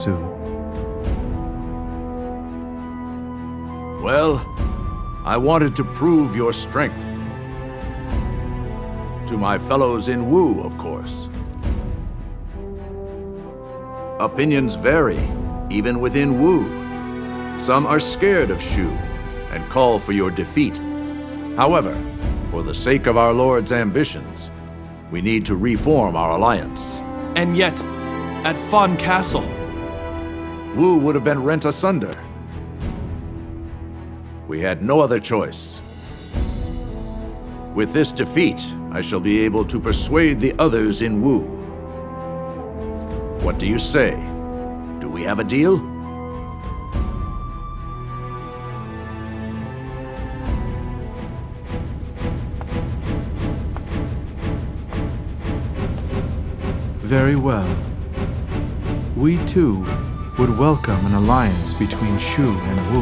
Musou. Well, I wanted to prove your strength. To my fellows in Wu, of course. Opinions vary, even within Wu. Some are scared of Shu and call for your defeat. However, for the sake of our Lord's ambitions, we need to reform our alliance. And yet, at Fan Castle, Wu would have been rent asunder. We had no other choice. With this defeat, I shall be able to persuade the others in Wu. What do you say? Do we have a deal? Very well. We too would welcome an alliance between Shu and Wu.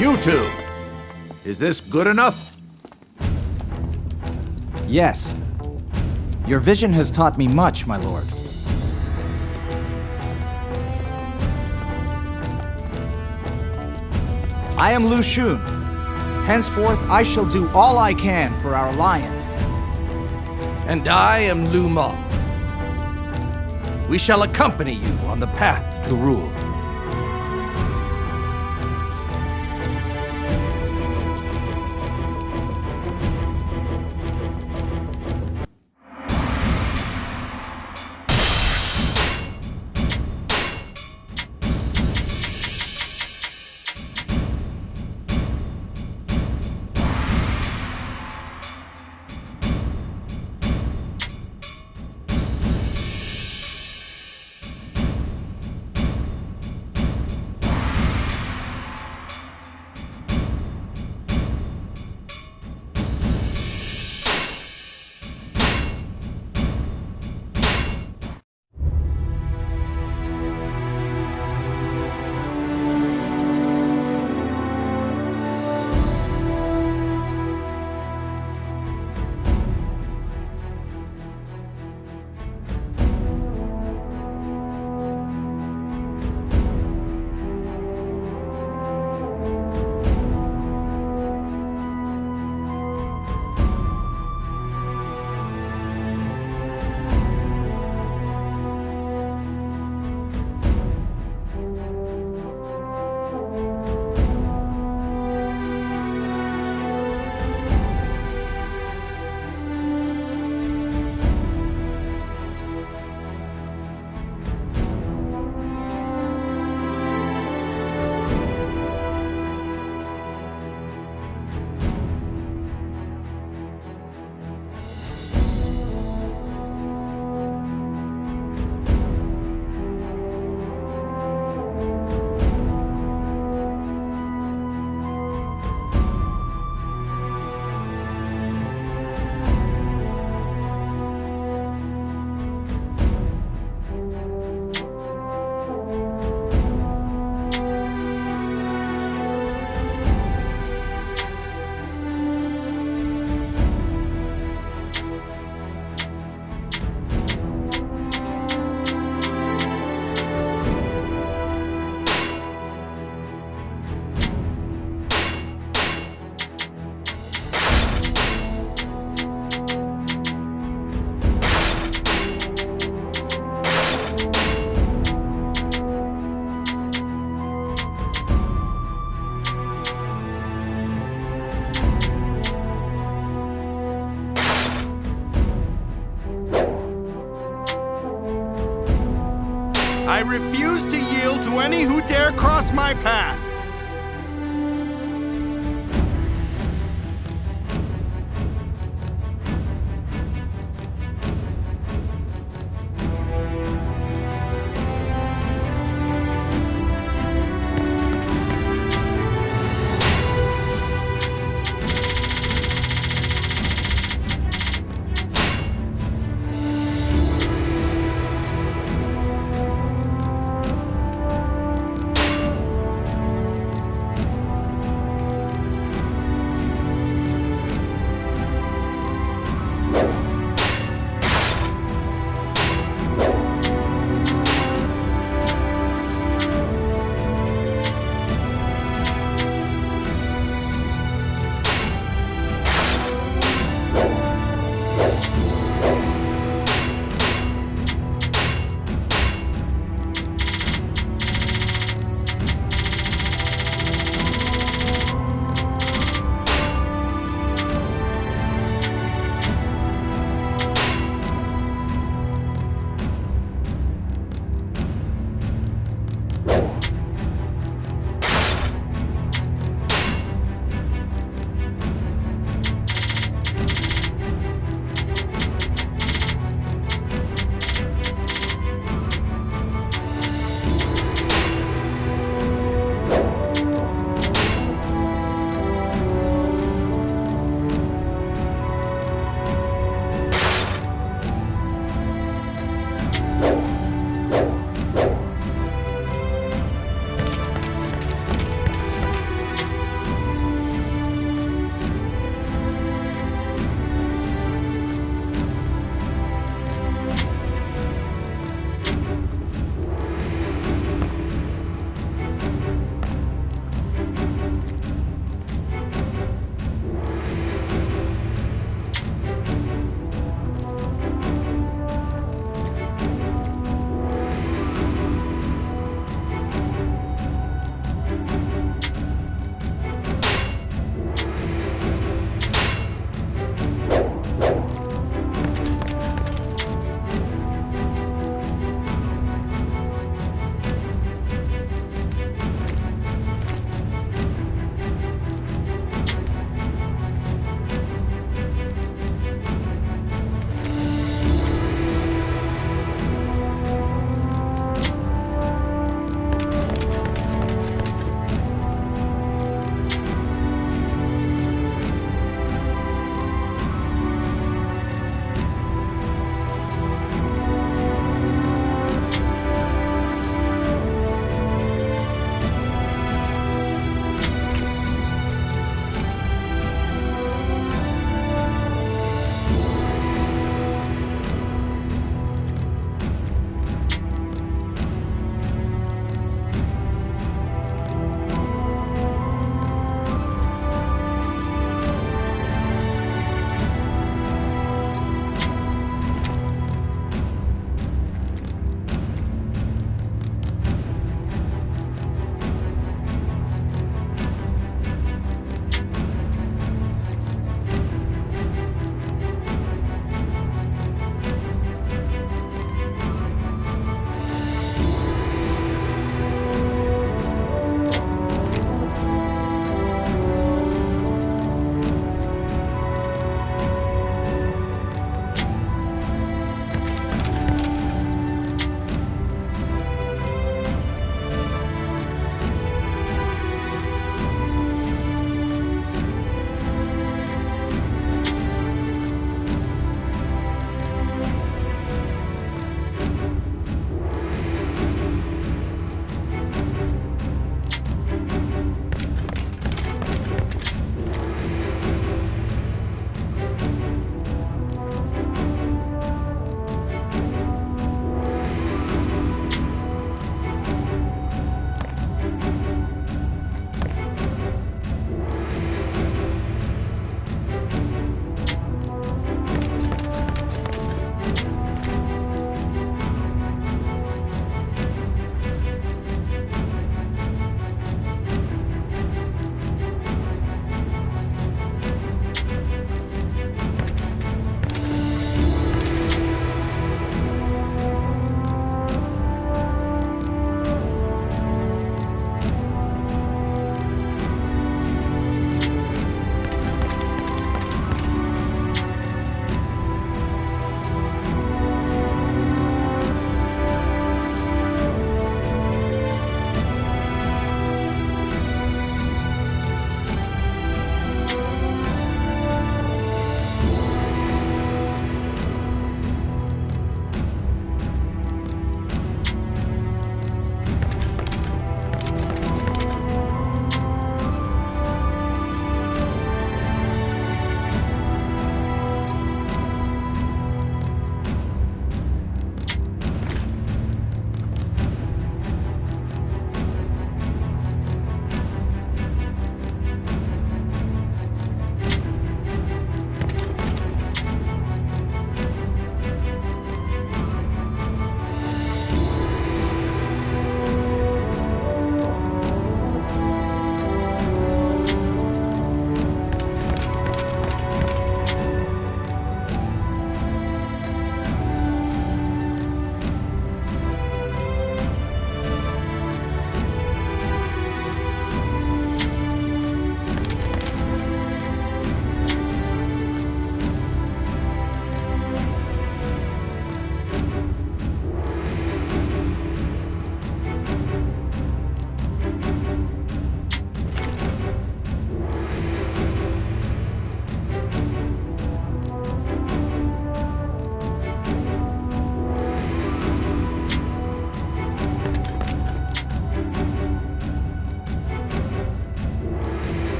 You two! Is this good enough? Yes. Your vision has taught me much, my lord. I am Lu Xun. Henceforth, I shall do all I can for our alliance. And I am Lu Meng. We shall accompany you on the path to rule. I refuse to yield to any who dare cross my path.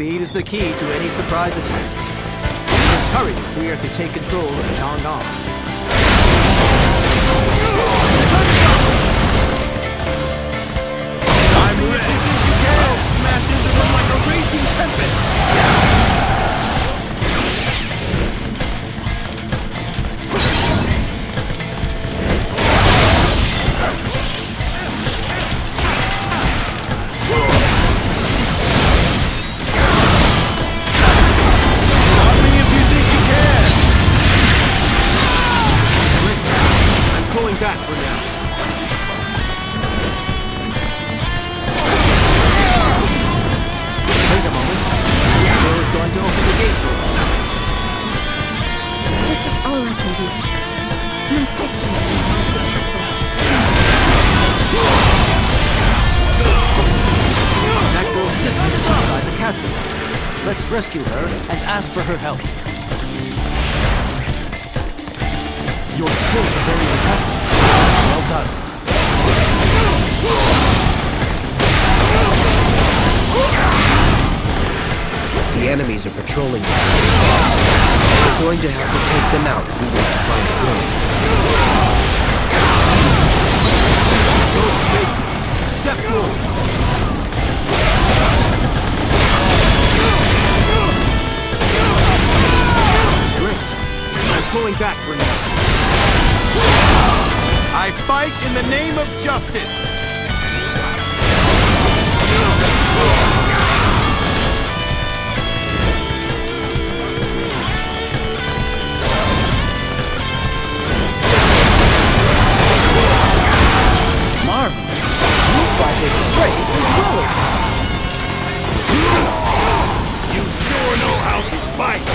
Speed is the key to any surprise attack. We must hurry if we are to take control of Chang'an. I'm ready. I'll smash into them like a raging tempest. Stop me if you think you can. I'm pulling back for now. Wait a moment. Zhao is going to open the gate for us. This is all I can do. My sister is inside the castle. That girl's sister is inside the castle. Let's rescue her and ask for her help. Your skills are very impressive. Well done. The enemies are patrolling this area. We're going to have to take them out if we want to find the girl. Go face me. Step forward. Strength. I'm pulling back for now. I fight in the name of justice. Marvelous. You fight it straight as well as hard. You sure know how to fight.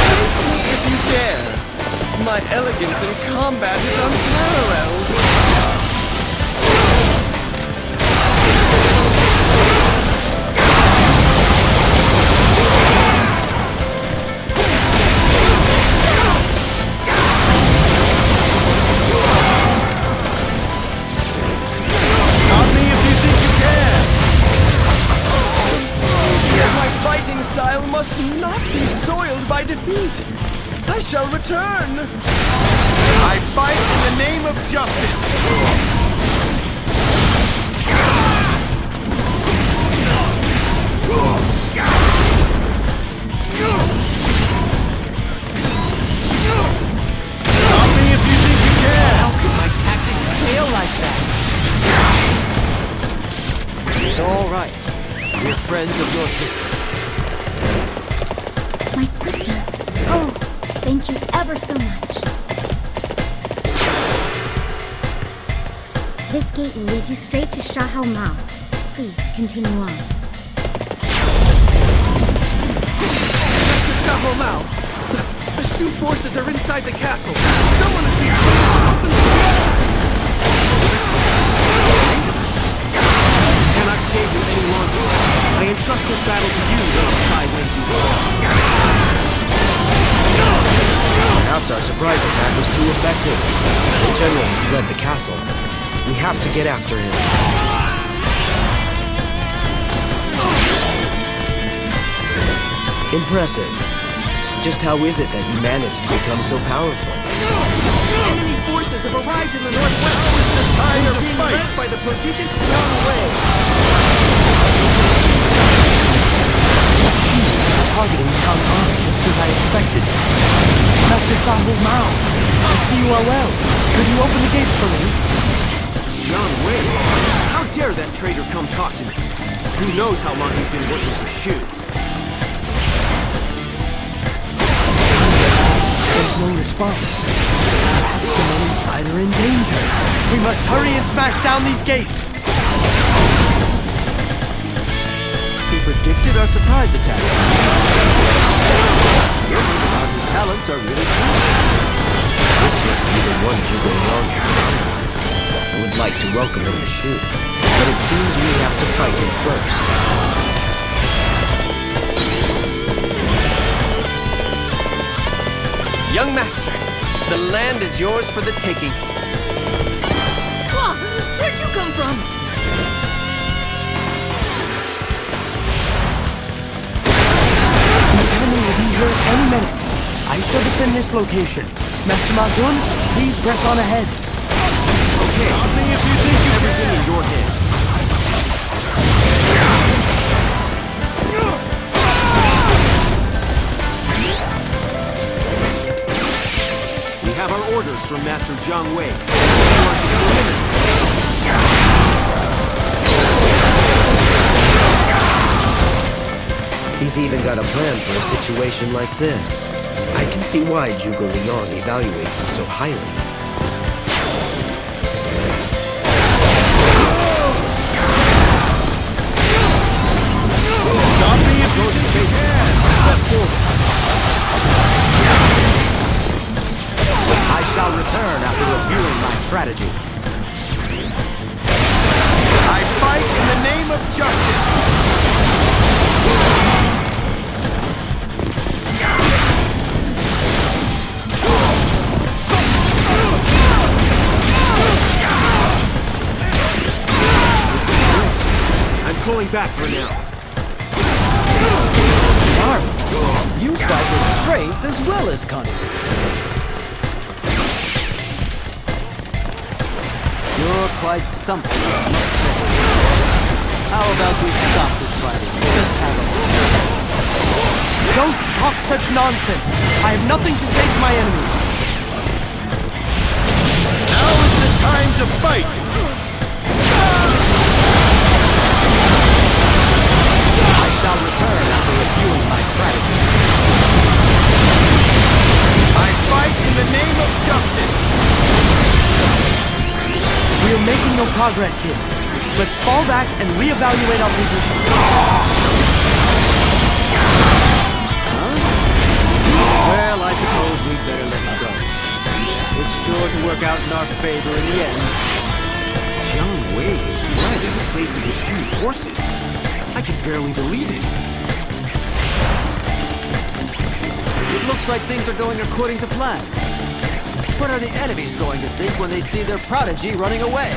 Face me if you dare. My elegance in combat is unparalleled. Stop me if you think you can. My fighting style must not be soiled by defeat. I shall return. I fight in the name of justice. Stop me if you think you can. How could my tactics fail like that? It's all right. We're friends of your sister. My sister. Oh, thank you ever so much. This gate will lead you straight to Shahao Mao. Please continue on. Master Xiahou Mao, the Shu forces are inside the castle. Someone is being forced to open the gates. Cannot stay here any longer. I entrust this battle to you, little side when you Perhaps our surprise attack was too effective. The general has fled the castle. We have to get after him. Impressive. Just how is it that you managed to become so powerful? Enemy forces have arrived in the northwest. Now is the time to fight. Led by the prodigious Zhang Fei. She is targeting Chang'an just as I expected. Master Xiahou Mao, I see you are well. Could you open the gates for me? Zhang Wei? How dare that traitor come talk to me? Who knows how long he's been working for Shu? There's no response. Perhaps the men inside are in danger. We must hurry and smash down these gates. He predicted our surprise attack. His talents are really true. This must be the one Zhuge Liang has found. I would like to welcome him to Shu, but it seems we have to fight him first. Young master, the land is yours for the taking. Where'd you come from? The enemy will be here any minute. I shall defend this location. Master Mazun, please press on ahead. Okay, stop me if you think you everything in your hands. We have our orders from Master Zhang Wei. He's even got a plan for a situation like this. I can see why Zhuge Liang evaluates him so highly. Stop me if you can face it. Step forward. I shall return after reviewing my strategy. I fight in the name of justice. I'm pulling back for now. Marvel, you fight with strength as well as cunning. You're quite something. How about we stop this fighting? Just have a look. Don't talk such nonsense. I have nothing to say to my enemies. Now is the time to fight! I shall return after reviewing my strategy. I fight in the name of justice! We are making no progress here. Let's fall back and reevaluate our position. Well, I suppose we'd better let him go. It's sure to work out in our favor in the end. Zhang Wei is fled in the face of the Shu forces. I can barely believe it. It looks like things are going according to plan. What are the enemies going to think when they see their prodigy running away?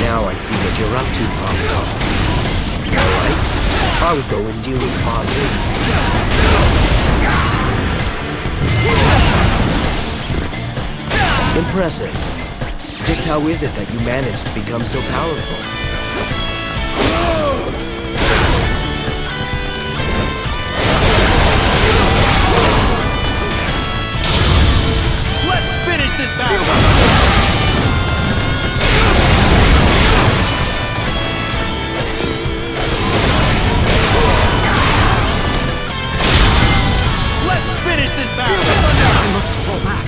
Now I see what you're up to, Confidant. Alright, I'll go and deal with Musou. Impressive. Just how is it that you managed to become so powerful? Let's finish this battle! Let's finish this battle! I must fall back.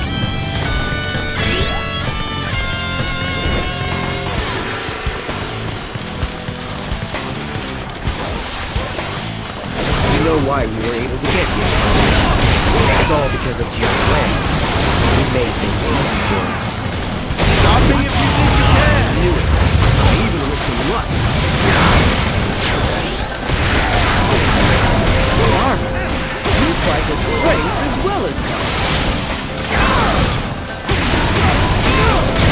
You know why we were able to get here. It's all because of Zhang Wei. He made things easy for us. Stop me if you think you can! I knew it. I even looked to luck. Marvel, you fight with strength as well as cunning.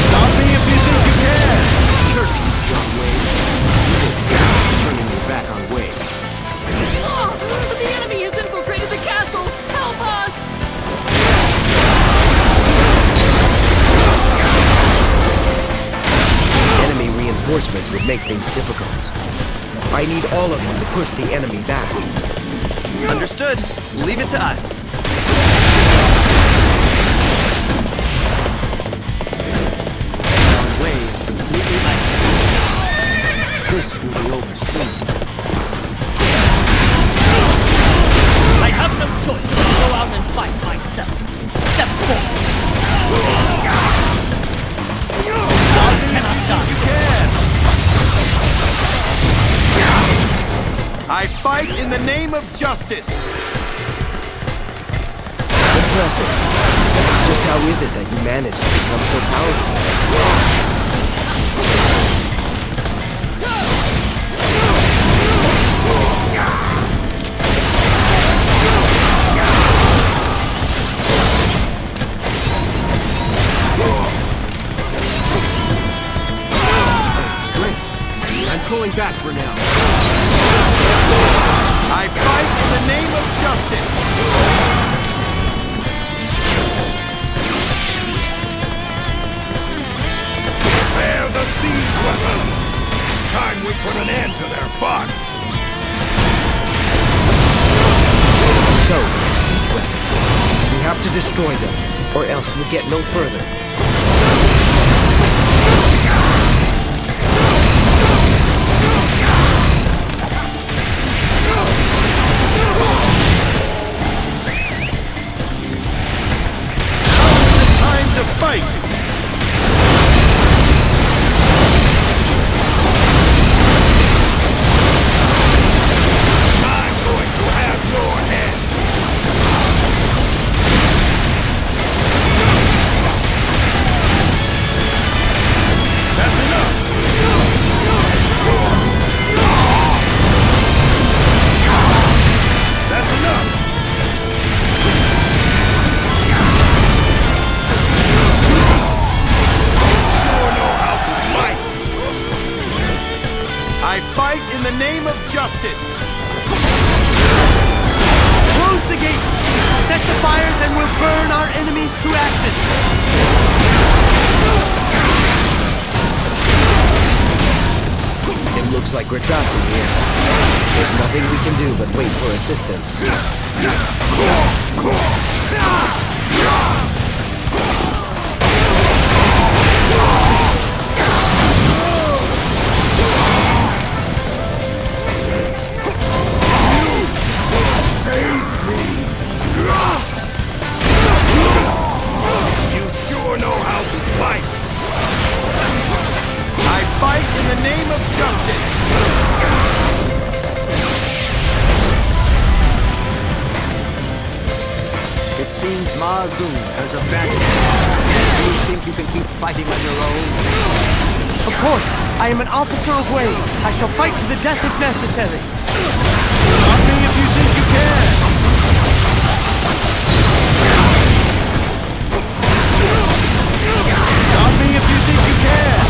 Stop me if you think you can! Curse you, Zhang Wei. You're turning your back on Wei. But the enemy has infiltrated the castle! Help us! Enemy reinforcements would make things difficult. I need all of you to push the enemy back. Understood. Leave it to us. Our way is completely isolated. This will be over soon. I have no choice but to go out and fight myself. Step forward. Stop me Cannot die. you can! I fight in the name of justice! Impressive. Just how is it that you managed to become so powerful? I fight in the name of justice! Prepare the siege weapons! It's time we put an end to their fun! So, siege weapons. We have to destroy them, or else we'll get no further. Now's the time to fight! I'm going to have your head! That's enough! That's enough! Sure know how to fight! I fight in the name of justice! Close the gates! Set the fires and we'll burn our enemies to ashes! It looks like we're trapped in here. There's nothing we can do but wait for assistance. You sure know how to fight! I fight in the name of justice! It seems Musou has abandoned you. Do you think you can keep fighting on your own? Of course, I am an officer of Wei. I shall fight to the death if necessary. Stop me if you think you can! Stop me if you think you can!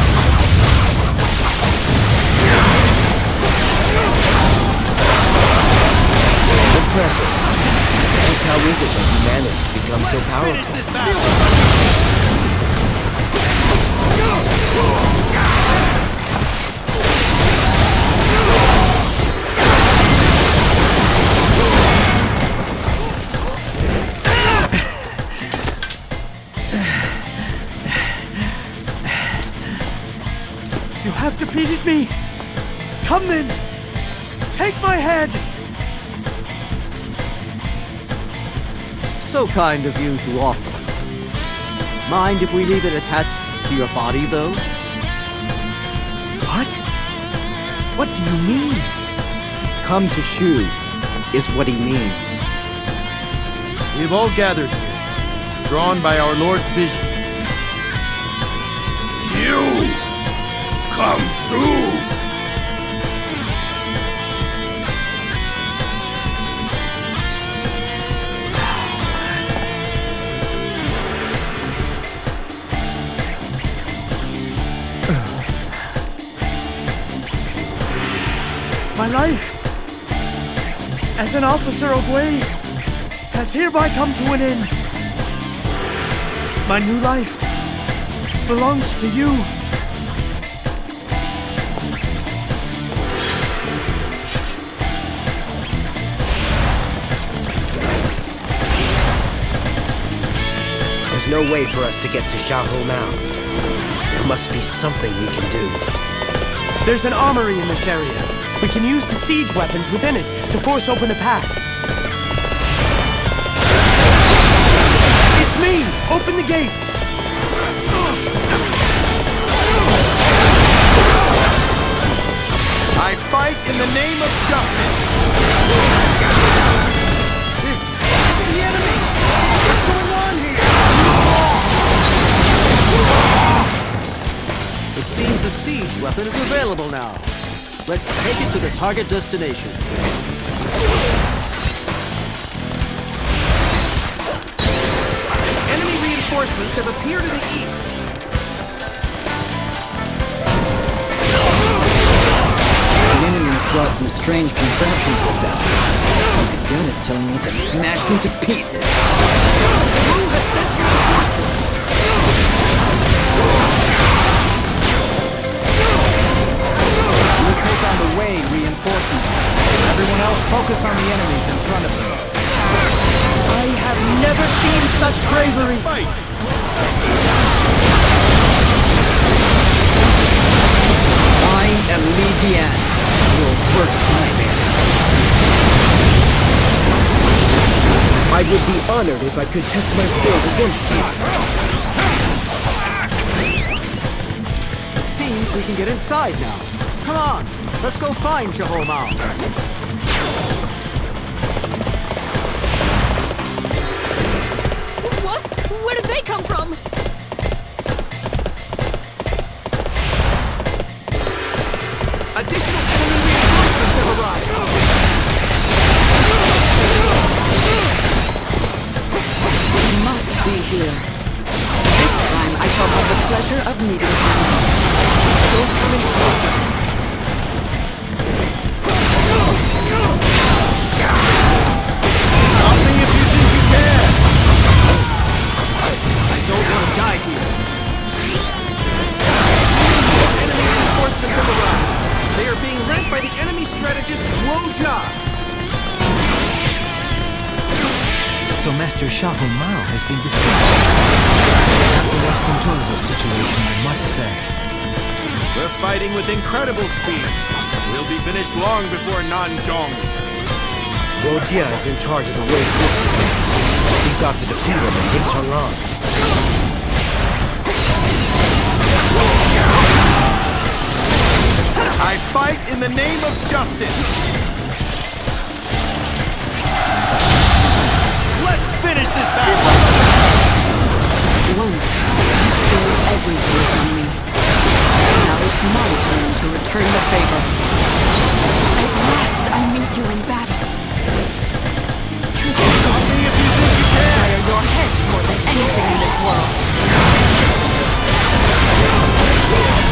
Impressive. Just how is it that you managed to become so powerful? Finish this battle! You have defeated me. Come then. Take my head. So kind of you to offer. Mind if we leave it attached to your body, though? What? What do you mean? Come to Shu is what he means. We've all gathered here, drawn by our Lord's vision. You come true! My life as an officer of Wei has hereby come to an end. My new life belongs to you. There's no way for us to get to Xiahou Mao. There must be something we can do. There's an armory in this area. We can use the siege weapons within it to force open a path. It's me! Open the gates! I fight in the name of justice! The enemy! What's going on here? It seems the siege weapon is available now. Let's take it to the target destination. Enemy reinforcements have appeared in the east. The enemy is brought some strange contraptions with them. My gun is telling me to smash them to pieces. Who has sent reinforcements? We'll take on the Wei reinforcements. Everyone else focus on the enemies in front of them. I have never seen such bravery! Fight! I am Li Dian, your worst nightmare. I would be honored if I could test my skills against you. It seems we can get inside now. Come on, let's go find Zhao Mao. What? Where did they come from? Additional enemy reinforcements have arrived! He must be here. This time I shall have the pleasure of meeting him. Don't come any closer. Stop me if you think you can! I don't want to die here. Enemy reinforcements have arrived. They are being led by the enemy strategist Zhuge. So Master Zhao Mao has been defeated. Not the most enjoyable situation, I must say. We're fighting with incredible speed. We'll be finished long before Nanzhong. Guojia is in charge of the Wei forces. We've got to defeat him and take Chang'an. I fight in the name of justice! Let's finish this battle! Once, you stole everything from me. Now it's my turn to return the favor. At last, I meet you in battle. Stop me if you think you can! Desire your head more than anything in this world.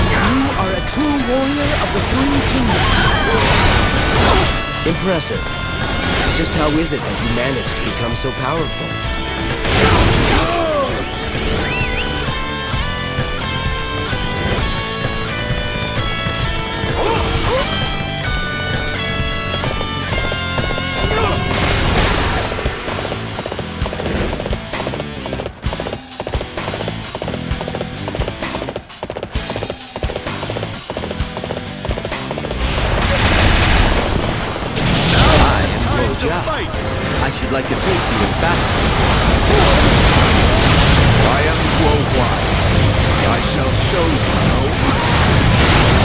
You are a true warrior of the Three Kingdoms. Impressive. Just how is it that you managed to become so powerful? I should like to face you in battle. I am Guo Huai. I shall show you no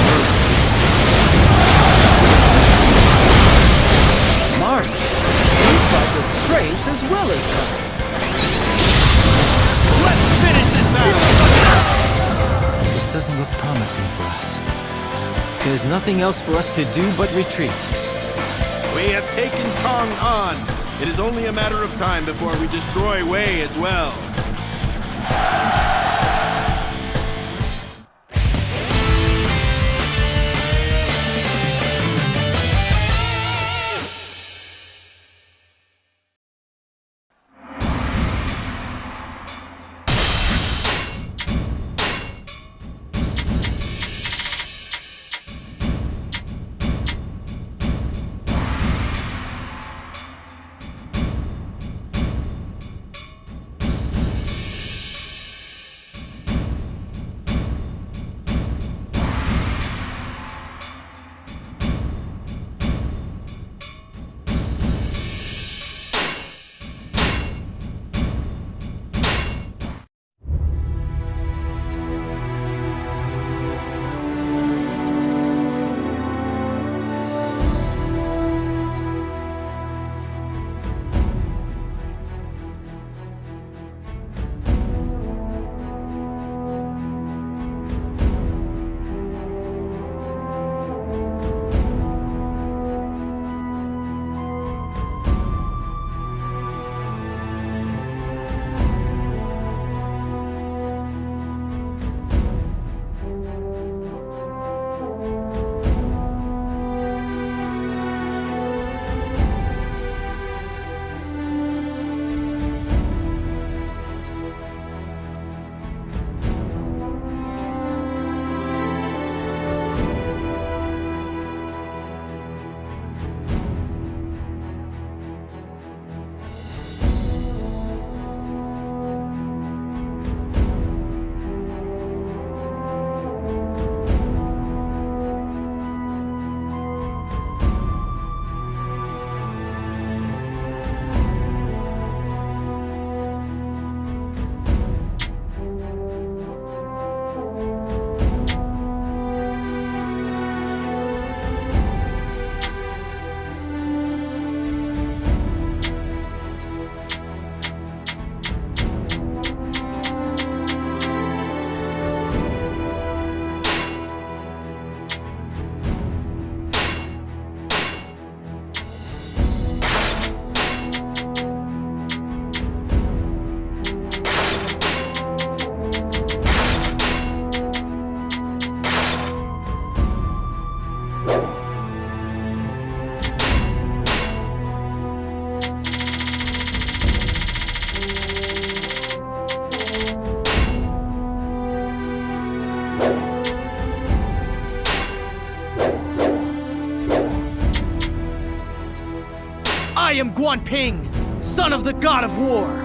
mercy. March, you fight with strength as well as cunning. Let's finish this battle! This doesn't look promising for us. There's nothing else for us to do but retreat. We have taken Chang'an. It is only a matter of time before we destroy Wei as well. am Guan Ping, son of the god of war.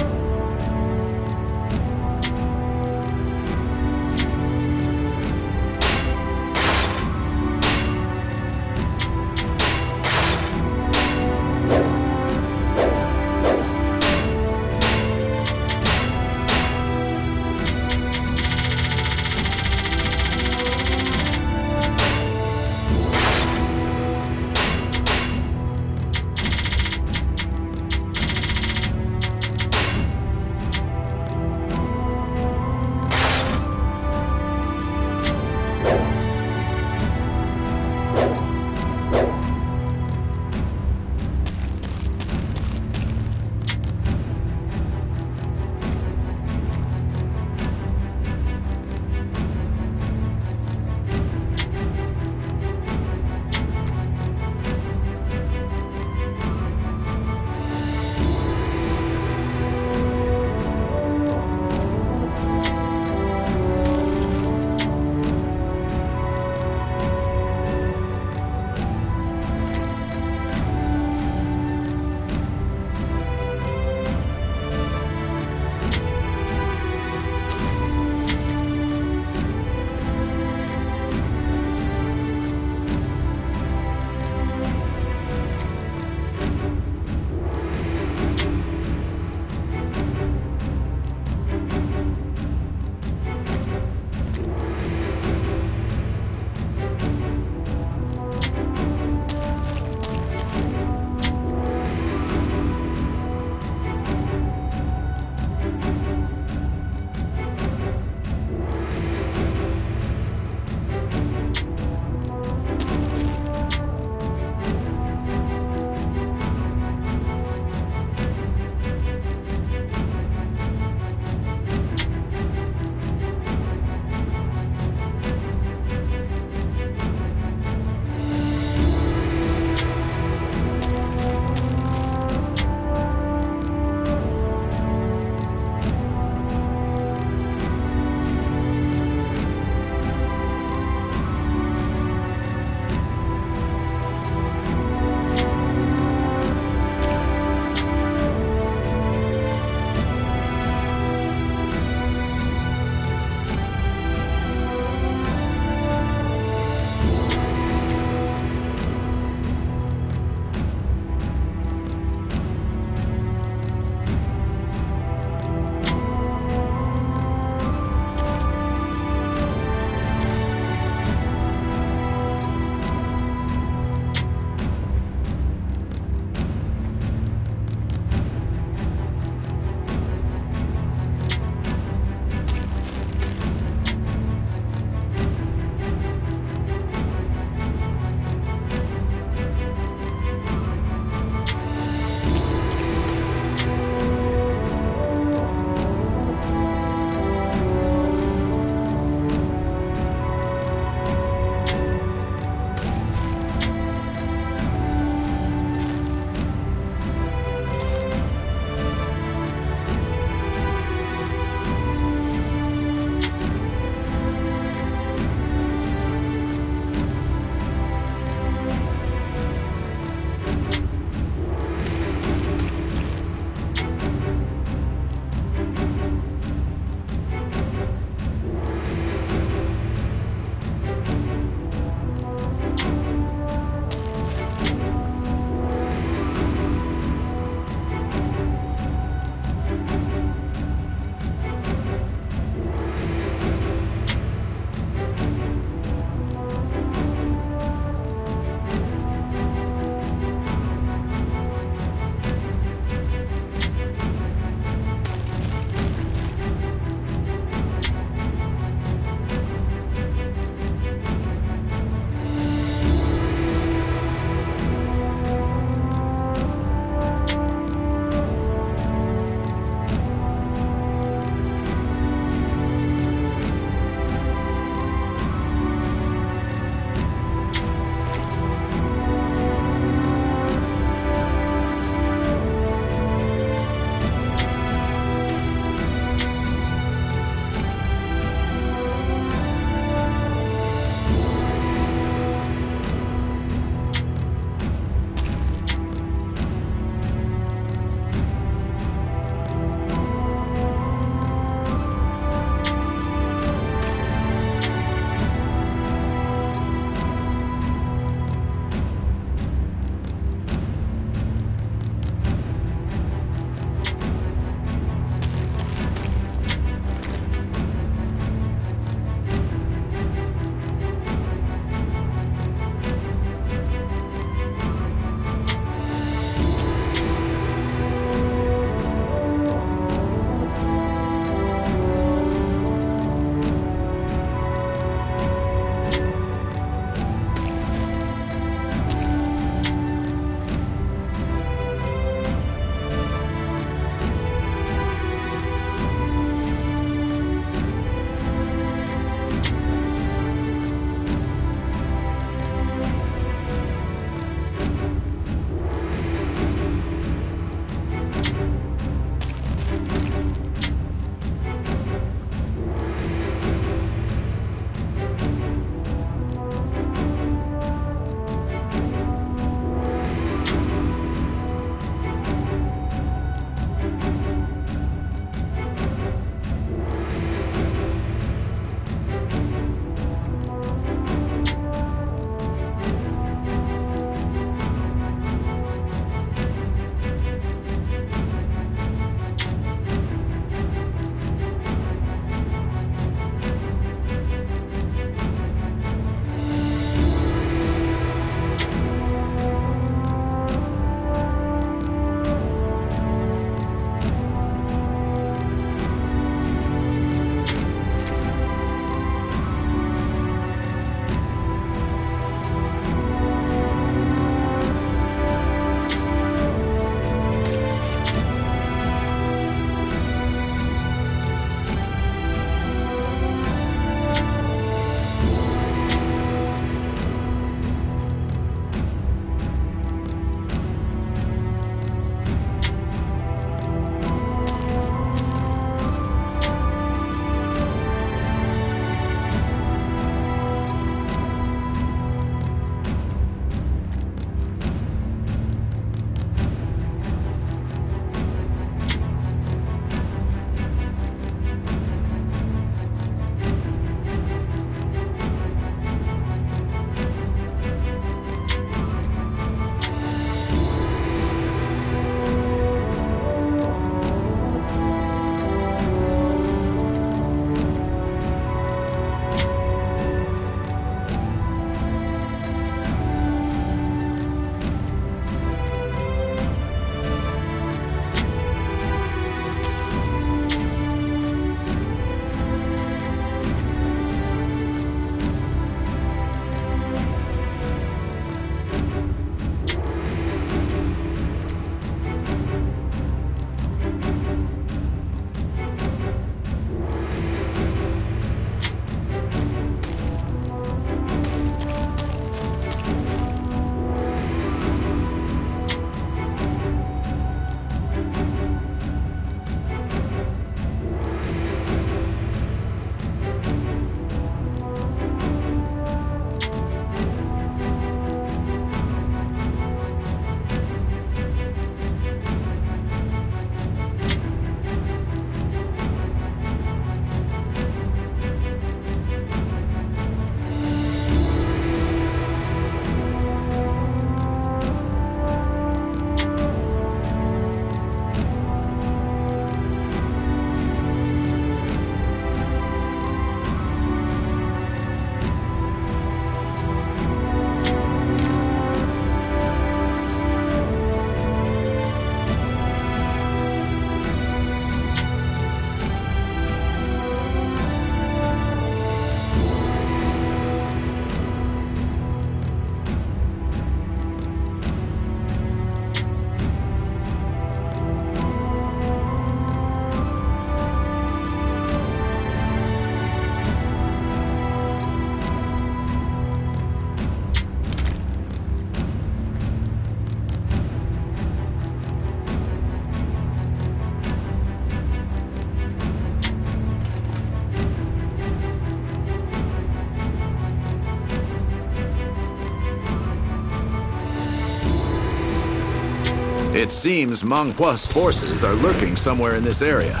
It seems Meng Hua's forces are lurking somewhere in this area.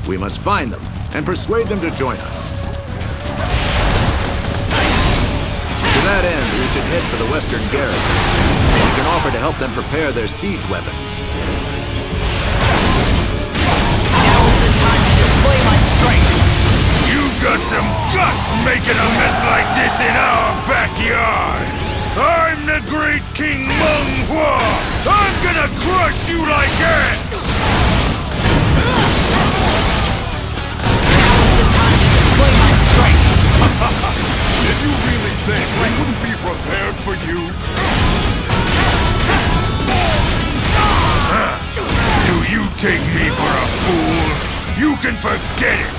We must find them and persuade them to join us. To that end, we should head for the western garrison. We can offer to help them prepare their siege weapons. Now is the time to display my strength! You've got some guts making a mess like this in our backyard! I'm the great King Meng Hua! I'm gonna crush you like ants! Now's the time to display my strength! Did you really think we wouldn't be prepared for you? Do you take me for a fool? You can forget it!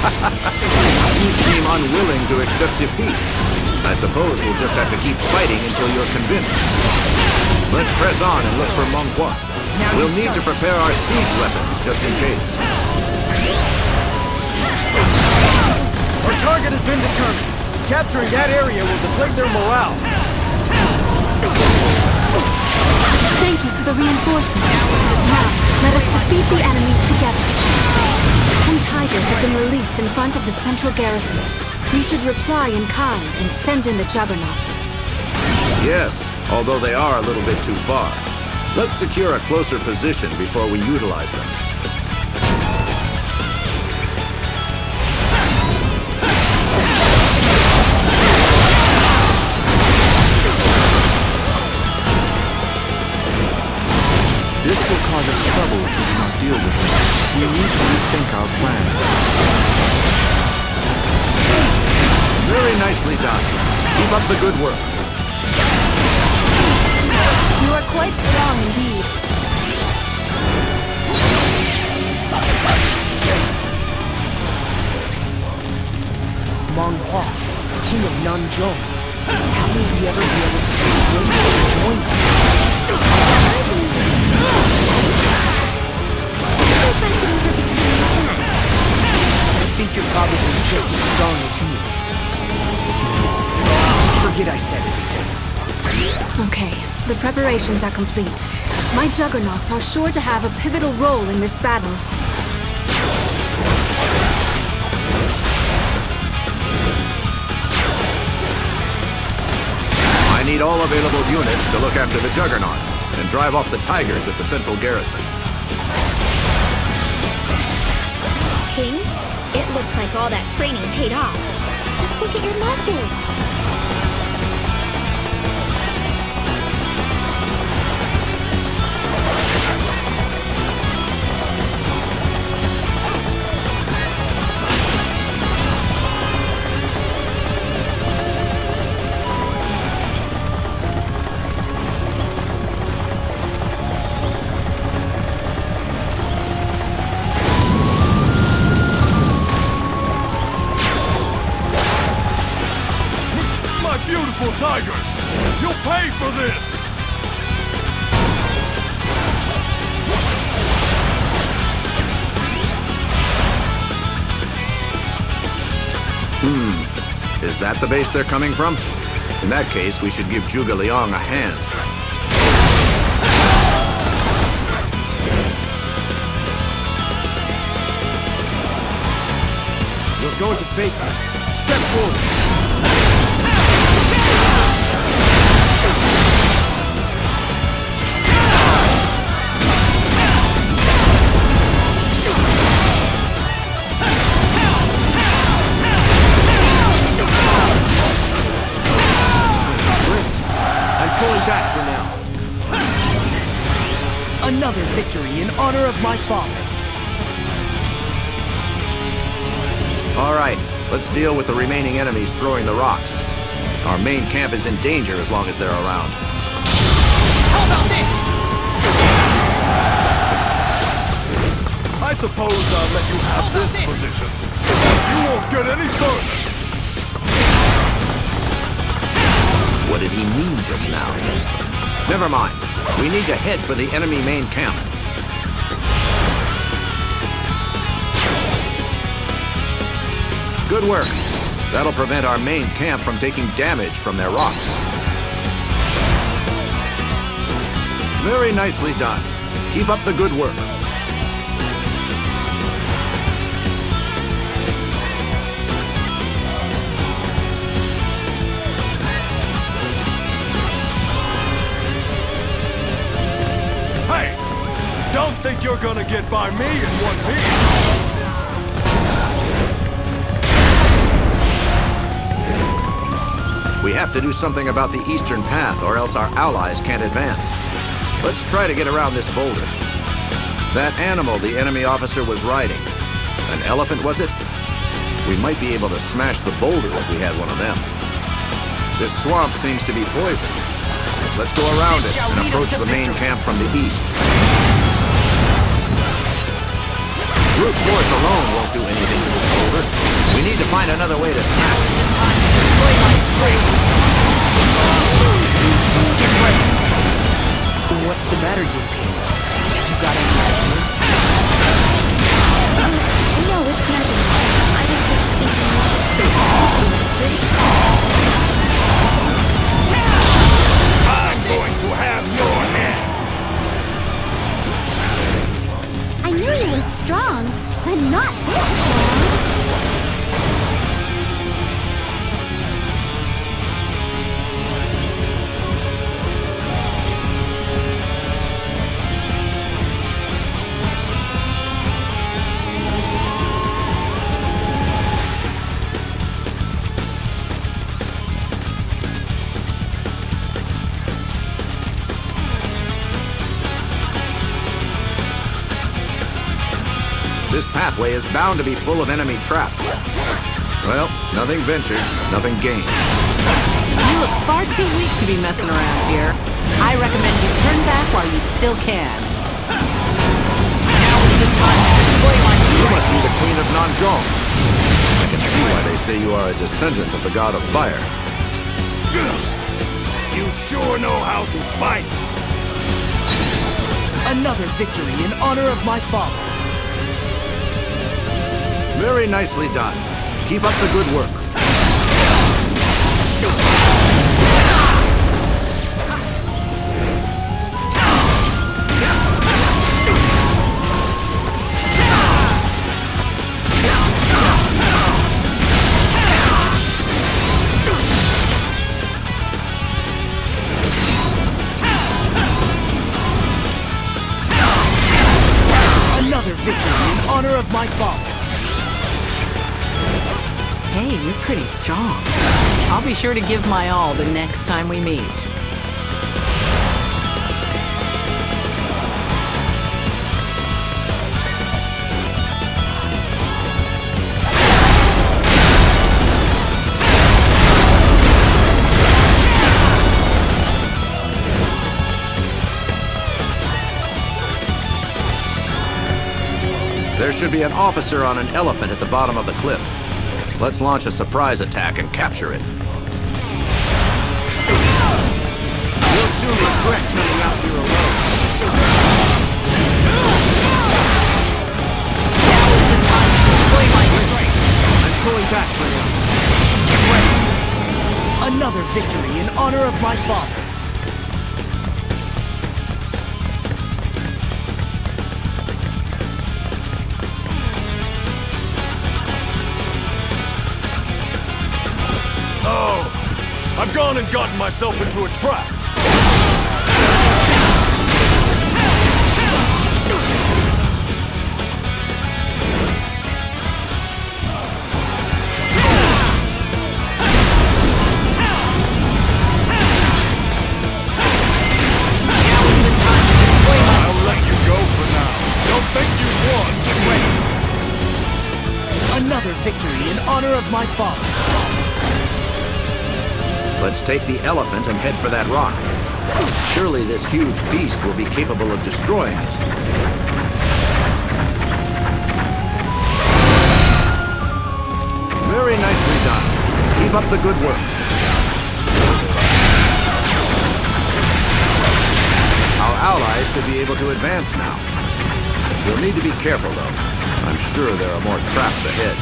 You seem unwilling to accept defeat. I suppose we'll just have to keep fighting until you're convinced. Let's press on and look for Meng Hua. We'll need to prepare our siege weapons, just in case. Our target has been determined. Capturing that area will deflate their morale. Thank you for the reinforcements. Now, let us defeat the enemy together. Some tigers have been released in front of the central garrison. We should reply in kind and send in the juggernauts. Yes, although they are a little bit too far. Let's secure a closer position before we utilize them. This will cause us trouble if we do not deal with it. We need to rethink our plans. Very nicely done. Keep up the good work. You are quite strong indeed. Meng Hua, King of Hanzhong. How will we ever be able to persuade him to join us? I think you're probably just as strong as he is. Forget I said anything. Okay, the preparations are complete. My juggernauts are sure to have a pivotal role in this battle. I need all available units to look after the juggernauts and drive off the tigers at the central garrison. King, it looks like all that training paid off. Just look at your muscles. Beautiful tigers! You'll pay for this! Is that the base they're coming from? In that case, we should give Zhuge Liang a hand. We're going to face them. Step forward. Back for now. Another victory in honor of my father. All right, let's deal with the remaining enemies throwing the rocks. Our main camp is in danger as long as they're around. How about this? I suppose I'll let you have this position. You won't get any further. What did he mean just now? Never mind. We need to head for the enemy main camp. Good work. That'll prevent our main camp from taking damage from their rocks. Very nicely done. Keep up the good work. Hey! Don't think you're gonna get by me in one piece! We have to do something about the eastern path, or else our allies can't advance. Let's try to get around this boulder. That animal the enemy officer was riding. An elephant, was it? We might be able to smash the boulder if we had one of them. This swamp seems to be poisoned. Let's go around it and approach the main camp from the east. Brute force alone won't do anything to this boulder. We need to find another way to smash it. Display my strength! Get ready! What's the matter, Liu Bei? You got any ideas? No, it's nothing. I was just thinking I'm going to have your head! I knew you were strong, but not this strong. This pathway is bound to be full of enemy traps. Well, nothing ventured, nothing gained. You look far too weak to be messing around here. I recommend you turn back while you still can. Now is the time to display my You strength! must be the Queen of Hanzhong. I can see why they say you are a descendant of the god of fire. You sure know how to fight! Another victory in honor of my father. Very nicely done. Keep up the good work. Another victory in honor of my father. Hey, you're pretty strong. I'll be sure to give my all the next time we meet. There should be an officer on an elephant at the bottom of the cliff. Let's launch a surprise attack and capture it. You'll soon regret coming out here alone. Now is the time to display my strength! I'm pulling back for now. Get ready. Another victory in honor of my father. Oh, I've gone and gotten myself into a trap. I'll let you go for now. Don't think you won. Get ready. Another victory in honor of my father. Let's take the elephant and head for that rock. Surely this huge beast will be capable of destroying it. Very nicely done. Keep up the good work. Our allies should be able to advance now. You'll need to be careful, though. I'm sure there are more traps ahead.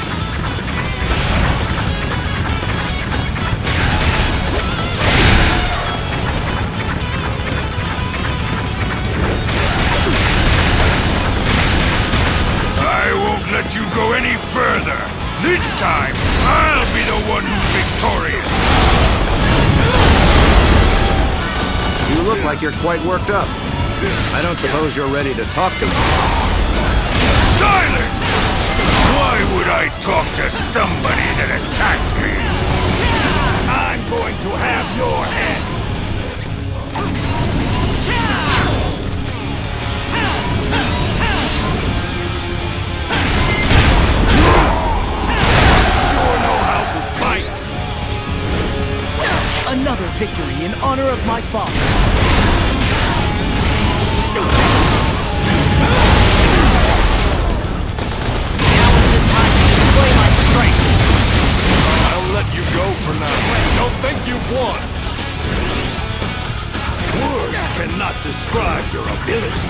like you're quite worked up. I don't suppose you're ready to talk to me. Silence! Why would I talk to somebody that attacked me? I'm going to have your head! Sure know how to fight! Another victory in honor of my father. I'll let you go for now. Don't think you've won. Words cannot describe your ability.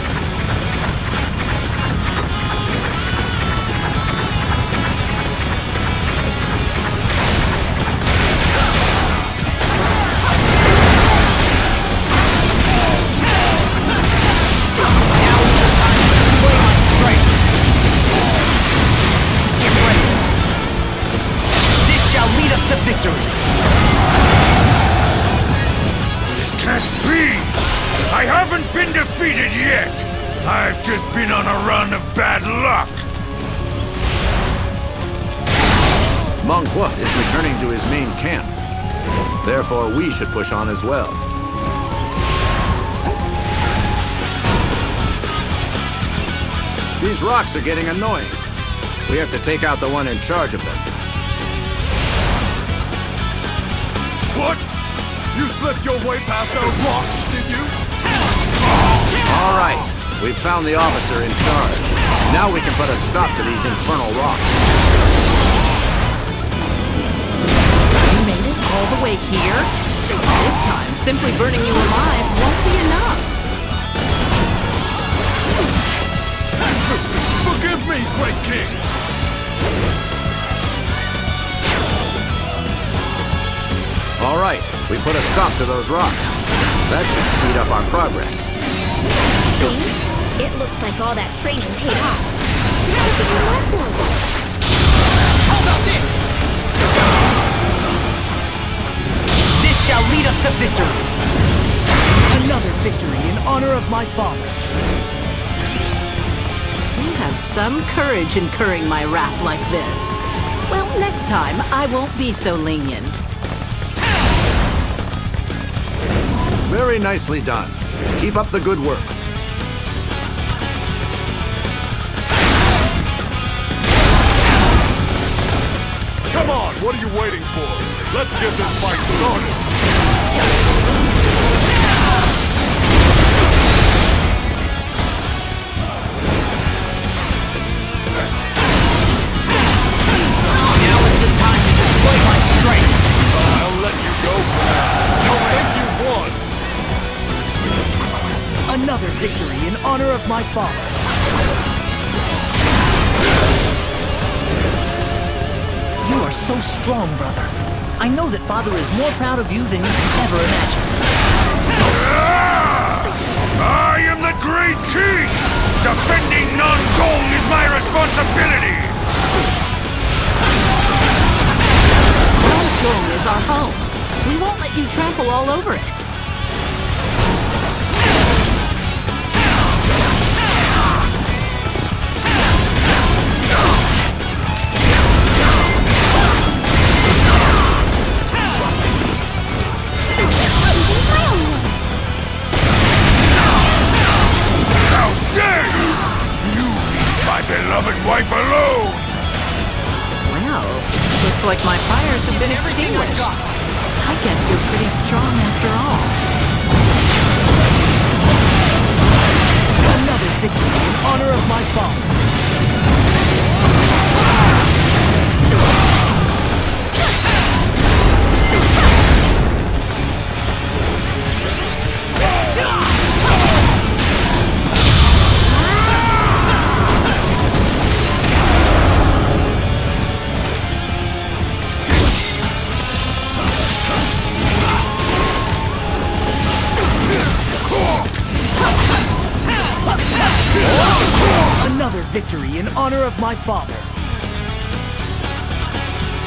Lead us to victory! This can't be! I haven't been defeated yet! I've just been on a run of bad luck! Meng Huo is returning to his main camp. Therefore, we should push on as well. These rocks are getting annoying. We have to take out the one in charge of them. What? You slipped your way past those rocks, did you? All right. We've found the officer in charge. Now we can put a stop to these infernal rocks. You made it all the way here? This time, simply burning you alive won't be enough. Forgive me, Great King! All right, we put a stop to those rocks. That should speed up our progress. See? It looks like all that training paid off. Just look at your muscles. How about this? This shall lead us to victory. Another victory in honor of my father. You have some courage incurring my wrath like this. Well, next time, I won't be so lenient. Very nicely done. Keep up the good work. Come on, what are you waiting for? Let's get this fight started! Now is the time to display my strength! I'll let you go for now. Don't think you've won! Another victory in honor of my father. You are so strong, brother. I know that father is more proud of you than you can ever imagine. I am the Great King! Defending Hanzhong is my responsibility! Hanzhong is our home. We won't let you trample all over it. Beloved wife alone! Well, looks like my fires have been extinguished. I guess you're pretty strong after all. Another victory in honor of my father. Another victory in honor of my father.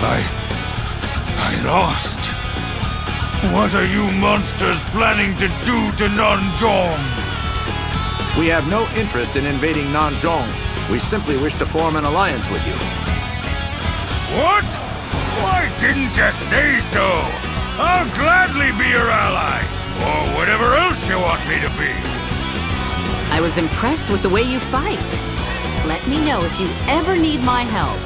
I lost. What are you monsters planning to do to Hanzhong? We have no interest in invading Hanzhong. We simply wish to form an alliance with you. What? Why didn't you say so? I'll gladly be your ally, or whatever else you want me to be. I was impressed with the way you fight. Let me know if you ever need my help.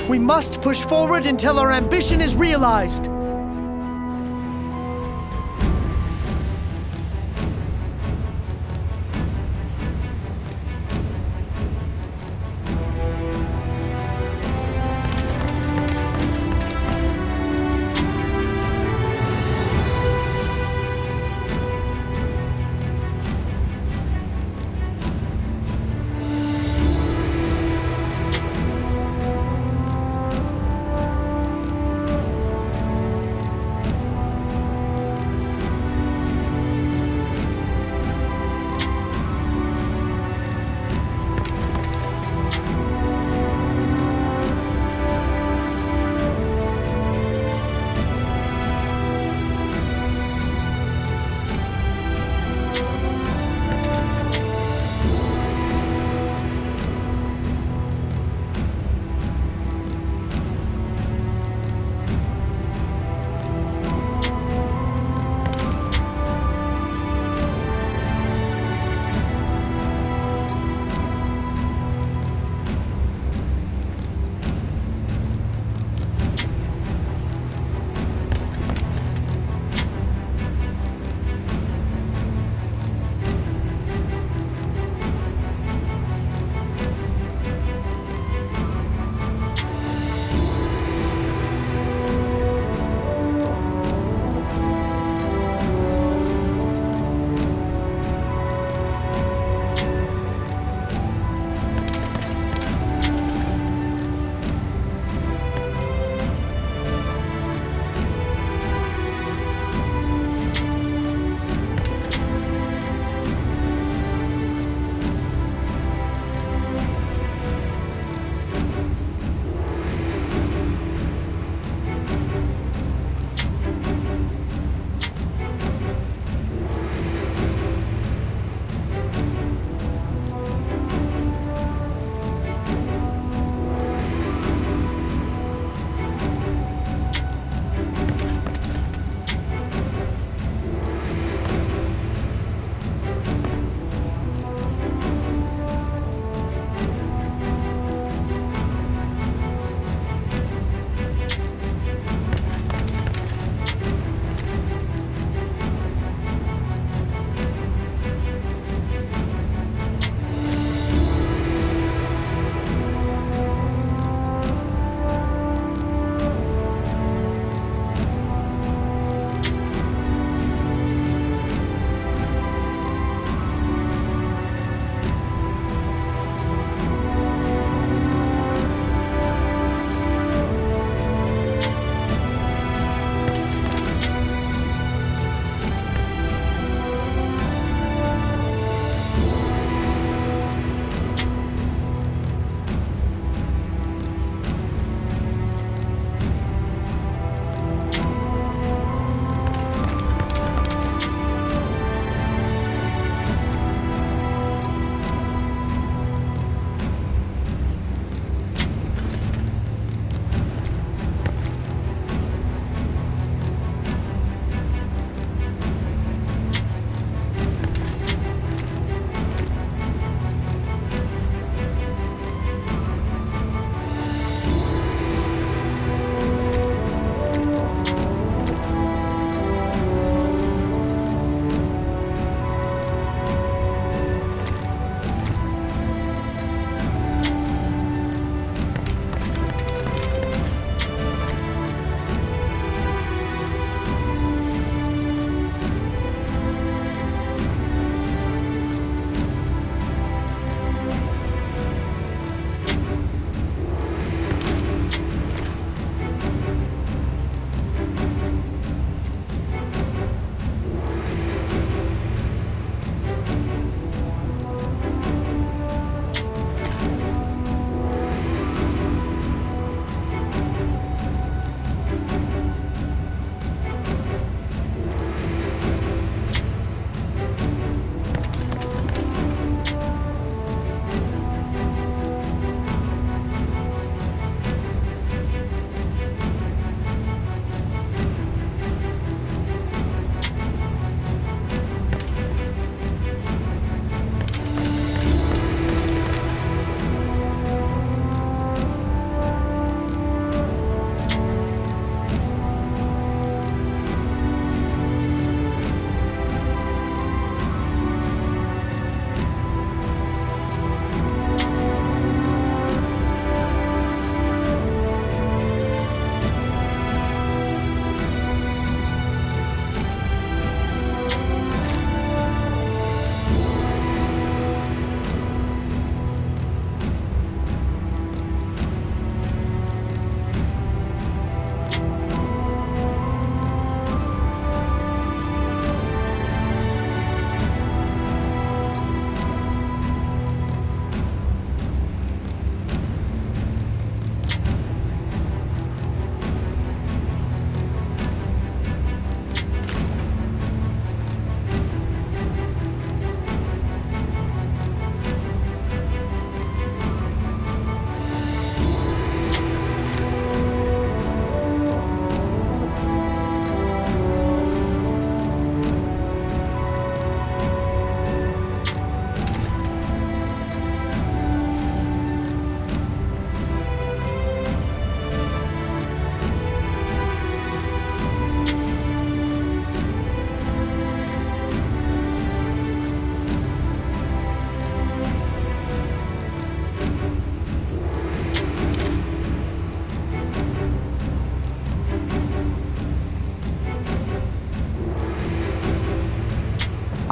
We must push forward until our ambition is realized.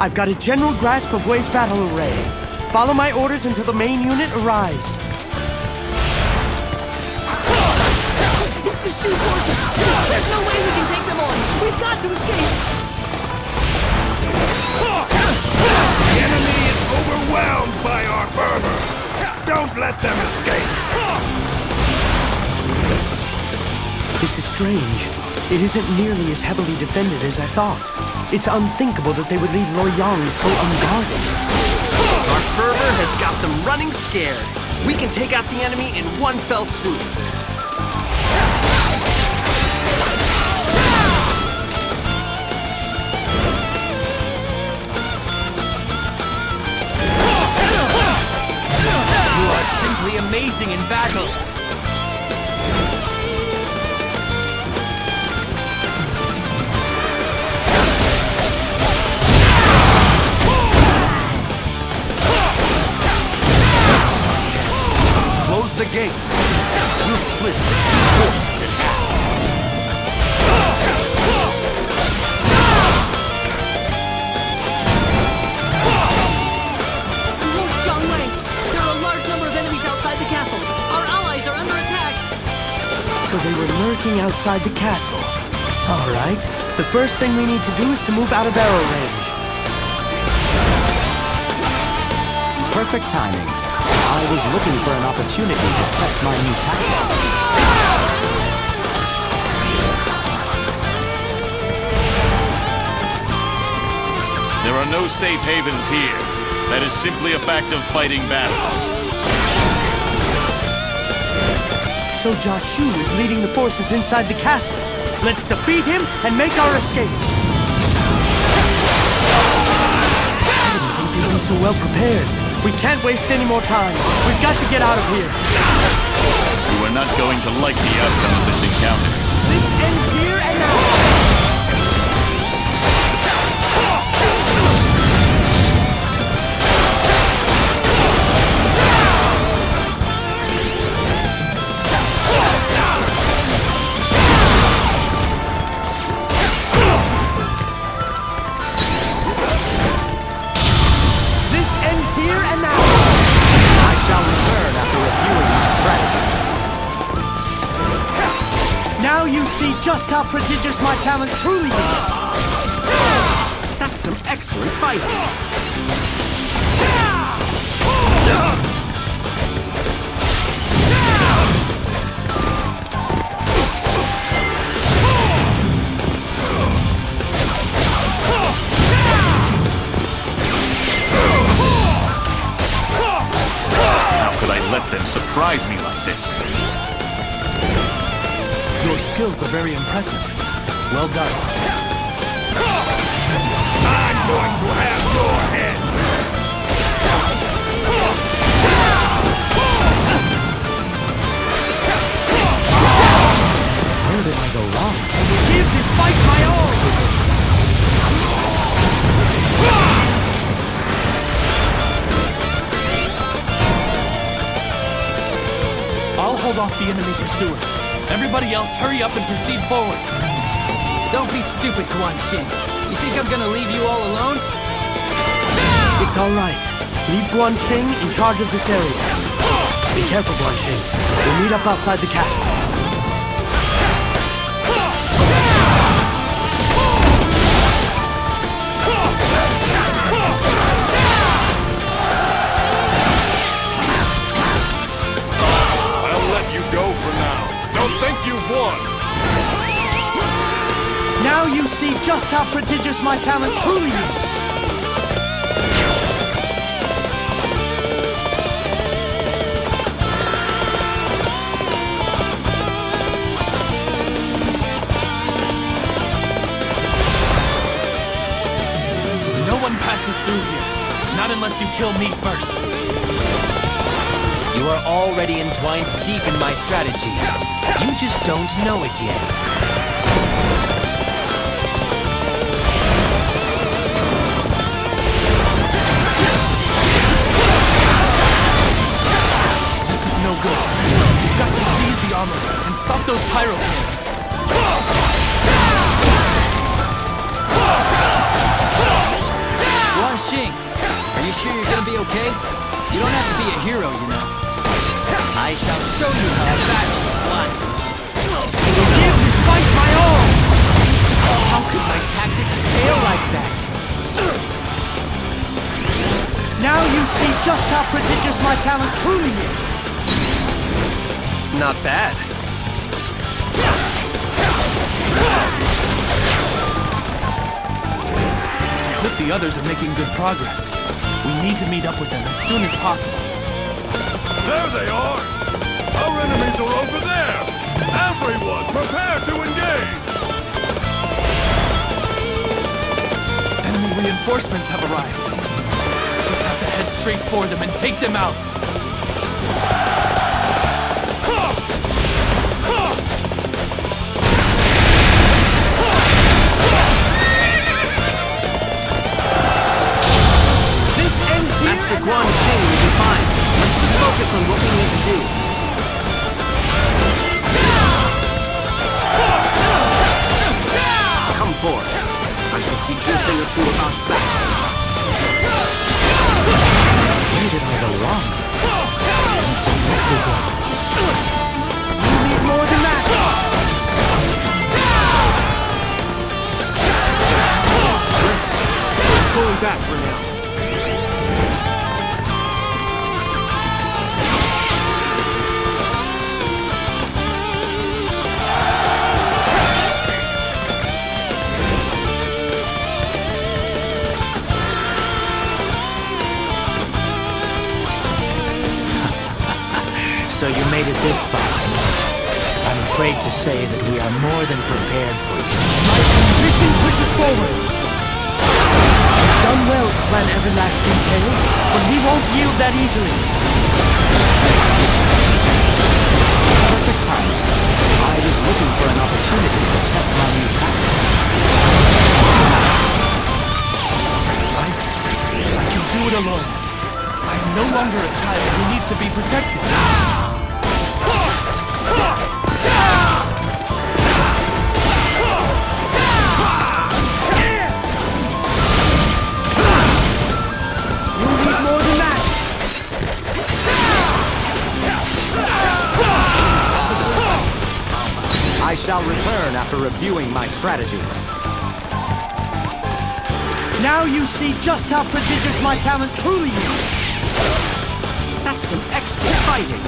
I've got a general grasp of Wei's battle array. Follow my orders until the main unit arrives. It's the Shu forces! There's no way we can take them on! We've got to escape! The enemy is overwhelmed by our fervor! Don't let them escape! This is strange. It isn't nearly as heavily defended as I thought. It's unthinkable that they would leave Luoyang so unguarded. Our fervor has got them running scared. We can take out the enemy in one fell swoop. You are simply amazing in battle! Close the gates. We'll split the Shu forces in half. Lord Zhang Fei, there are a large number of enemies outside the castle. Our allies are under attack. So they were lurking outside the castle. All right. The first thing we need to do is to move out of arrow range. Perfect timing. I was looking for an opportunity to test my new tactics. There are no safe havens here. That is simply a fact of fighting battles. So Shu is leading the forces inside the castle. Let's defeat him and make our escape. I didn't think they'd be so well prepared. We can't waste any more time. We've got to get out of here. You are not going to like the outcome of this encounter. This ends here and now. Here and now. I shall return after reviewing my strategy. Now you see just how prodigious my talent truly is. That's some excellent fighting. Let them surprise me like this. Your skills are very impressive. Well done. I'm going to have your head! Where did I go wrong? Give this fight my all! I'll hold off the enemy pursuers. Everybody else, hurry up and proceed forward. Don't be stupid, Guan Yu. You think I'm gonna leave you all alone? It's all right. Leave Guan Yu in charge of this area. Be careful, Guan Yu. We'll meet up outside the castle. Now you see just how prodigious my talent truly is. No one passes through here. Not unless you kill me first. You are already entwined deep in my strategy. You just don't know it yet. No good. You've got to seize the armor and stop those pyro cannons. Are you sure you're gonna be okay? You don't have to be a hero, you know. I shall show you how battle is won. Give despite my all! How could my tactics fail like that? Now you see just how prodigious my talent truly is. Not bad. I hope the others are making good progress. We need to meet up with them as soon as possible. There they are! Our enemies are over there! Everyone, prepare to engage! Enemy reinforcements have arrived. Just have to head straight for them and take them out. Master Guan Yu will be fine. Let's just focus on what we need to do. Come forth. I shall teach you a thing or two about battle. Where did I go wrong? Mr. Musou. You need more than that! I'm pulling back for now. So you made it this far. I'm afraid to say that we are more than prepared for you. My ambition pushes forward. You've done well to plan everlasting tale, but we won't yield that easily. Perfect timing. I was looking for an opportunity to test my new tactics. I can do it alone. I am no longer a child who needs to be protected. I shall return after reviewing my strategy. Now you see just how prodigious my talent truly is. That's some excellent fighting.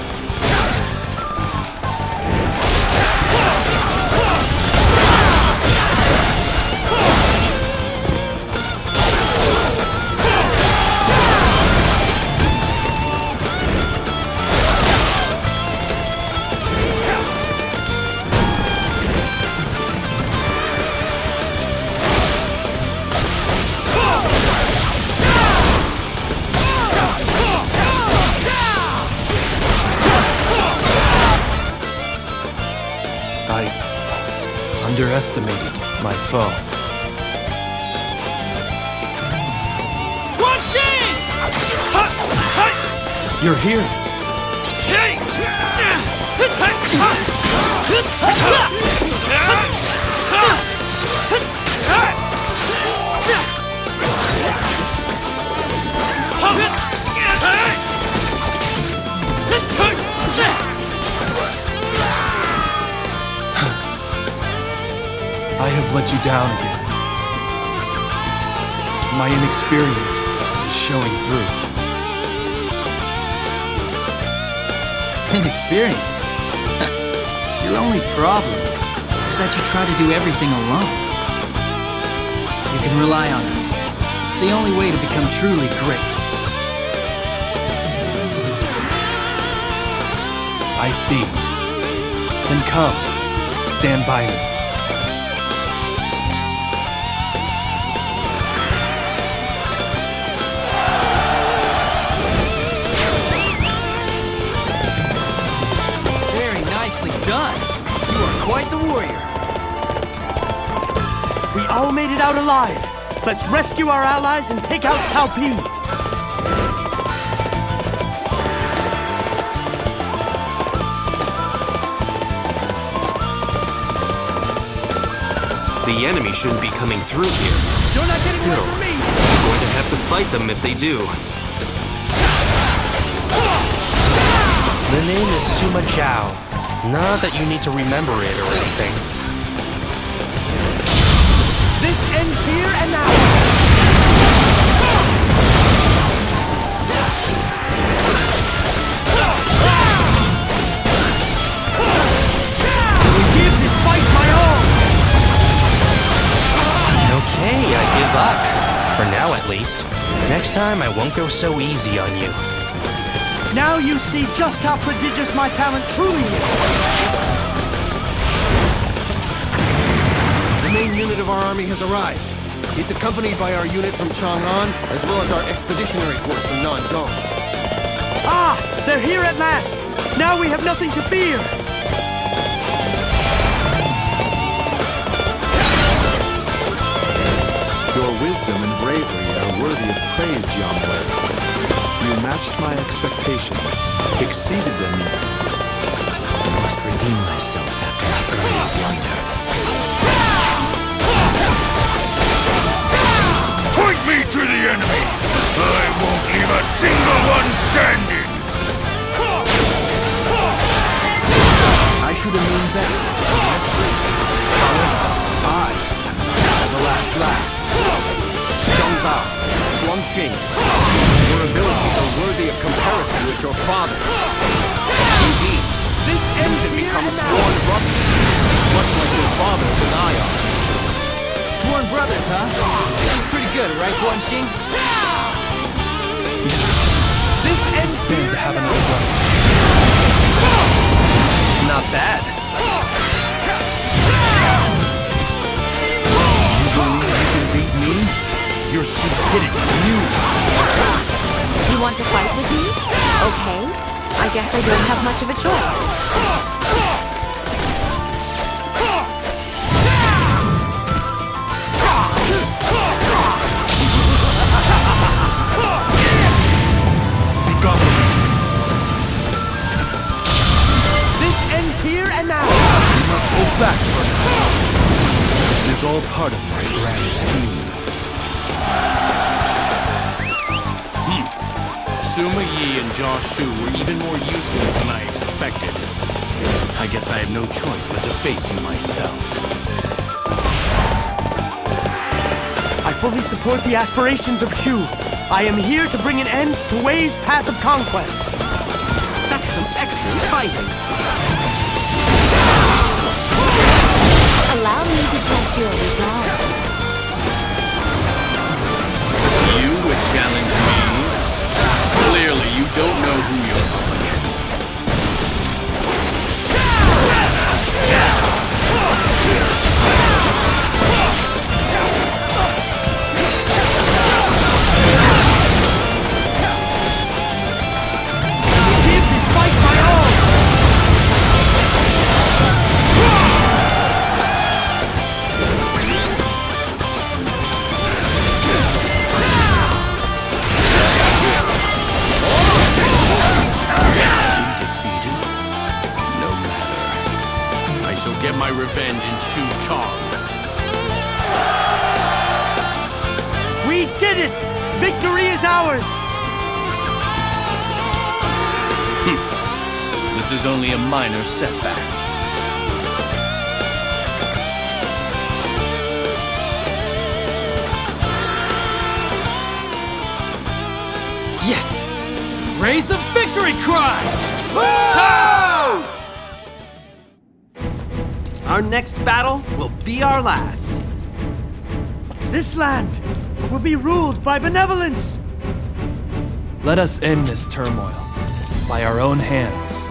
Underestimated my foe. You're here. I have let you down again. My inexperience is showing through. Inexperience? Your only problem is that you try to do everything alone. You can rely on us. It's the only way to become truly great. I see. Then come, stand by me. Done! You are quite the warrior. We all made it out alive. Let's rescue our allies and take out Cao Pi. The enemy shouldn't be coming through here. You're not getting Still, away from me! I'm going to have to to fight them if they do. The name is Suma Zhao. Not that you need to remember it or anything. This ends here and now! I will give this fight my all! Okay, I give up. For now, at least. Next time, I won't go so easy on you. Now you see just how prodigious my talent truly is! The main unit of our army has arrived. It's accompanied by our unit from Chang'an, as well as our expeditionary force from Nanzhong. Ah! They're here at last! Now we have nothing to fear! Your wisdom and bravery are worthy of praise, Zhang Fei. You matched my expectations, exceeded them. I must redeem myself after my earlier blunder. Point me to the enemy! I won't leave a single one standing! I should have known better. However, I am the last laugh. Zhang Fei, Guan Yu, your abilities are worthy of comparison with your father's. Indeed, this ends you should here become and sworn now. brothers, much like your fathers and I are. Sworn brothers, huh? That's pretty good, right, Guan Yu? This ends Stand here to have and another brother. Not bad. You believe you can beat me? Your stupidity amuses me. You want to fight with me? Okay. I guess I don't have much of a choice. This ends here and now! You must hold back for now. This is all part of my grand scheme. Sima Yi and Zhao Shu were even more useless than I expected. I guess I have no choice but to face you myself. I fully support the aspirations of Shu. I am here to bring an end to Wei's path of conquest. That's some excellent fighting. Allow me to test your resolve. You would challenge me? Clearly, you don't know who you're up against. Give this fight my all! Get my revenge in Shu Chong. We did it! Victory is ours! This is only a minor setback. Yes! Raise a victory cry! Our next battle will be our last. This land will be ruled by benevolence! Let us end this turmoil by our own hands.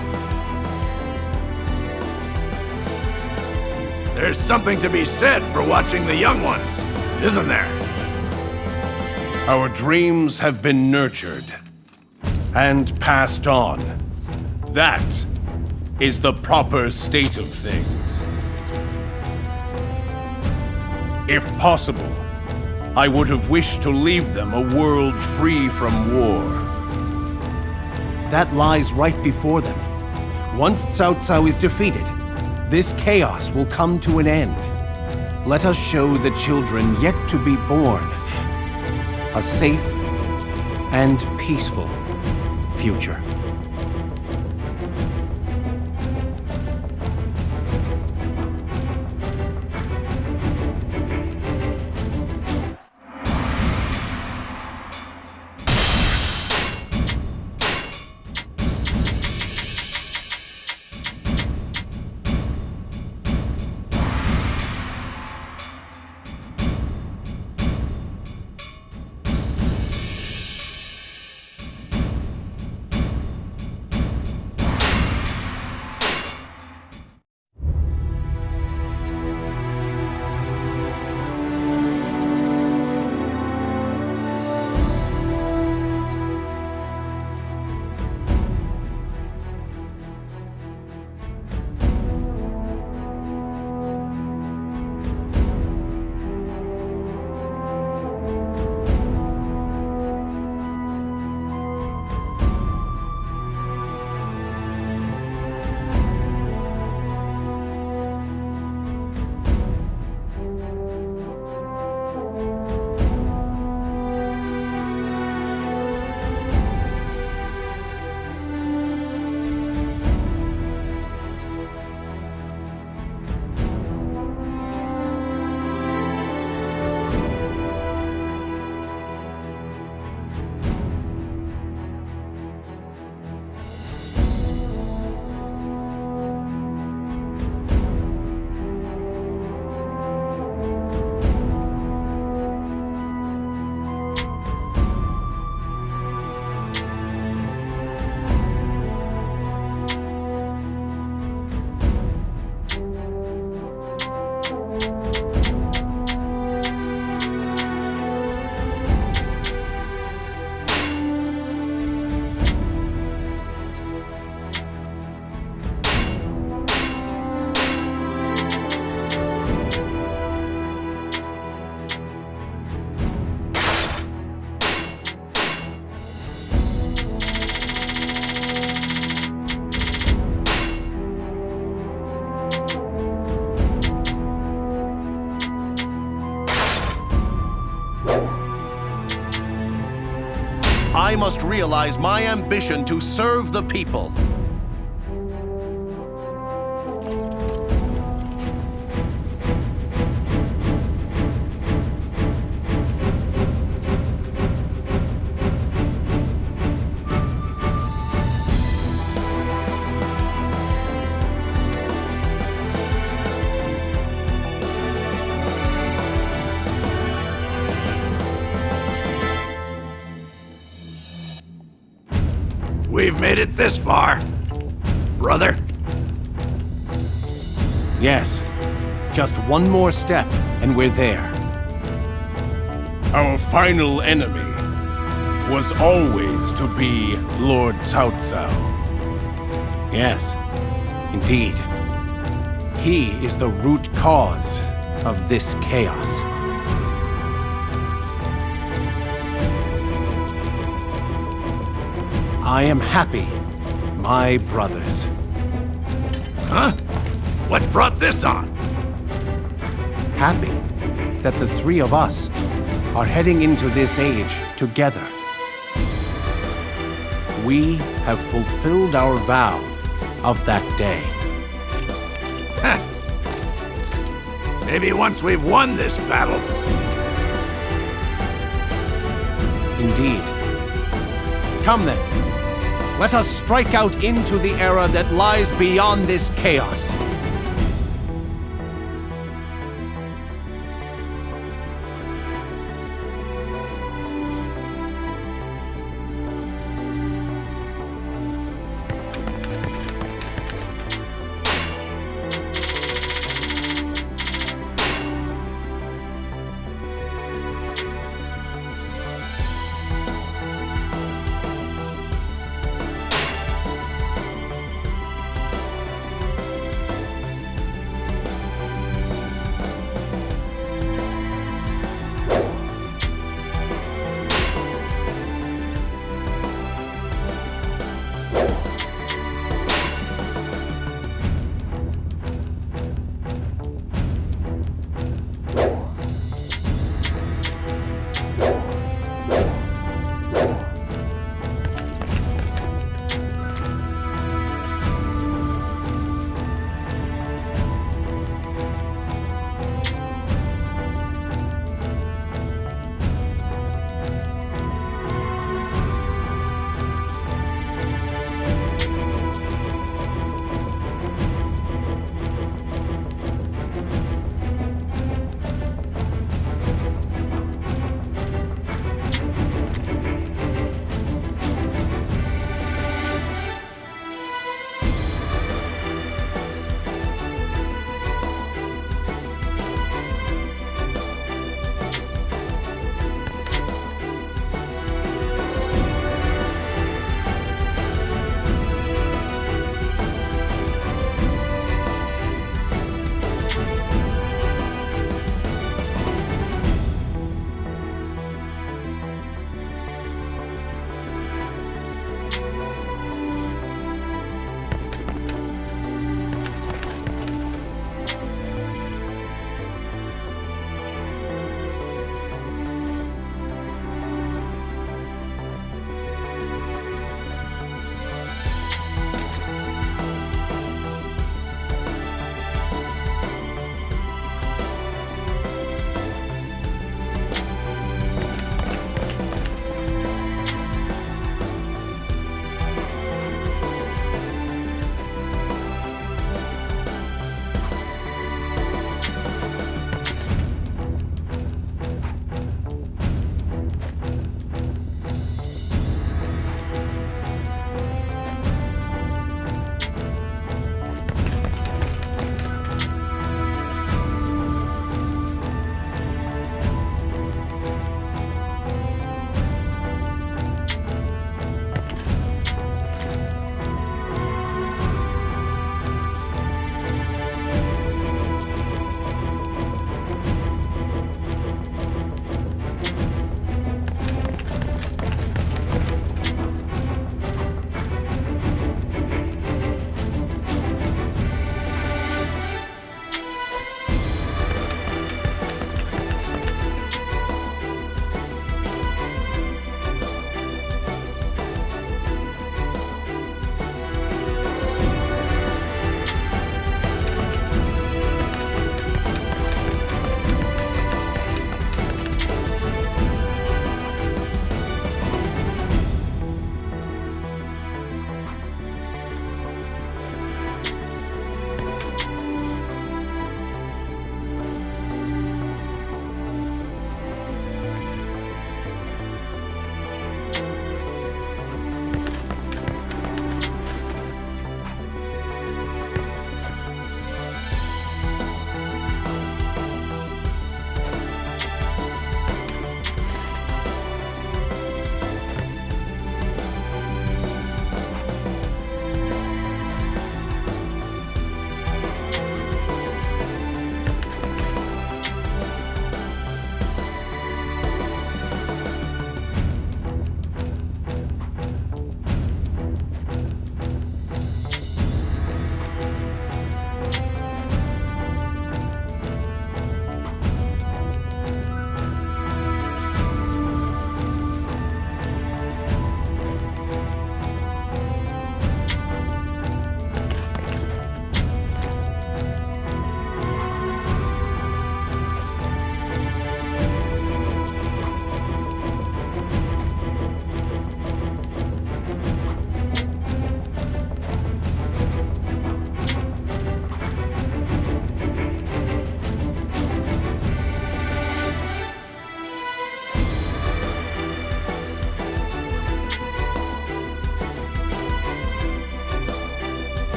There's something to be said for watching the young ones, isn't there? Our dreams have been nurtured and passed on. That is the proper state of things. If possible, I would have wished to leave them a world free from war. That lies right before them. Once Cao Cao is defeated, this chaos will come to an end. Let us show the children yet to be born a safe and peaceful future. I must realize my ambition to serve the people. We've made it this far, brother. Yes. Just one more step, and we're there. Our final enemy was always to be Lord Cao Cao. Yes, indeed. He is the root cause of this chaos. I am happy, my brothers. Huh? What's brought this on? Happy that the three of us are heading into this age together. We have fulfilled our vow of that day. Maybe once we've won this battle. Indeed. Come then. Let us strike out into the era that lies beyond this chaos.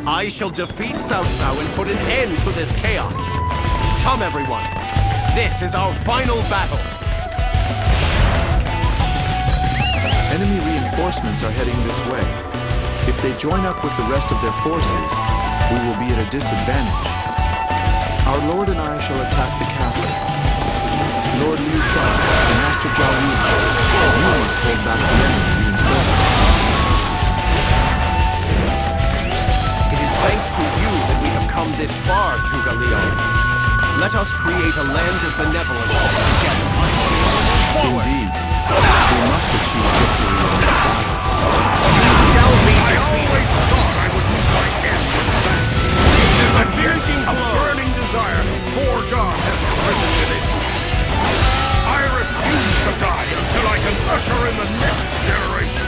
I shall defeat Cao Cao and put an end to this chaos. Come, everyone. This is our final battle. Enemy reinforcements are heading this way. If they join up with the rest of their forces, we will be at a disadvantage. Our lord and I shall attack the castle. Lord Liu Sha and Master Zhao, you must hold back the enemy reinforcements. It is thanks to you that we have come this far, Zhuge Liang. Let us create a land of benevolence together. Forward! Indeed. We must achieve victory in this battle. You shall be I always thought I would meet my end with that. This is the finishing A blow. burning desire to forge on has arisen within me. I refuse to die until I can usher in the next generation.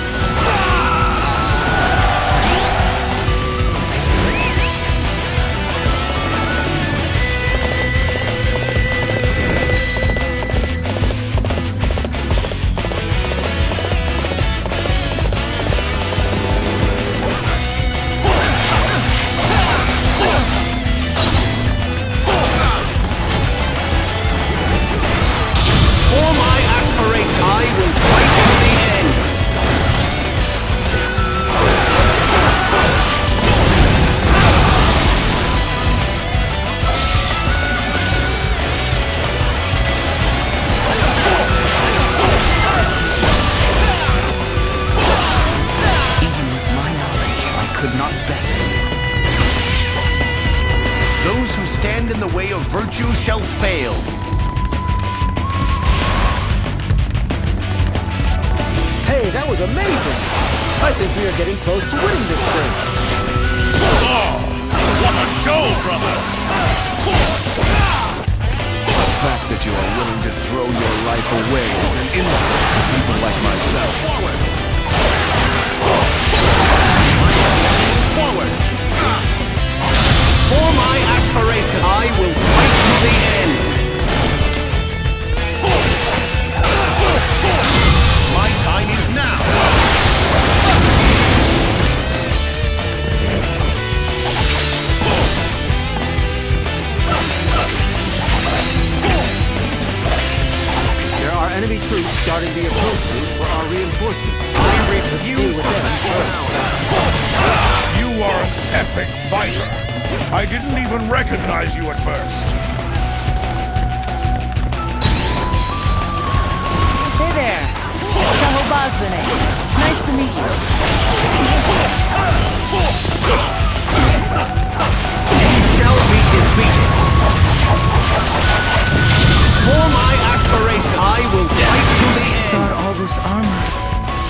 For my aspiration, I will fight to the end. Even with my knowledge, I could not best you. Those who stand in the way of virtue shall fail. Hey, that was amazing! I think we are getting close to winning this thing. Oh, what a show, brother! The fact that you are willing to throw your life away is an insult to people like myself. Forward! Forward! For my aspiration, I will fight to the end. My time is now. There are enemy troops starting the approach route for our reinforcements. I refuse to back down. You are an epic fighter. I didn't even recognize you at first. Hey there. Shahobazane. Nice to meet you. You shall be defeated. For my aspiration, I will fight to the end. Thought all this armor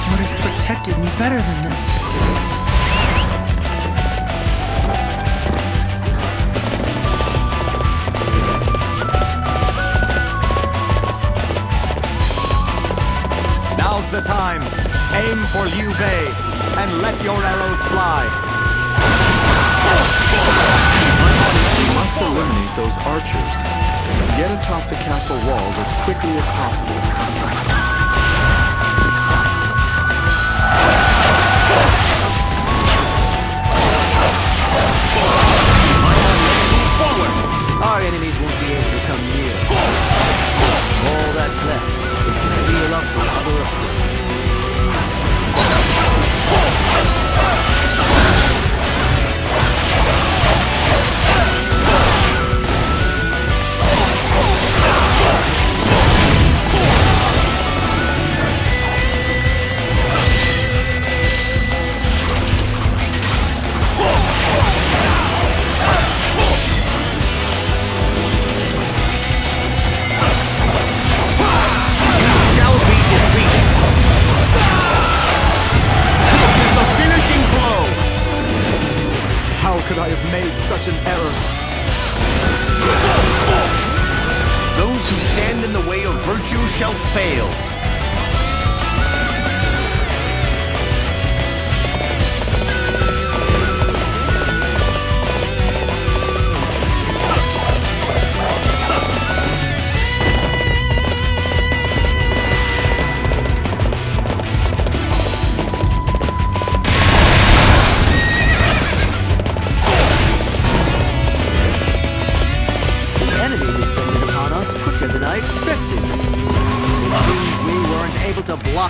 would have protected me better than this. Now's the time. Aim for Liu Bei and let your arrows fly. We must eliminate those archers. Get atop the castle walls as quickly as possible. Our enemies won't be able to come near. All that's left is to seal up the other approach. Could I have made such an error? Those who stand in the way of virtue shall fail.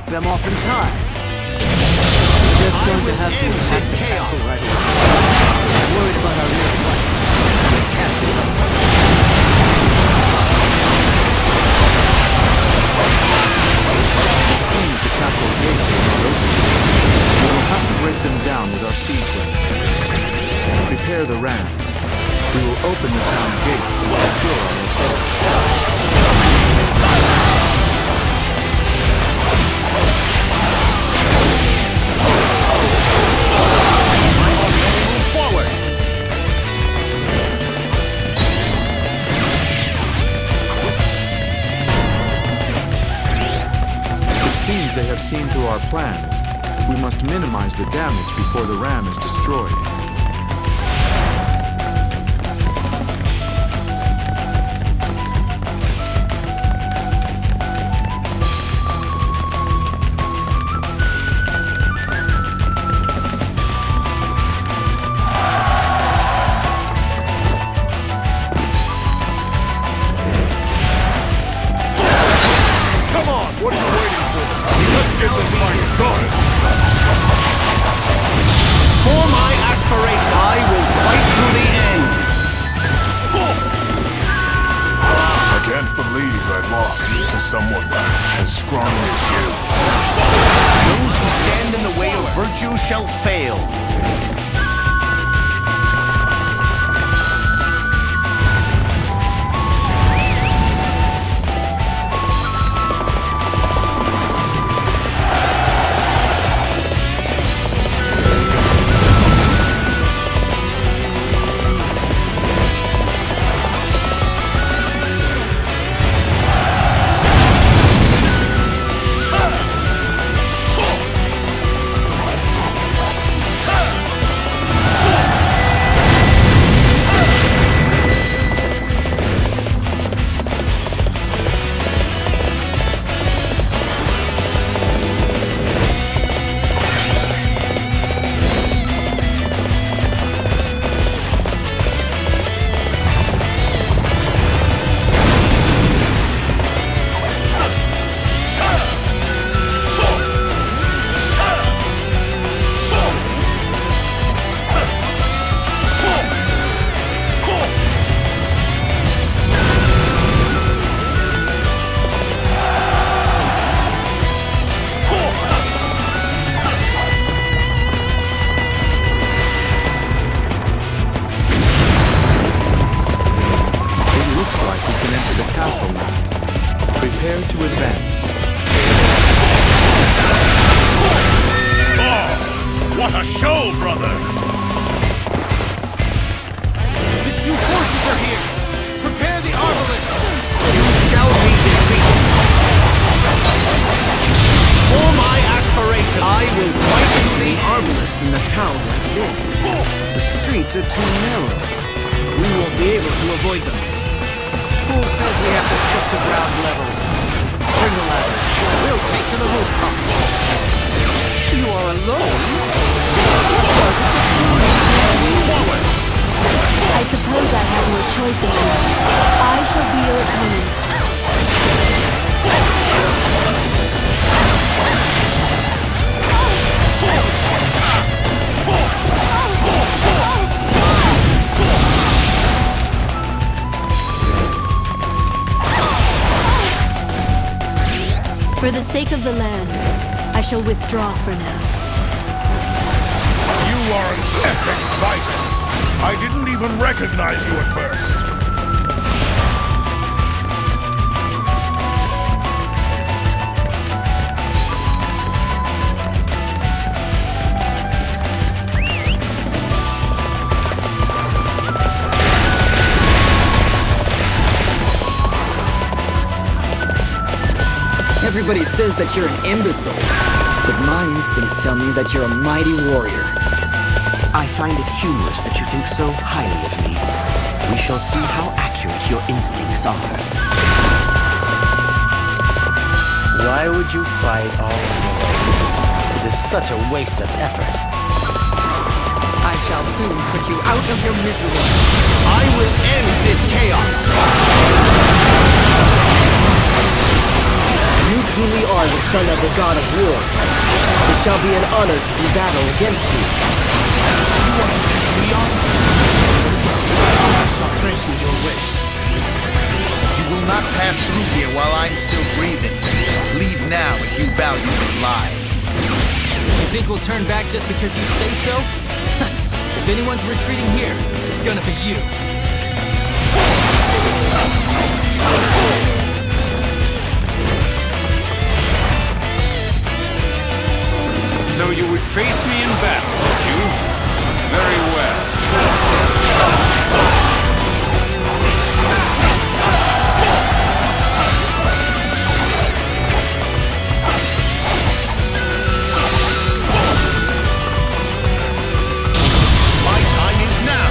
them off in time. Just going to have to attack the castle right away. I'm worried about our rear flank. It can't be done. It seems the castle gates are not open. We will have to break them down with our siege ram. Prepare the ram. We will open the town gates and secure our approach. Seems they have seen through our plans. We must minimize the damage before the ram is destroyed. Someone as strong as you. Those who stand in the way of virtue shall fail. For the sake of the land, I shall withdraw for now. You are an epic fighter. I didn't even recognize you at first. Everybody says that you're an imbecile, but my instincts tell me that you're a mighty warrior. I find it humorous that you think so highly of me. We shall see how accurate your instincts are. Why would you fight all alone? It is such a waste of effort. I shall soon put you out of your misery. I will end this chaos! New truly are the son of the god of war, it shall be an honor to do battle against you. You want to take me on? I shall grant you your wish. You will not pass through here while I'm still breathing. Leave now if you value your lives. You think we'll turn back just because you say so? If anyone's retreating here, it's gonna be you. So you would face me in battle, would you? Very well. My time is now.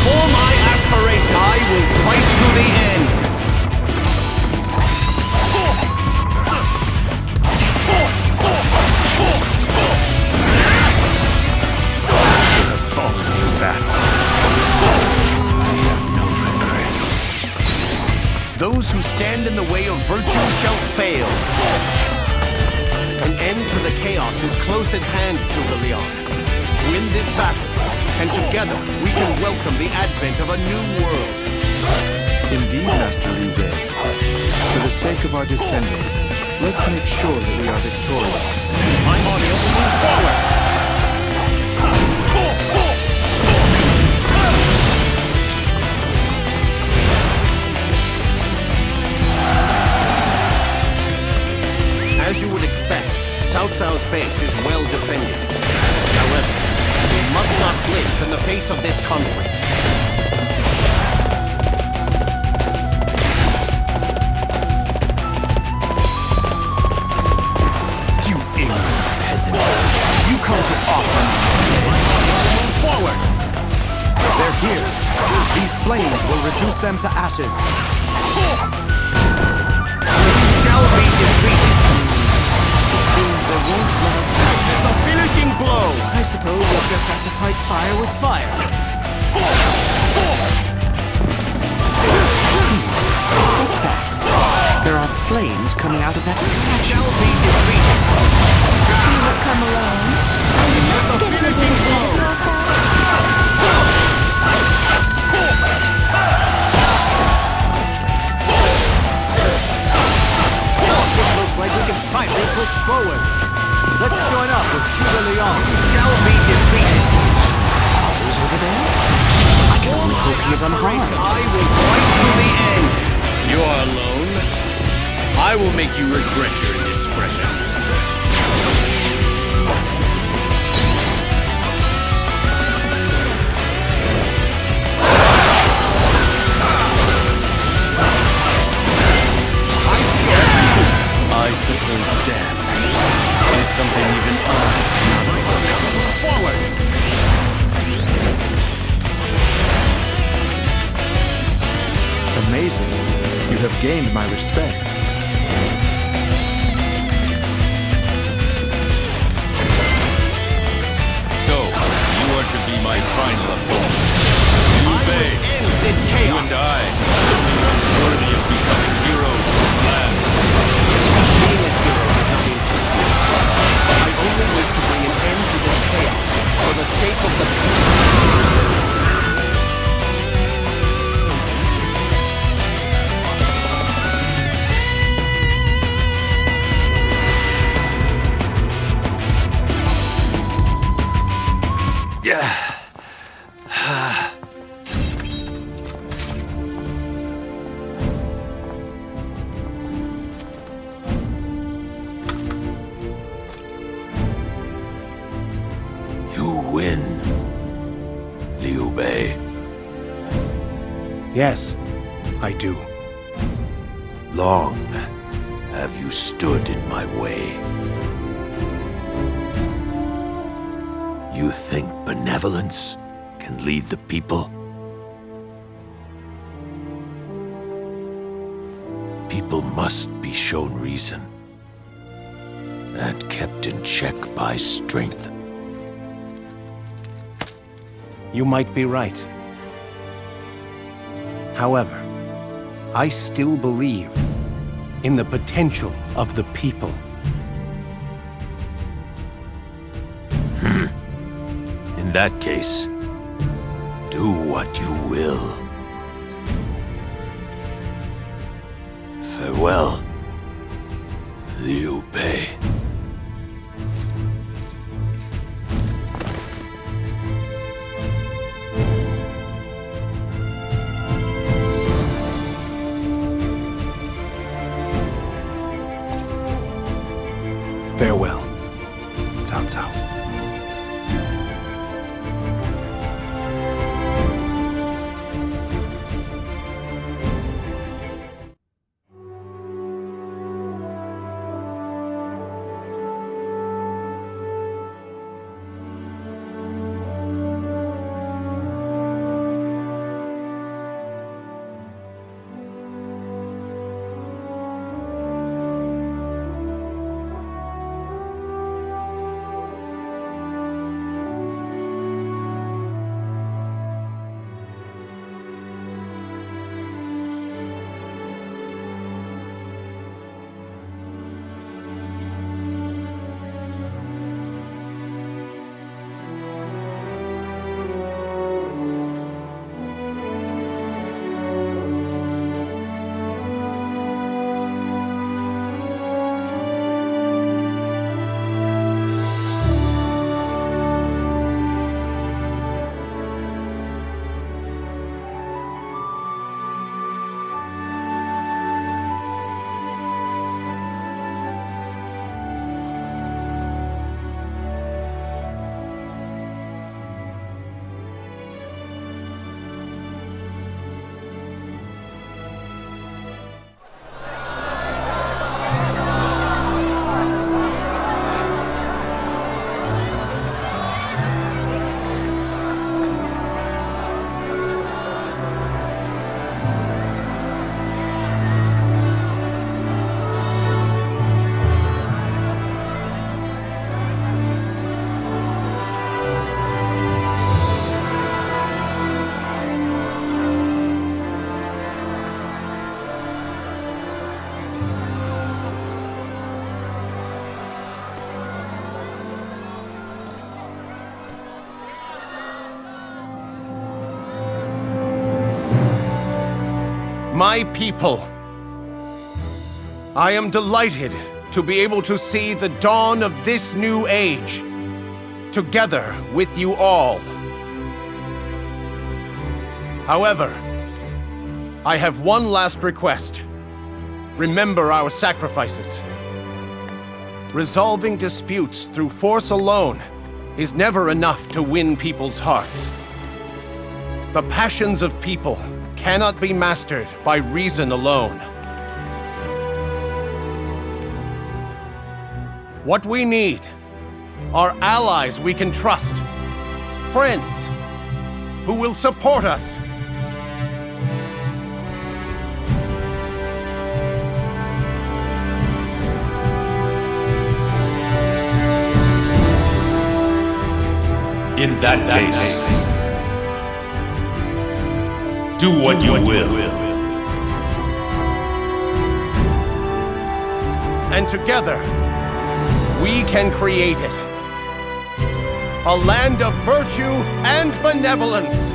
For my aspiration, I will fight to the end. Those who stand in the way of virtue shall fail. An end to the chaos is close at hand, Zhuge Liang. Win this battle, and together we can welcome the advent of a new world. Indeed, Master Liu Bei. For the sake of our descendants, let's make sure that we are victorious. My audience moves forward. As you would expect, Cao Cao's base is well defended. However, we must not flinch in the face of this conflict. You ignorant peasant! You come to offer me. Move forward! They're here. These flames will reduce them to ashes. You shall be defeated! This is the finishing blow! I suppose we'll just have to fight fire with fire. What's that? There are flames coming out of that statue. Shall be defeated! You have come alone. This is the finishing blow! Looks like we can finally push forward. Let's join up with Zhuge Liang. Shall be defeated. Who's over there? I can only hope he is unharmed. I will fight to the end. You are alone. I will make you regret your indiscretion. I suppose death is something even Forward! Amazing. You have gained my respect. So, you are to be my final opponent. Liu Bei, This chaos. you and I are worthy of becoming heroes of this land. Being a hero is not interesting. I only wish to bring an end to this chaos for the sake of the people. You win, Liu Bei. Yes, I do. Long have you stood in my way. You think benevolence can lead the people? People must be shown reason and kept in check by strength. You might be right. However, I still believe in the potential of the people. In that case, do what you will. Farewell, Liu Bei. Farewell, Cao Cao. My people, I am delighted to be able to see the dawn of this new age, together with you all. However, I have one last request. Remember our sacrifices. Resolving disputes through force alone is never enough to win people's hearts. The passions of people cannot be mastered by reason alone. What we need are allies we can trust, friends who will support us. In that case, do what you will. And together, we can create it. A land of virtue and benevolence.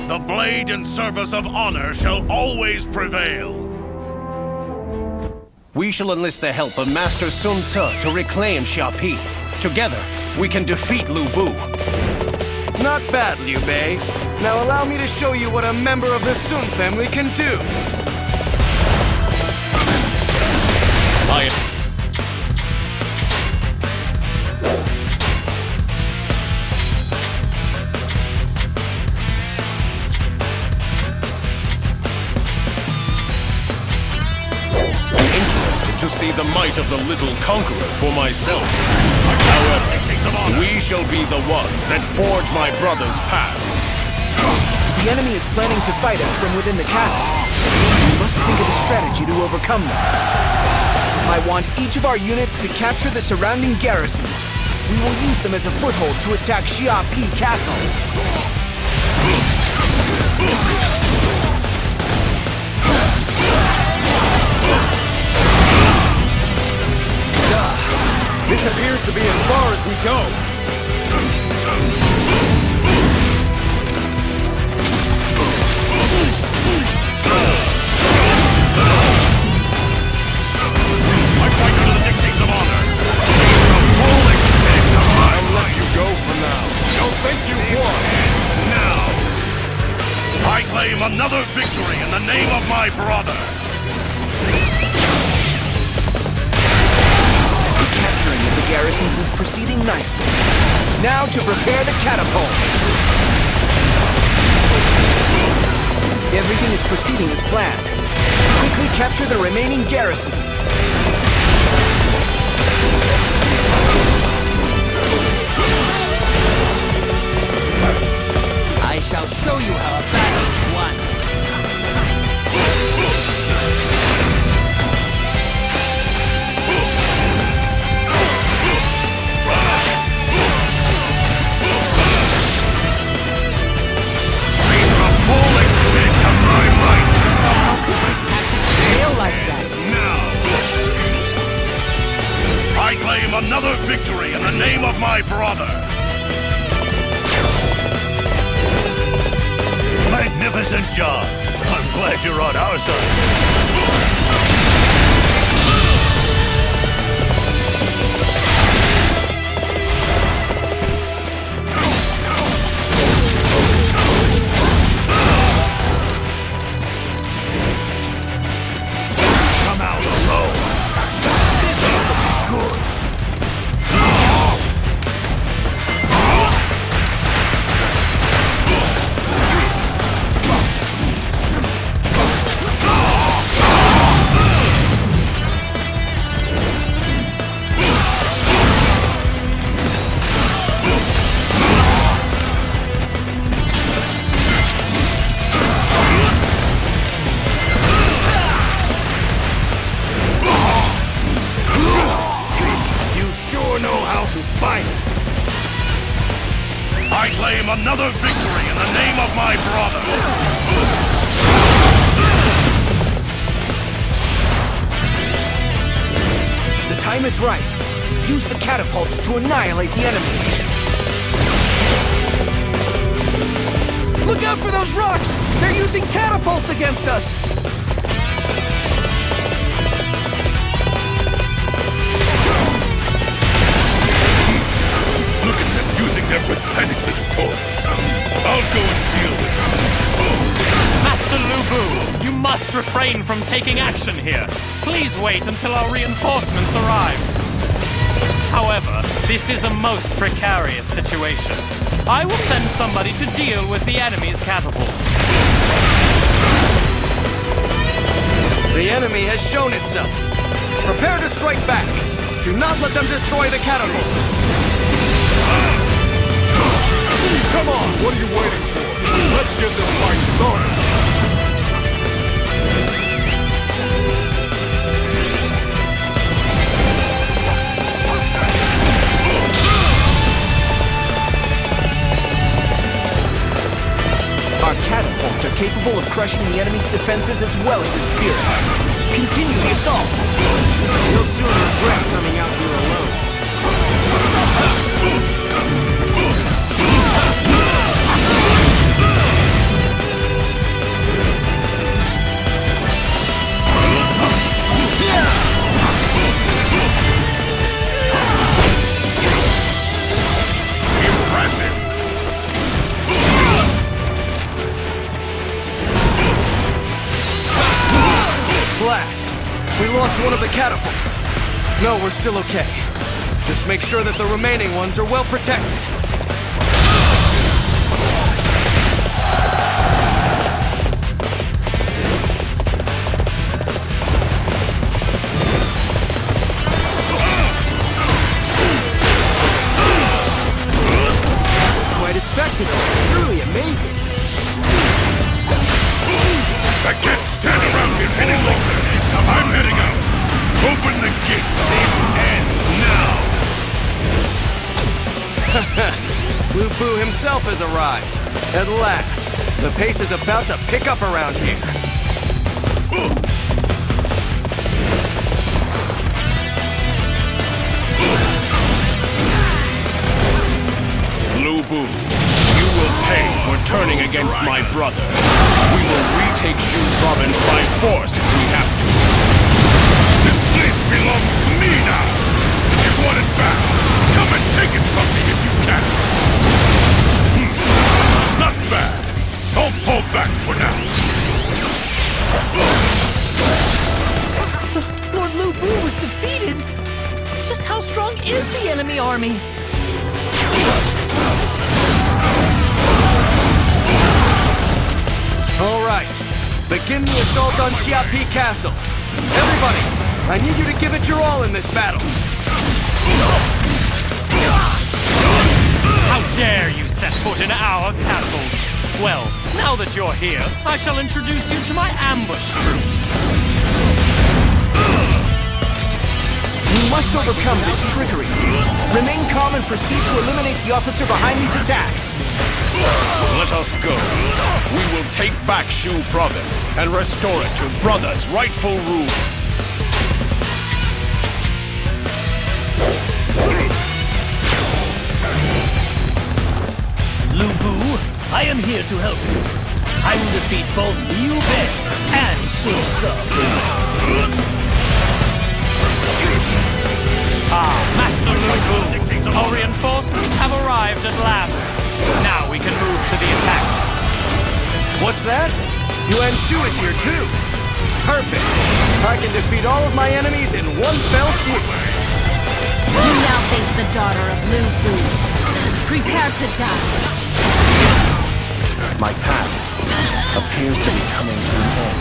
The blade and service of honor shall always prevail. We shall enlist the help of Master Sun Ce to reclaim Xiapi. Together, we can defeat Liu Bu. Not bad, Liu Bei. Now allow me to show you what a member of the Sun family can do. To see the might of the little conqueror for myself. However, we shall be the ones that forge my brother's path. The enemy is planning to fight us from within the castle. We must think of a strategy to overcome them. I want each of our units to capture the surrounding garrisons. We will use them as a foothold to attack Xiapi Castle. This appears to be as far as we go. I fight under the dictates of honor. The full extent of my I'll let you go for now. Don't think you won. Now, I claim another victory in the name of my brother. Capturing of the garrisons is proceeding nicely. Now to prepare the catapults. Everything is proceeding as planned. Quickly capture the remaining garrisons. I shall show you how a battle is won. I claim another victory in the name of my brother! Magnificent job! I'm glad you're on our side. Come out alone! This ought to be good! I claim another victory in the name of my brother! The time is right. Use the catapults to annihilate the enemy. Look out for those rocks! They're using catapults against us! Look at them using their pathetic little toys. I'll go and deal with them. Master Liu Bu, you must refrain from taking action here. Please wait until our reinforcements arrive. However, this is a most precarious situation. I will send somebody to deal with the enemy's catapults. The enemy has shown itself. Prepare to strike back. Do not let them destroy the catapults. Come on, what are you waiting for? Let's get this fight started. Our catapults are capable of crushing the enemy's defenses as well as its spirit. Continue the assault! You'll soon regret coming out here alone. lost one of the catapults. No, we're still okay. Just make sure that the remaining ones are well protected. It was quite a spectacle. Truly amazing. I can't stand around here any longer. I'm heading out. Open the gates. This ends now. Liu Bei himself has arrived. At last. The pace is about to pick up around here. Liu Bei, you will pay for turning against my brother. We will retake Shu province by force if we have to. This place belongs to me now. If you want it back, come and take it from me if you can. Not bad. Don't fall back for now. Lord Liu Bei was defeated. Just how strong is the enemy army? All right. Begin the assault on Xiapi Castle. Everybody, I need you to give it your all in this battle. How dare you set foot in our castle? Well, now that you're here, I shall introduce you to my ambush troops. We must overcome this trickery. Remain calm and proceed to eliminate the officer behind these attacks. Let us go. We will take back Shu province and restore it to Brother's rightful rule. Liu Bei, I am here to help you. I will defeat both Liu Bei and Sun Ce. Master Liu Bei, our reinforcements have arrived at last. Now we can move to the attack. What's that? Yuan Shu is here too. Perfect. I can defeat all of my enemies in one fell swoop. You now face the daughter of Liu Bei. Prepare to die. My path appears to be coming to an end.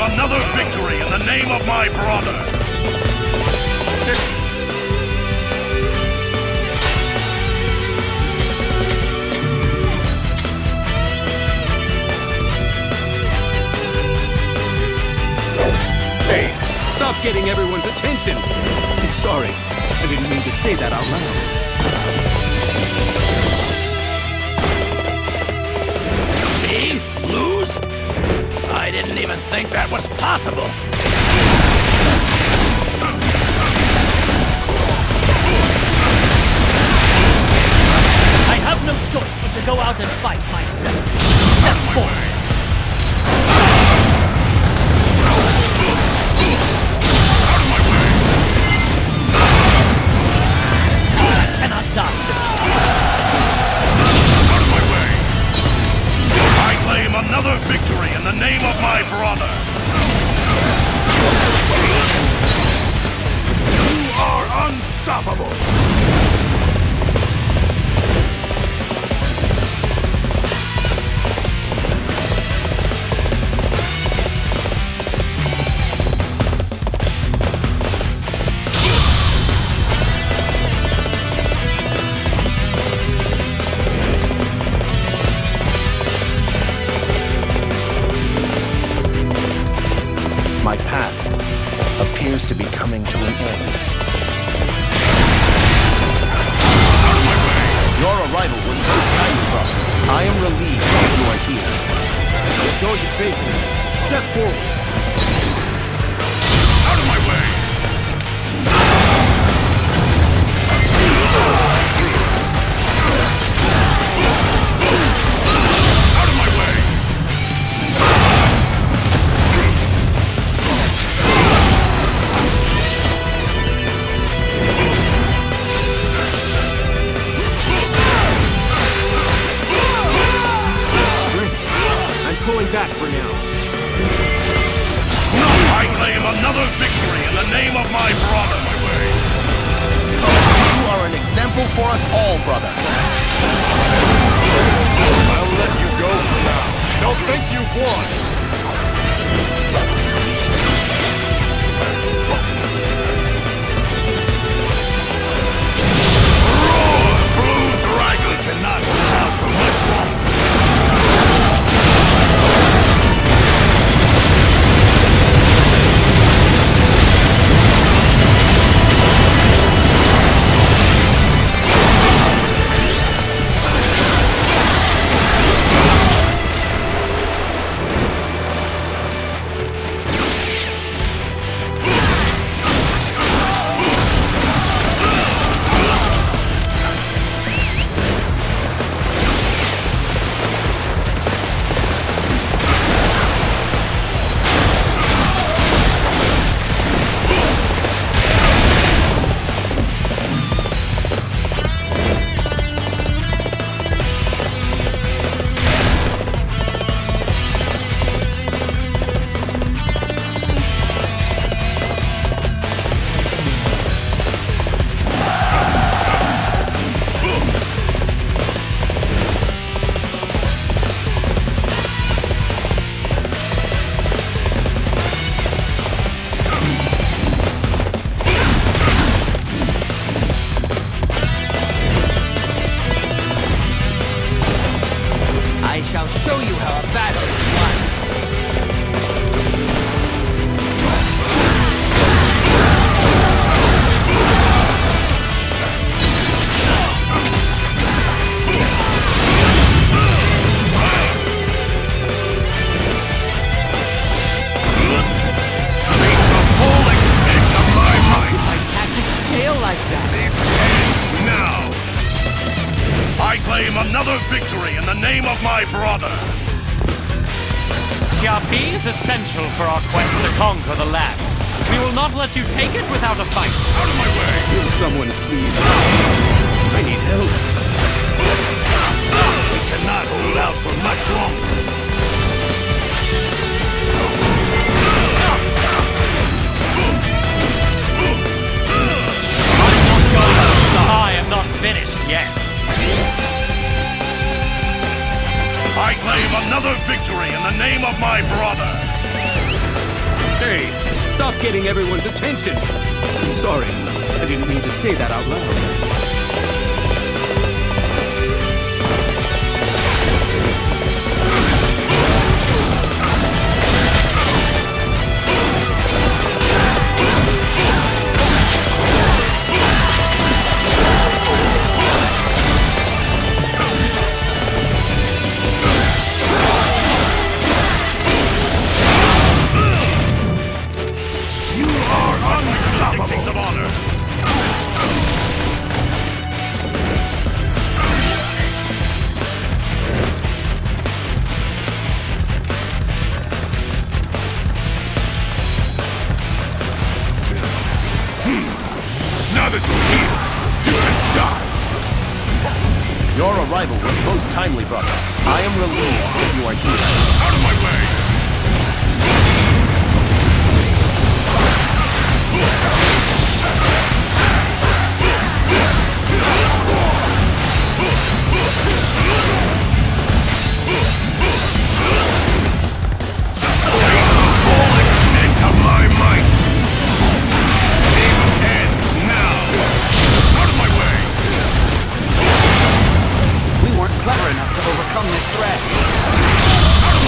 Another victory in the name of my brother! Hey, stop getting everyone's attention! I'm sorry, I didn't mean to say that out loud. Me? Lose? I didn't even think that was possible. I have no choice but to go out and fight myself. Step forward. I cannot dodge just out of my way! I claim another victory in the name of my brother! You are unstoppable! My path appears to be coming to an end. Your arrival was am relieved that you are here. You're going to face me. Step forward. Out of my way! Out of my way! I'm pulling back for now. I claim another victory in the name of my brother. You are an example for us all, brother. I'll let you go for now. Don't think you've won. Roar! Blue Dragon cannot hold out for much longer. Is essential for our quest to conquer the land. We will not let you take it without a fight. Out of my way! Will someone please? I need help. We cannot hold out for much longer. I am not finished yet. I claim another victory in the name of my brother! Hey, stop getting everyone's attention! Sorry, I didn't mean to say that out loud. Of honor. Now that you're here, you can die. Your arrival was most timely, brother. I am relieved that you are here. Out of my way! Clever enough to overcome this threat. Out of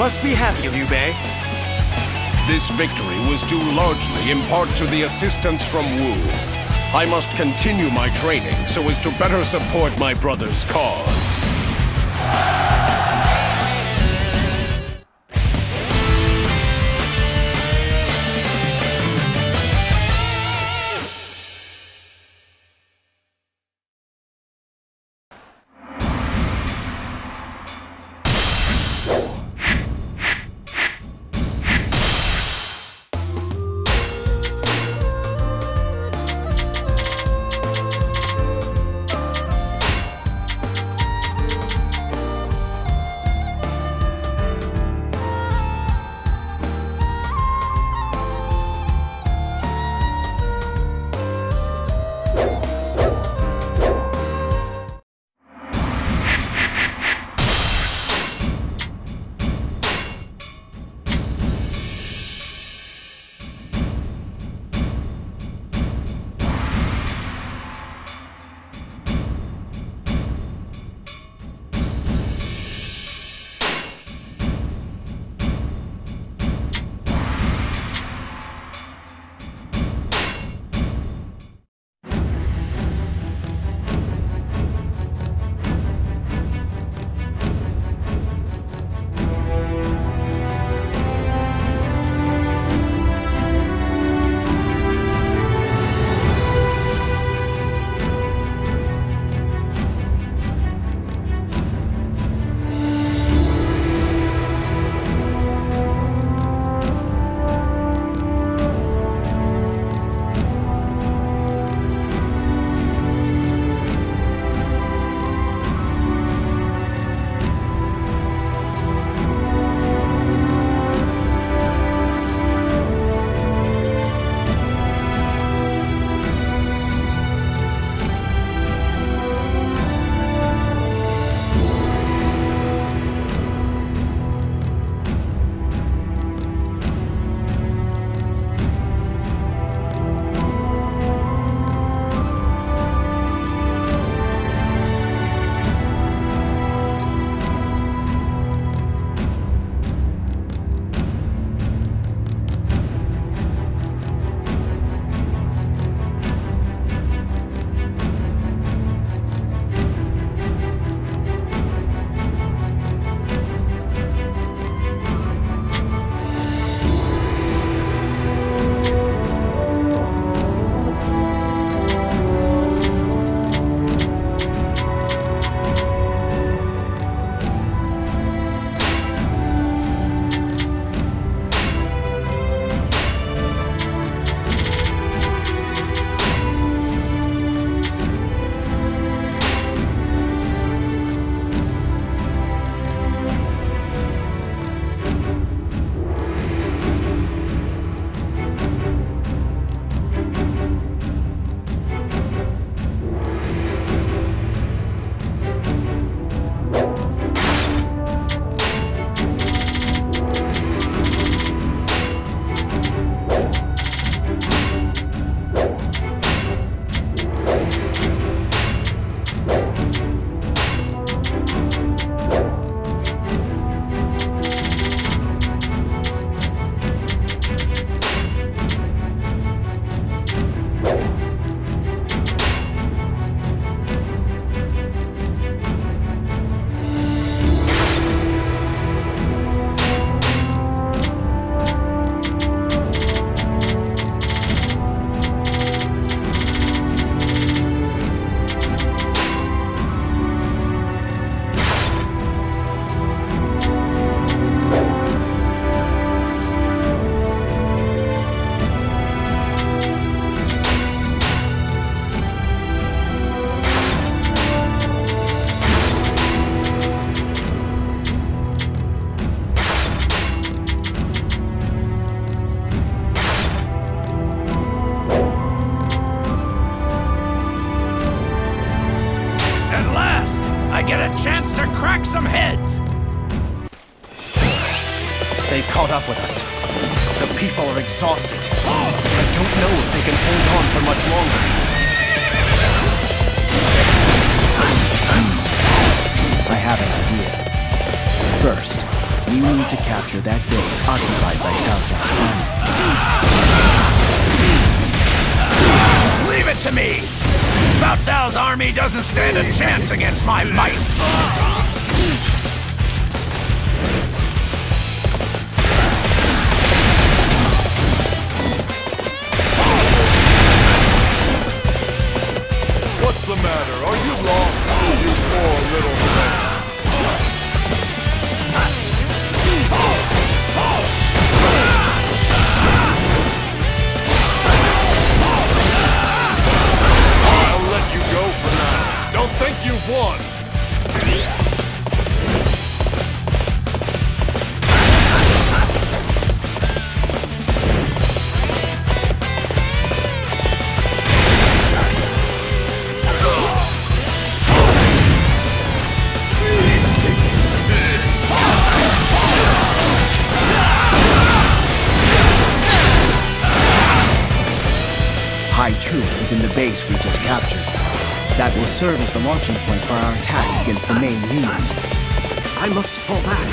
must be happy, Liu Bei. This victory was due largely in part to the assistance from Wu. I must continue my training so as to better support my brother's cause. chance to crack some heads! They've caught up with us. The people are exhausted. I don't know if they can hold on for much longer. I have an idea. First, We need to capture that base occupied by Cao Cao's army. Leave it to me! Cao Cao's army doesn't stand a chance against my might! What's the matter? Are you lost, you poor little friend? I'll let you go for now. Don't think you've won. High troops within the base we just captured. That will serve as the launching point for our attack against the main unit. I must fall back.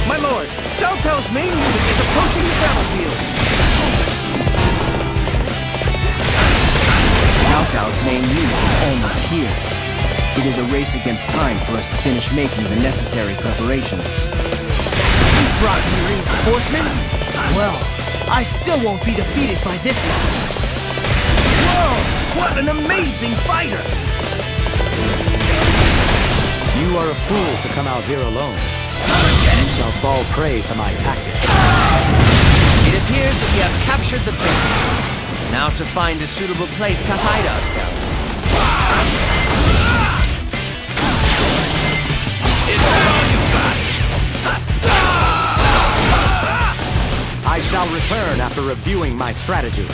My lord, Cao Cao's main unit is approaching the battlefield. Cao Cao's main unit is almost here. It is a race against time for us to finish making the necessary preparations. You brought me reinforcements? Well, I still won't be defeated by this one. Whoa! What an amazing fighter! You are a fool to come out here alone. You shall fall prey to my tactics. It appears that we have captured the base. Now to find a suitable place to hide ourselves. It's all you got! I shall return after reviewing my strategy.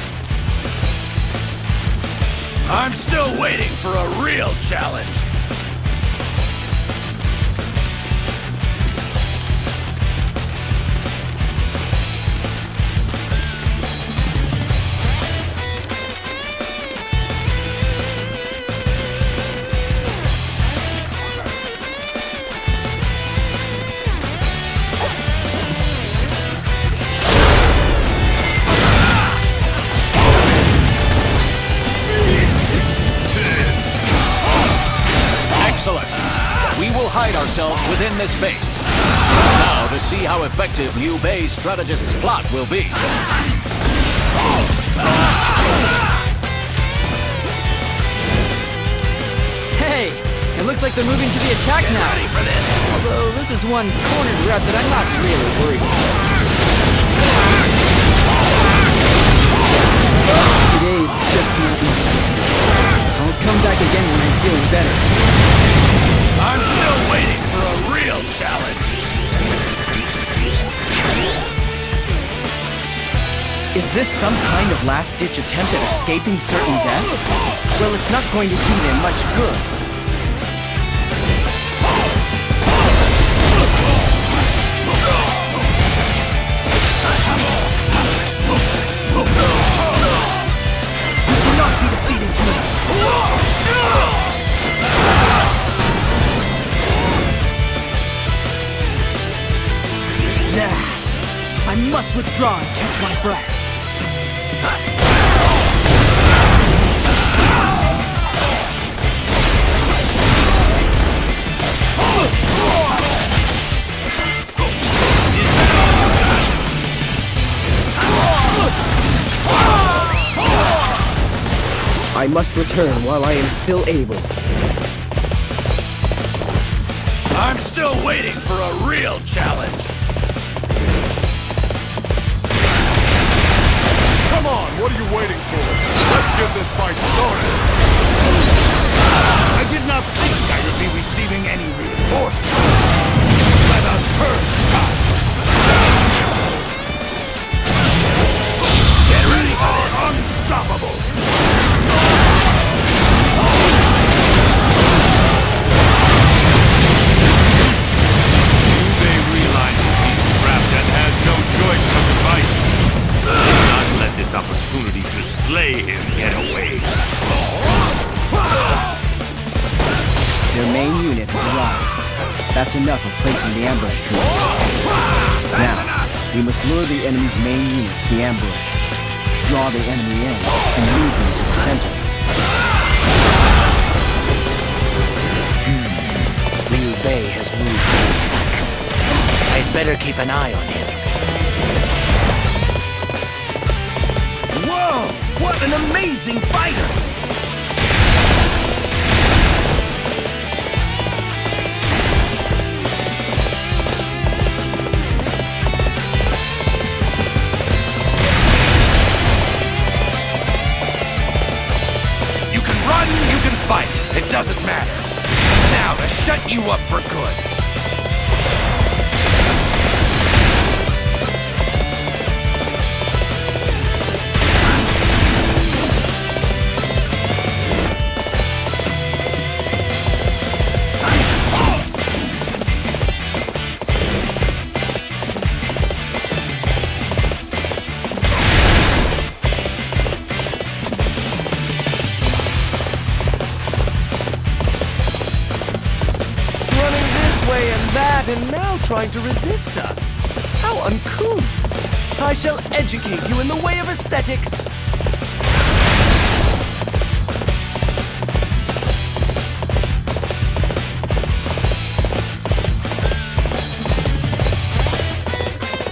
I'm still waiting for a real challenge. Excellent. We will hide ourselves within this base. Now to see how effective Liu Bei's strategist's plot will be. Hey! It looks like they're moving to the attack now. Ready for this? Although this is one cornered route that I'm not really worried about. Today's just not my day. I'll come back again when I'm feeling better. I'm still waiting for a real challenge. Is this some kind of last-ditch attempt at escaping certain death? Well, it's not going to do them much good. You cannot be defeated here. Nah, I must withdraw and catch my breath. I must return while I am still able. I'm still waiting for a real challenge. Come on, what are you waiting for? Let's get this fight started. I did not think I would be receiving any reinforcements. Let us turn the tide. Get ready for this. Unstoppable. They realizes he's trapped and has no choice but to fight. Do not let this opportunity to slay him get away. Their main unit has arrived. That's enough of placing the ambush troops. Now, we must lure the enemy's main unit to the ambush, draw the enemy in, and lead them to the center. Liu Bei has moved to attack. I'd better keep an eye on him. Whoa! What an amazing fighter! You can run, you can fight. It doesn't matter. Now to shut you up for good. And now trying to resist us. How uncouth. I shall educate you in the way of aesthetics.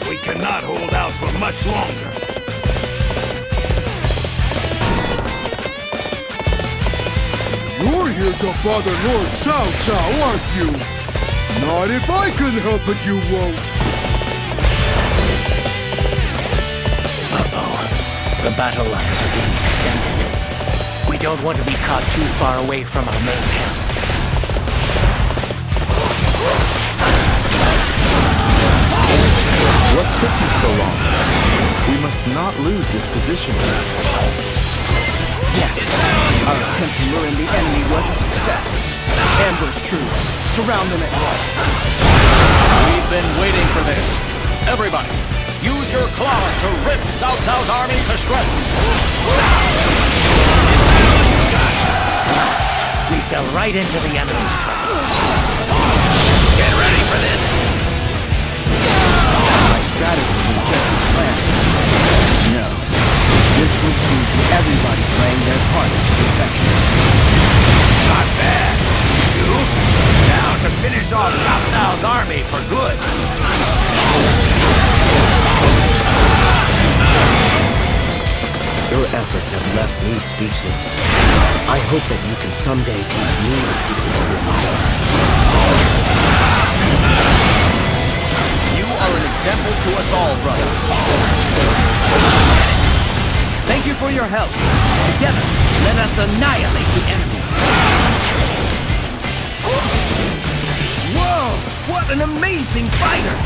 We cannot hold out for much longer. You're here to bother Lord Zhao, aren't you? Not if I can help it, you won't! Uh-oh. The battle lines are being extended. We don't want to be caught too far away from our main camp. What took you so long? We must not lose this position. Yes, our attempt to lure in the enemy was a success. Ambush troops, surround them at once. We've been waiting for this. Everybody, use your claws to rip Cao Cao's army to shreds. Last, we fell right into the enemy's trap. Get ready for this. My strategy was just as planned. No, this was due to everybody playing their parts to perfection. Not bad, Shu. Now to finish off Cao Cao's army for good. Your efforts have left me speechless. I hope that you can someday teach me the secrets of your mind. You are an example to us all, brother. Thank you for your help. Together, let us annihilate the enemy. Whoa! What an amazing fighter!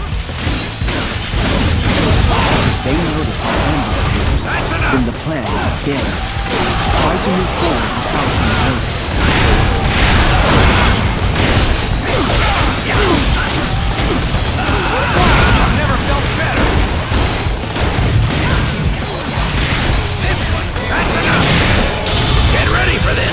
If they notice our ambush troops, then the plan is a failure. Try to move forward without being noticed. I've never felt better. This one, that's enough. Get ready for this.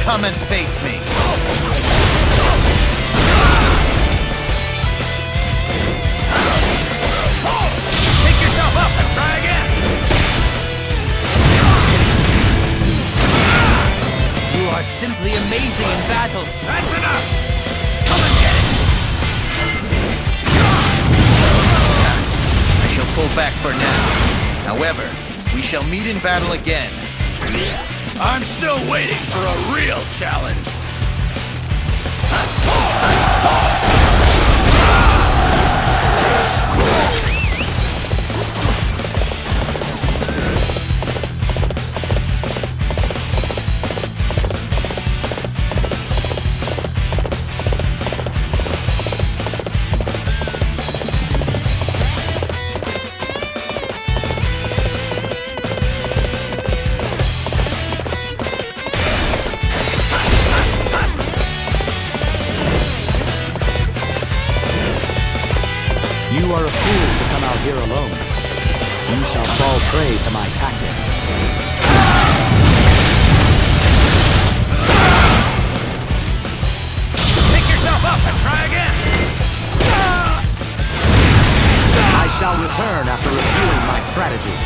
Come and face me. Pick yourself up and try again. simply amazing in battle. That's enough! Come and get it! I shall pull back for now. However, we shall meet in battle again. I'm still waiting for a real challenge. You are a fool to come out here alone. You shall fall prey to my tactics. Pick yourself up and try again! I shall return after reviewing my strategy.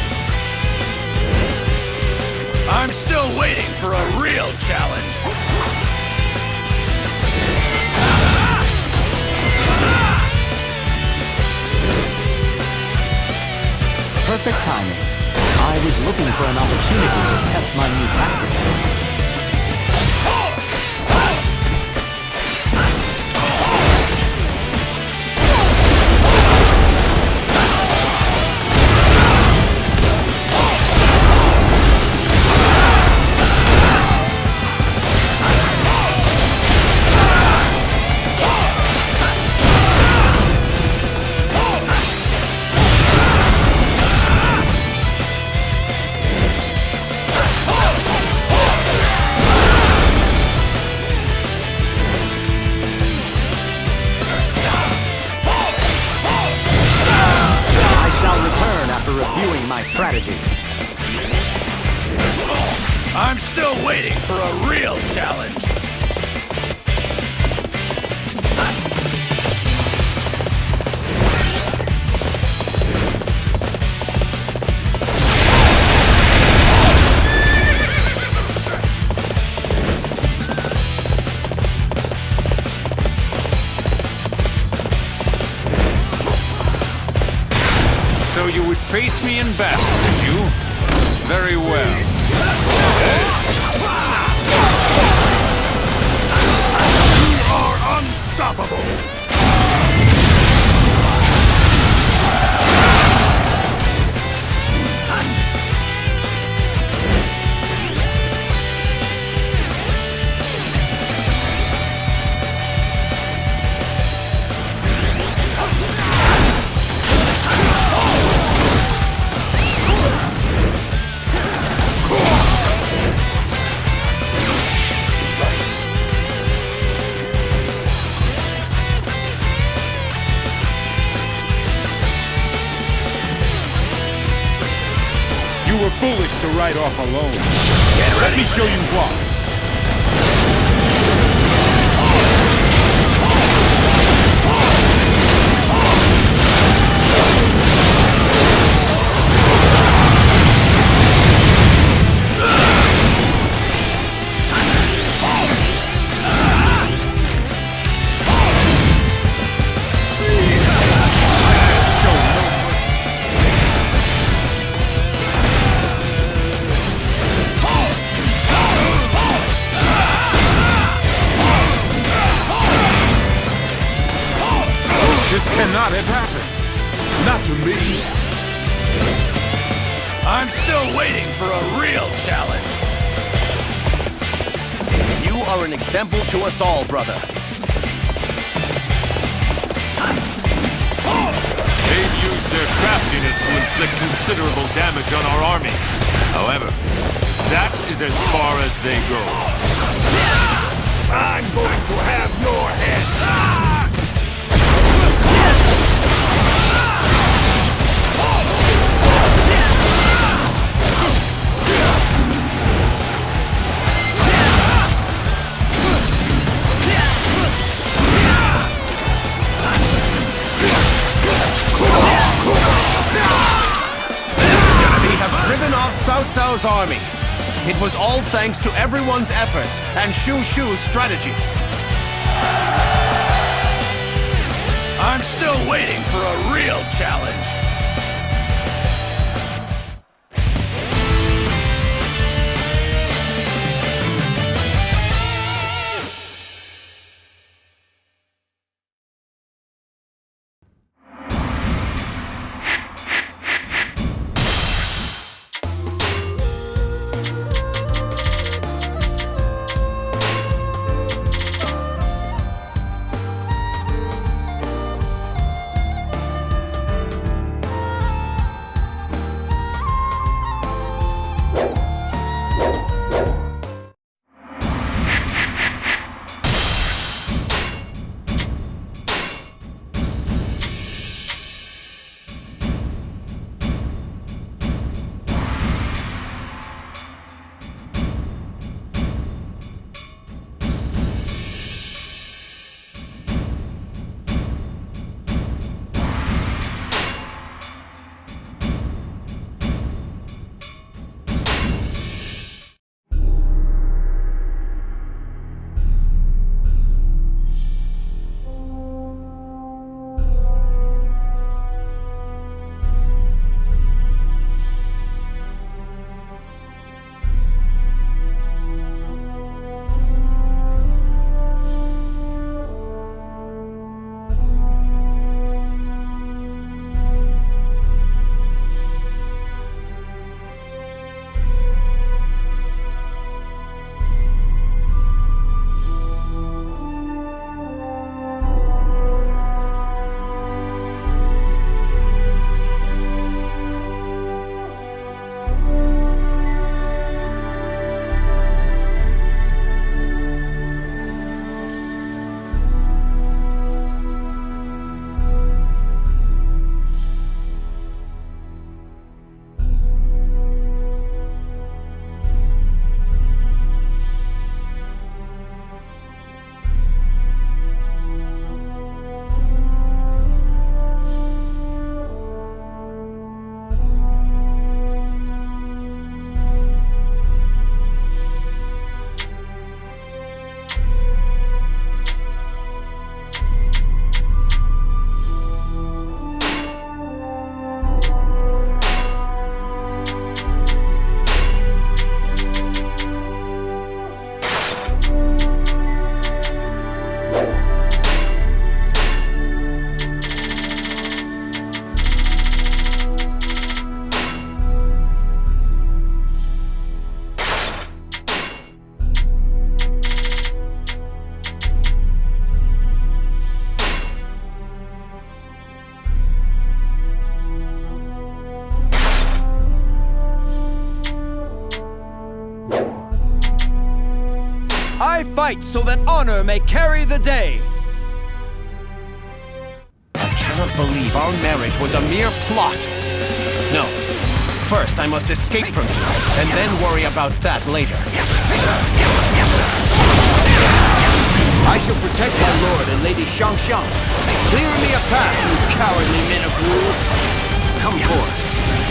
I'm still waiting for a real challenge. Perfect timing. I was looking for an opportunity to test my new tactics. Strategy. I'm still waiting for a real challenge. So you would face me in battle, would you? Very well. You are unstoppable! You were foolish to ride off alone. Let me show you why. Cannot have happened. Not to me. I'm still waiting for a real challenge. You are an example to us all, brother. They've used their craftiness to inflict considerable damage on our army. However, that is as far as they go. I'm going to have your head. We have driven off Cao Cao's army. It was all thanks to everyone's efforts and Shu's strategy. I'm still waiting for a real challenge. I fight so that honor may carry the day. I cannot believe our marriage was a mere plot. No. First, I must escape from you, and then worry about that later. I shall protect my lord and Lady Xiangxiang. Clear me a path, you cowardly men of Wu. Come forth.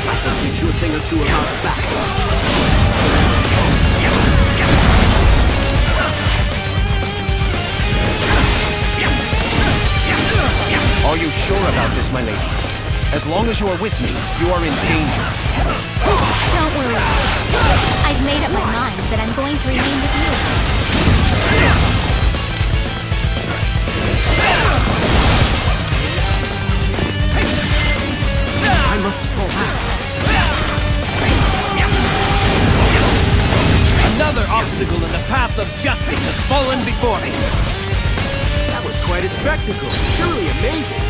I shall teach you a thing or two about battle. Are you sure about this, my lady? As long as you are with me, you are in danger. Don't worry. I've made up my mind that I'm going to remain with you. I must fall back. Another obstacle in the path of justice has fallen before me. That was quite a spectacle. Truly amazing.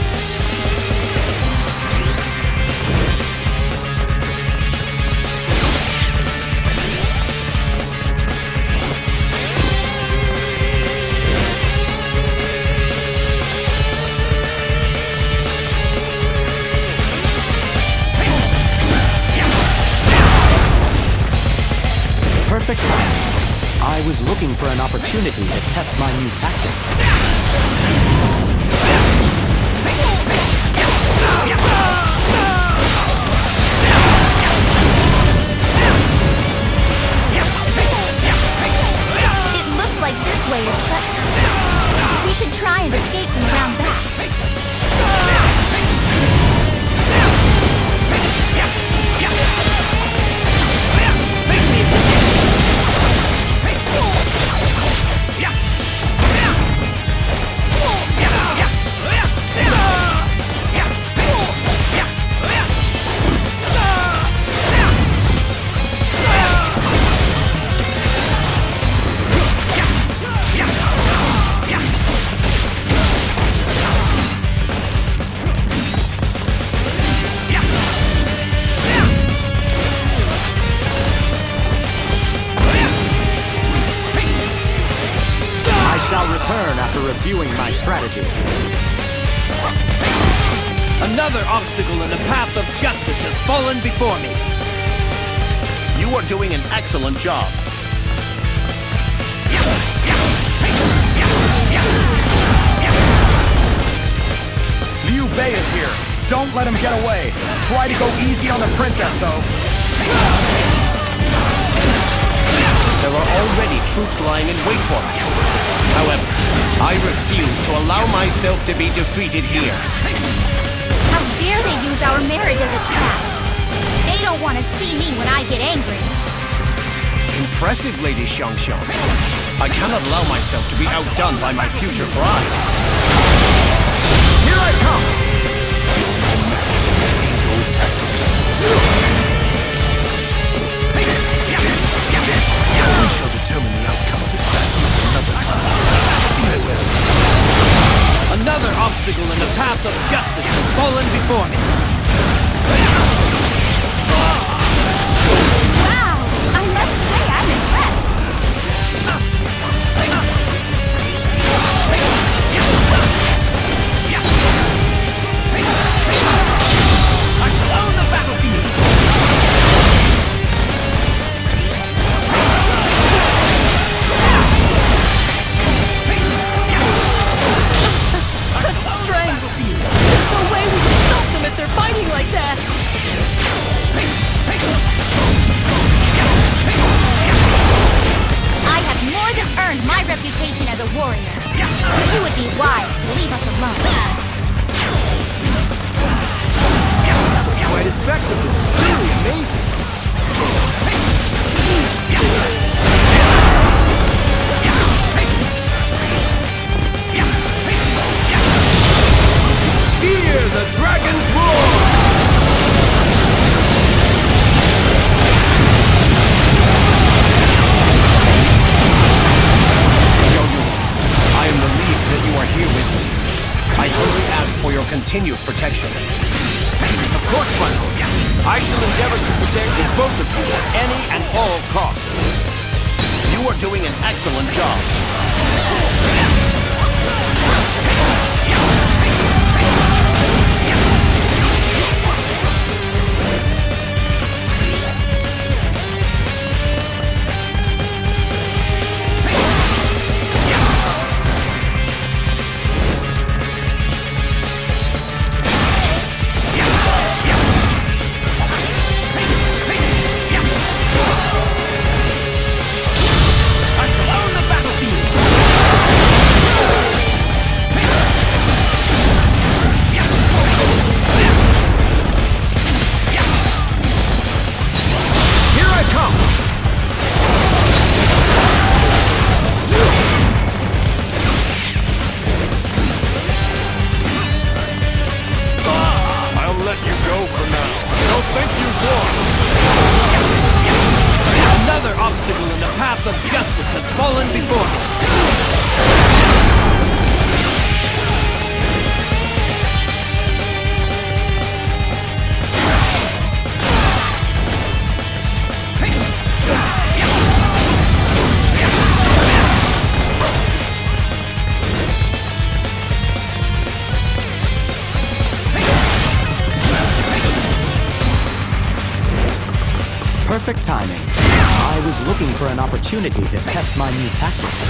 Perfect timing. I was looking for an opportunity to test my new tactics. return after reviewing my strategy. Another obstacle in the path of justice has fallen before me. You are doing an excellent job. Liu Bei is here. Don't let him get away. Try to go easy on the princess, though. There are already troops lying in wait for us. However, I refuse to allow myself to be defeated here. How dare they use our marriage as a trap? They don't want to see me when I get angry. Impressive, Lady Xiangxiang. I cannot allow myself to be outdone by my future bride. Here I come! We shall determine the outcome of this battle another time. Farewell. Another obstacle in the path of justice has fallen before me. Wow! I must say I'm impressed. I shall own the battlefield! Such strength! There's no way we can stop them if they're fighting like that! I have more than earned my reputation as a warrior. You would be wise to leave us alone. That was quite a spectacle. Truly amazing. Hear the dragon's roar! I am relieved that you are here with me. I humbly ask for your continued protection. Of course, my lord. I shall endeavor to protect the both of you at any and all costs. You are doing an excellent job. Another obstacle in the path of justice has fallen before me. Perfect timing. I was looking for an opportunity to test my new tactics.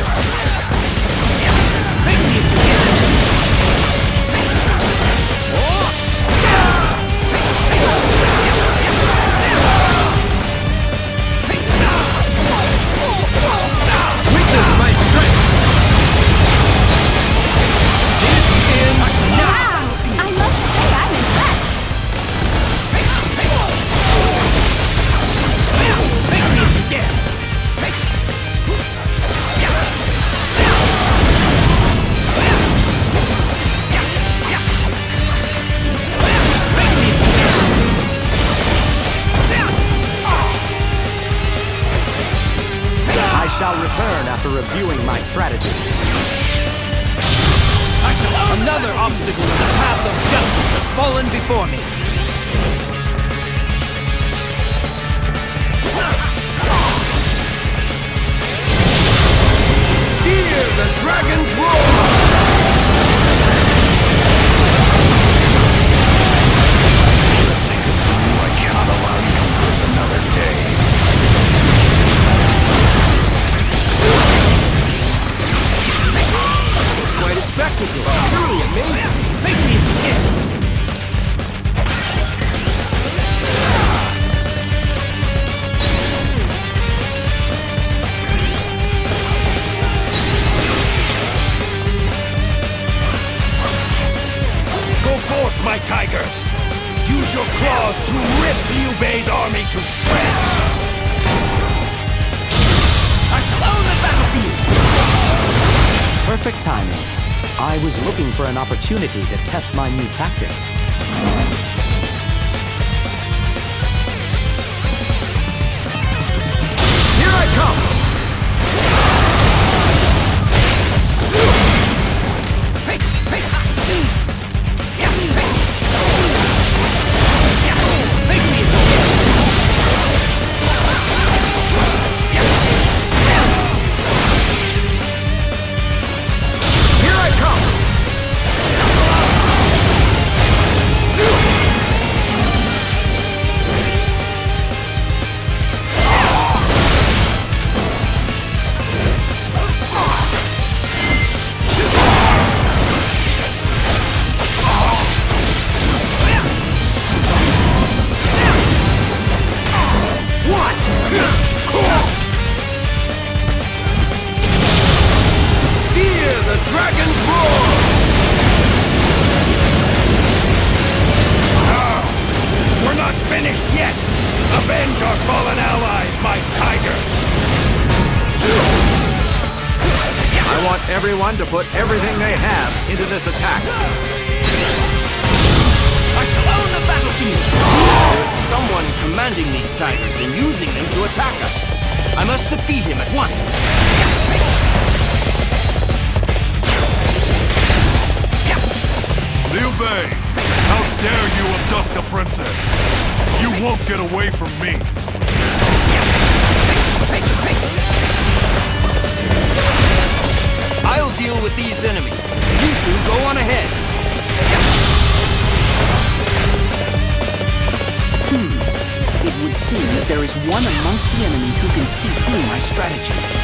Witness my strength! This ends now! I must say I'm impressed. I shall return after reviewing my strategy. Another obstacle in the path of justice has fallen before me. Hear the dragon's roar! claws to rip Liu Bei's army to shreds! I shall own the battlefield! Perfect timing. I was looking for an opportunity to test my new tactics. Here I come! Everyone to put everything they have into this attack. I shall own the battlefield! There is someone commanding these tigers and using them to attack us. I must defeat him at once. Liu Bei, how dare you abduct the princess? You won't get away from me. I'll deal with these enemies. You two go on ahead. It would seem that there is one amongst the enemy who can see through my strategies.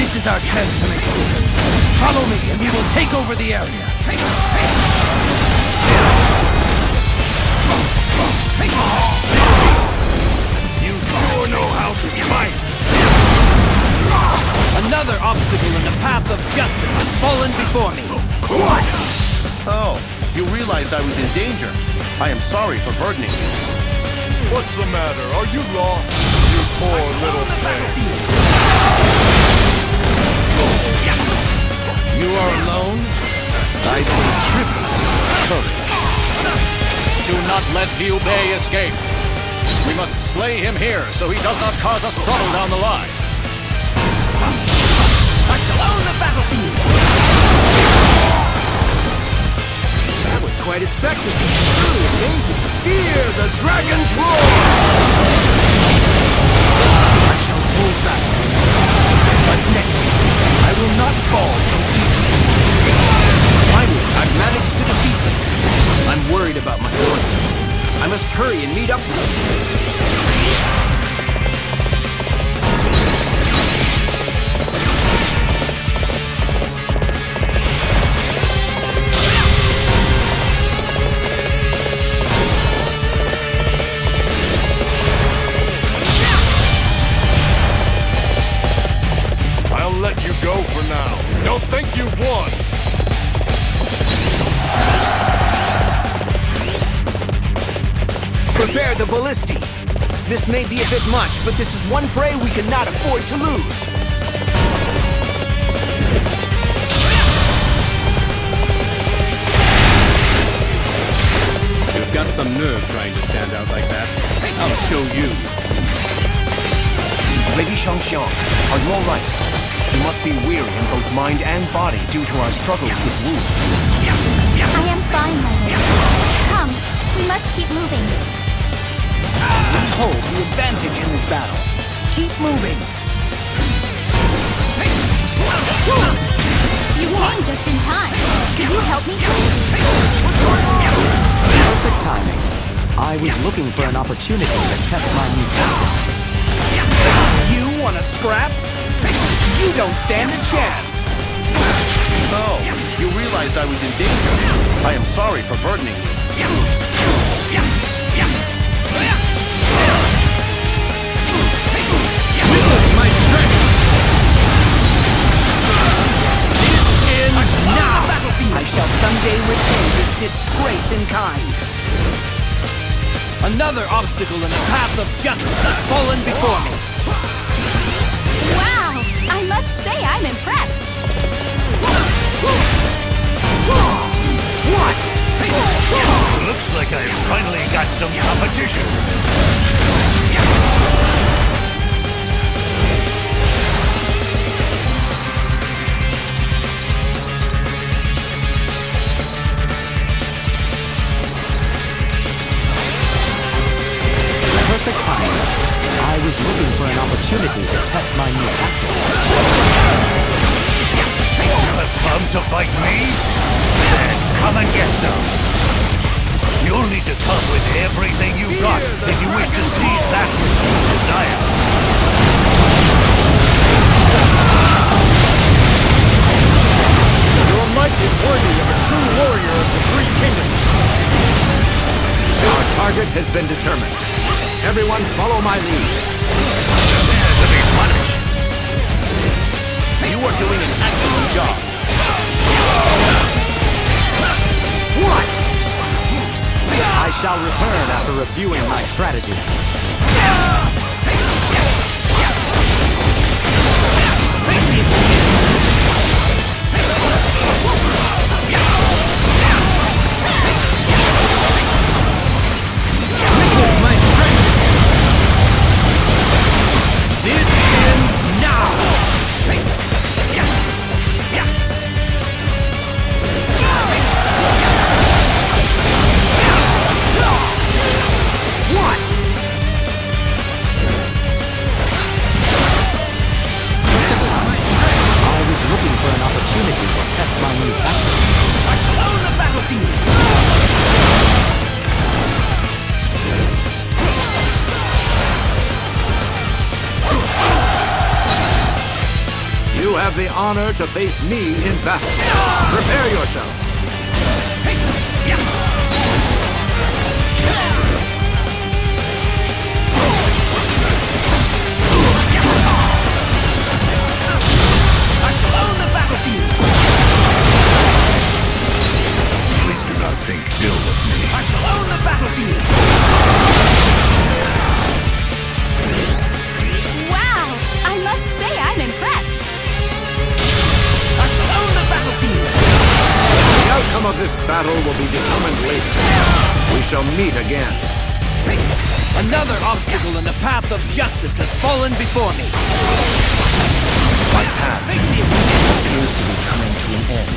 This is our chance to make secrets. Follow me and we will take over the area. You sure know how to fight! Another obstacle in the path of justice has fallen before me. What? Oh, you realized I was in danger. I am sorry for burdening you. What's the matter? Are you lost? You poor little thing. You are alone? I pay tribute to your courage. Do not let Liu Bei escape. We must slay him here so he does not cause us trouble down the line. I shall own the battlefield! That was quite a spectacle. Truly amazing. Fear the dragon's roar! I shall pull back. But next, I will not fall so deeply. Finally, I've managed to defeat them. I'm worried about my order. I must hurry and meet up with them. I'll let you go for now. Don't think you've won. Prepare the ballisti. This may be a bit much, but this is one prey we cannot afford to lose. You've got some nerve trying to stand out like that. I'll show you. Lady Shangxiang, are you all right? You must be weary in both mind and body due to our struggles with Wu. I am fine, my lord. Come, we must keep moving. We hold the advantage in this battle. Keep moving. You came just in time. Could you help me, please? Perfect timing. I was looking for an opportunity to test my new tactics. You want to scrap? You don't stand a chance. Oh, you realized I was in danger. I am sorry for burdening you. My strength! This ends now! Another obstacle in the path of justice has fallen before me. Wow! I must say I'm impressed. What? Looks like I've finally got some competition. Perfect timing. I was looking for an opportunity to test my new tactics. You have come to fight me? Then come and get some. You'll need to come with everything you've got if you wish to seize that which you desire. Your might is worthy of a true warrior of the three kingdoms. Our target has been determined. Everyone follow my lead. Prepare to be punished. You are doing an excellent job. What? I shall return after reviewing my strategy. Witness my strength! This ends now! What? I was looking for an opportunity to test my new tactics. I shall own the battlefield! You have the honor to face me in battle. Prepare yourself. I shall own the battlefield! Please do not think ill of me. I shall own the battlefield! Wow! I must say I'm impressed. I shall own the battlefield! The outcome of this battle will be determined later. We shall meet again. Another obstacle in the path of justice has fallen before me. My path appears to be coming to an end.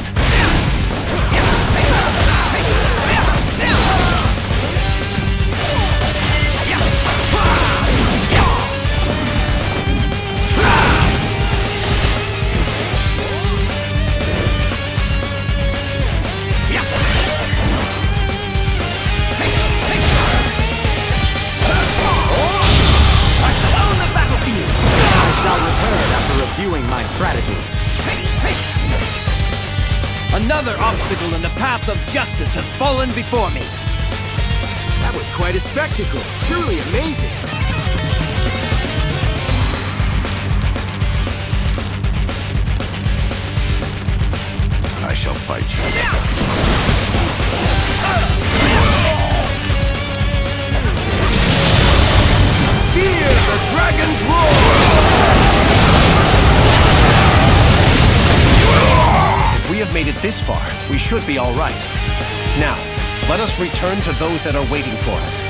My strategy. Another obstacle in the path of justice has fallen before me. That was quite a spectacle. Truly amazing. I shall fight you. Fear the dragon's roar! If we have made it this far, we should be all right. Now, let us return to those that are waiting for us.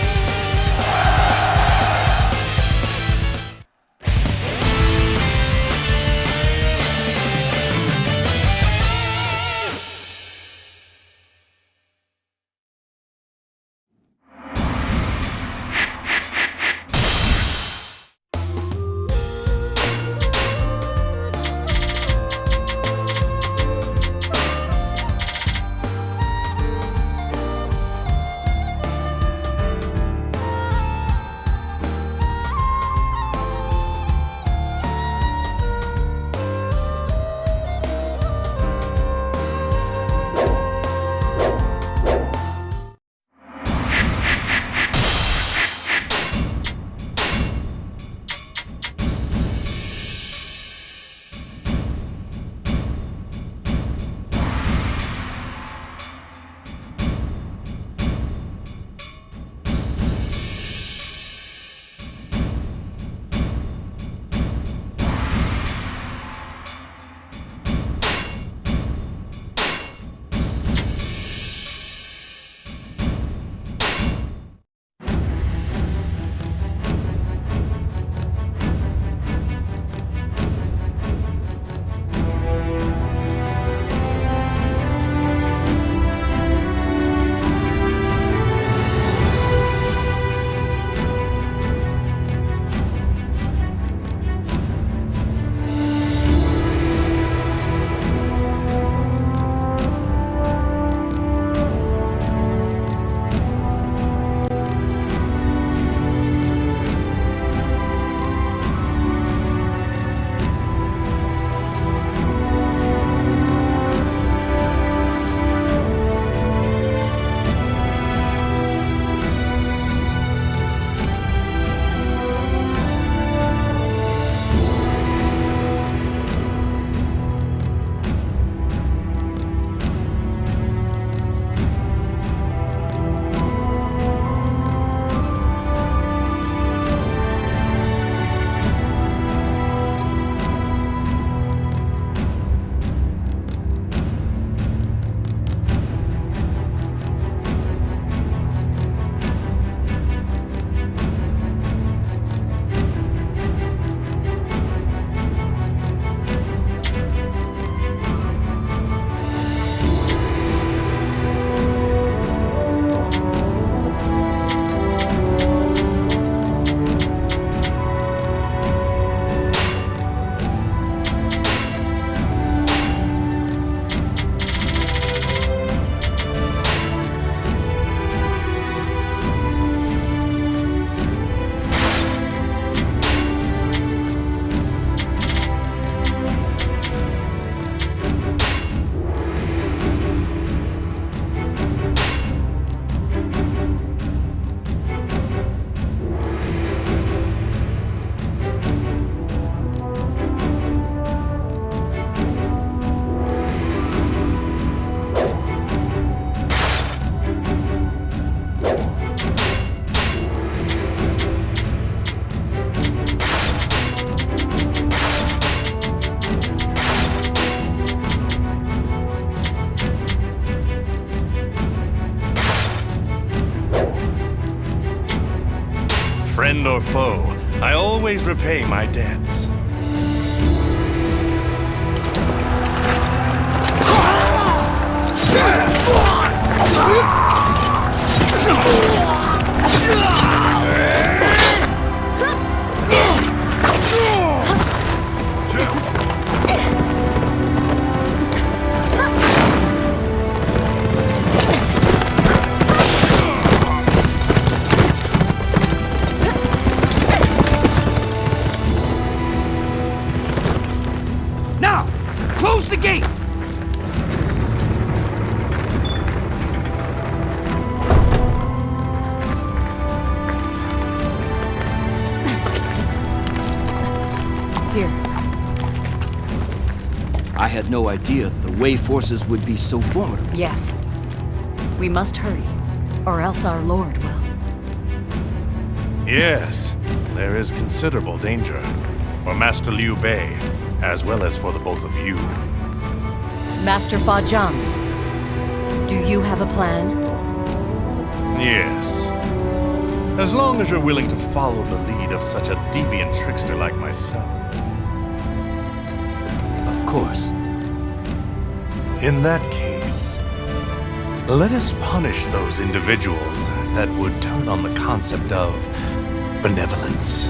Friend or foe, I always repay my debts. Now, close the gates! Here. I had no idea the Wei forces would be so formidable. Yes. We must hurry, or else our lord will. Yes, there is considerable danger. For Master Liu Bei, as well as for the both of you. Master Fa Zhang, do you have a plan? Yes. As long as you're willing to follow the lead of such a deviant trickster like myself. Of course. In that case, let us punish those individuals that would turn on the concept of benevolence.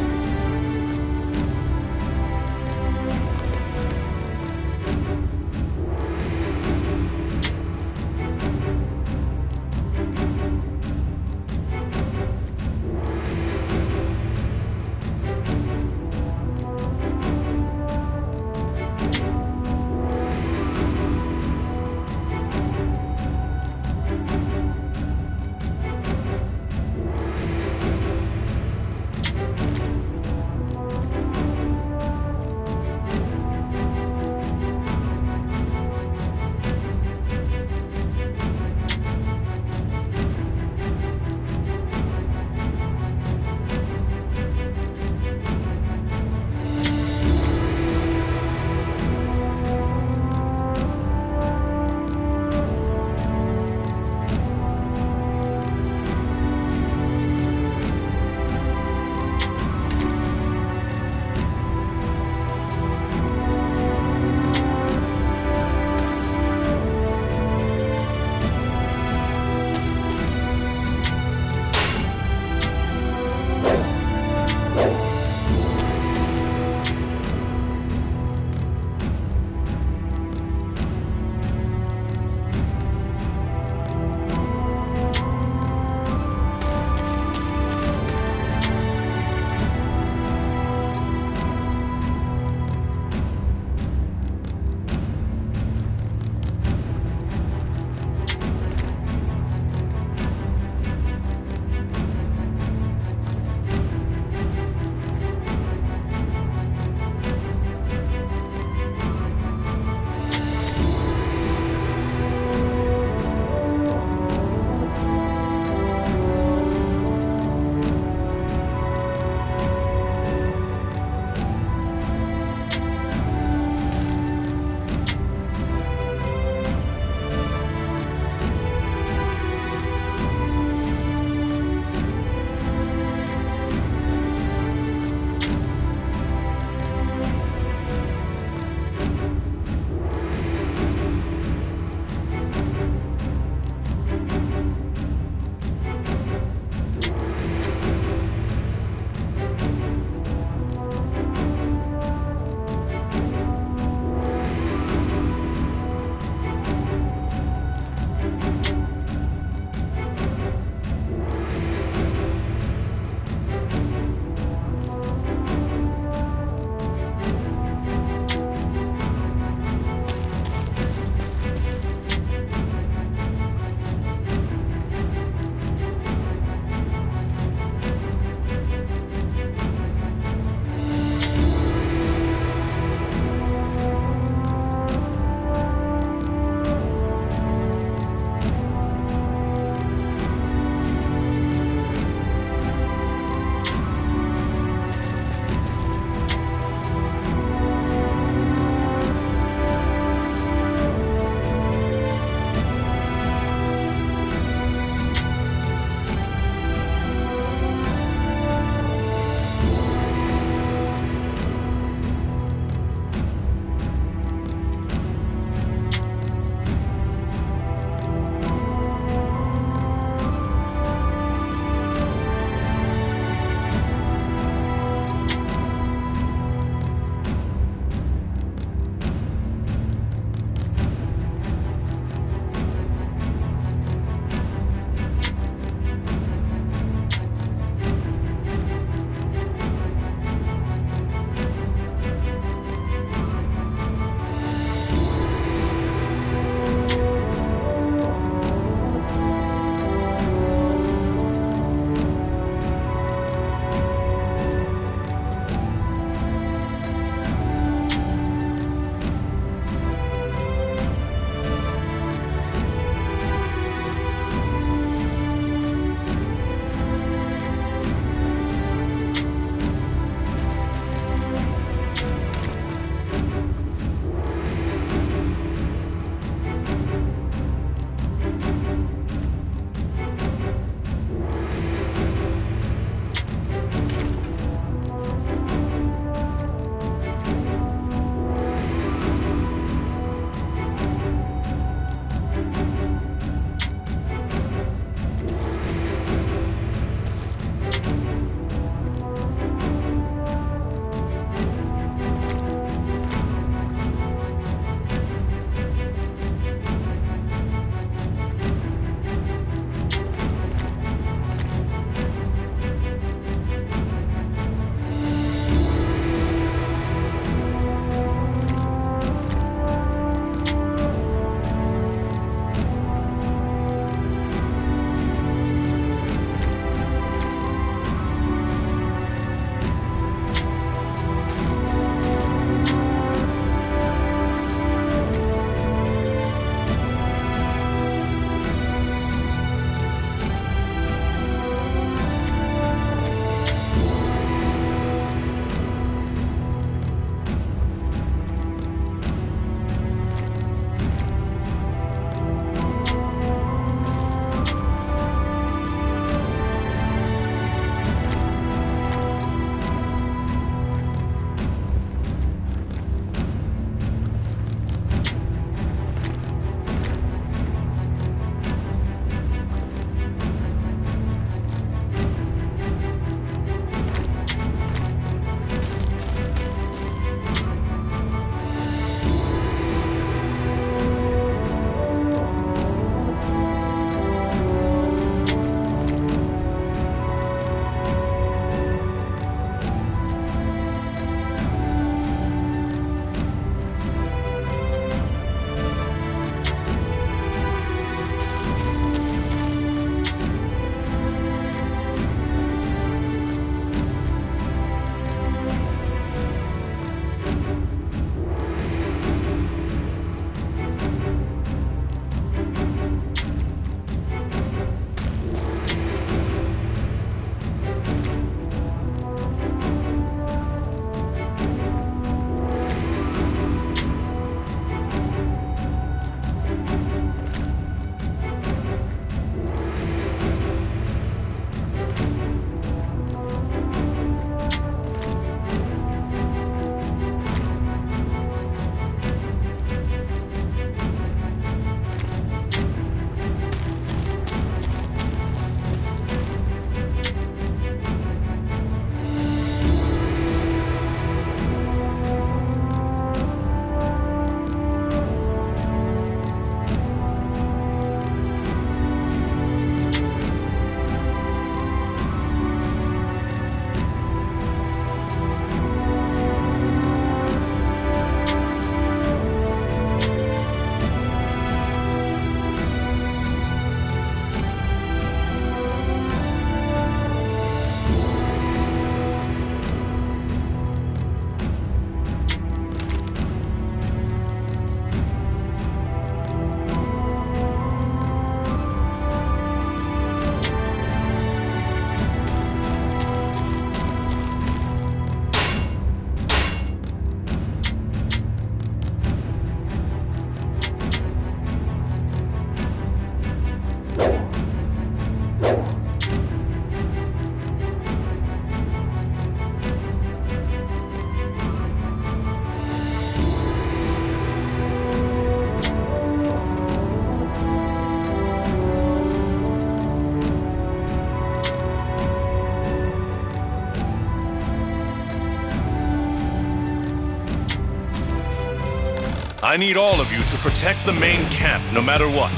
I need all of you to protect the main camp, no matter what.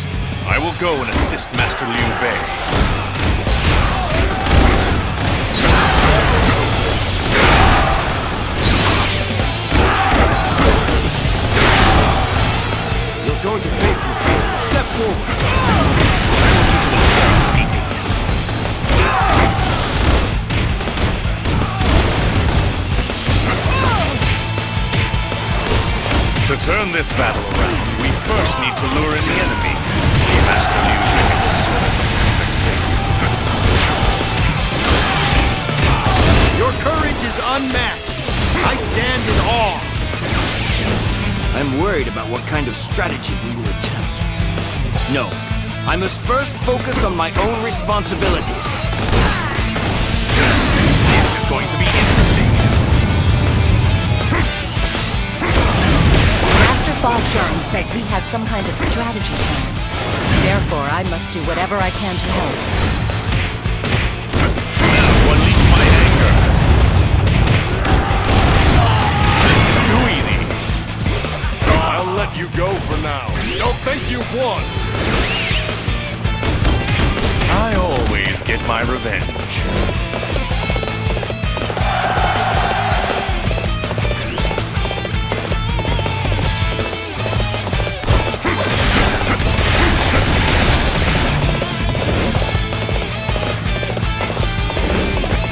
I will go and assist Master Liu Bei. You're going to face me. Step forward. To turn this battle around, we first need to lure in the enemy. Master Liu Bei will serve as the perfect bait. Your courage is unmatched. I stand in awe. I'm worried about what kind of strategy we will attempt. No, I must first focus on my own responsibilities. This is going to be interesting. Master Fa Zheng says he has some kind of strategy planned. Therefore, I must do whatever I can to help. Unleash my anger. This is too easy. I'll let you go for now. Don't think you've won. I always get my revenge.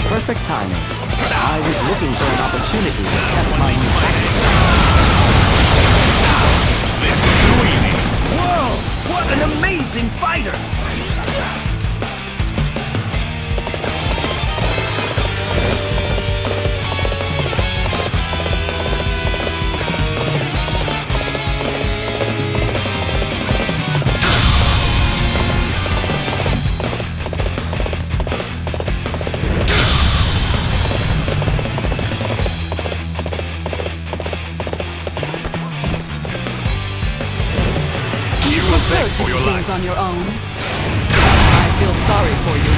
Perfect timing. I was looking for an opportunity to test my new tactics. This is too easy. Whoa! What an amazing fighter! To do things on your own. I feel sorry for you.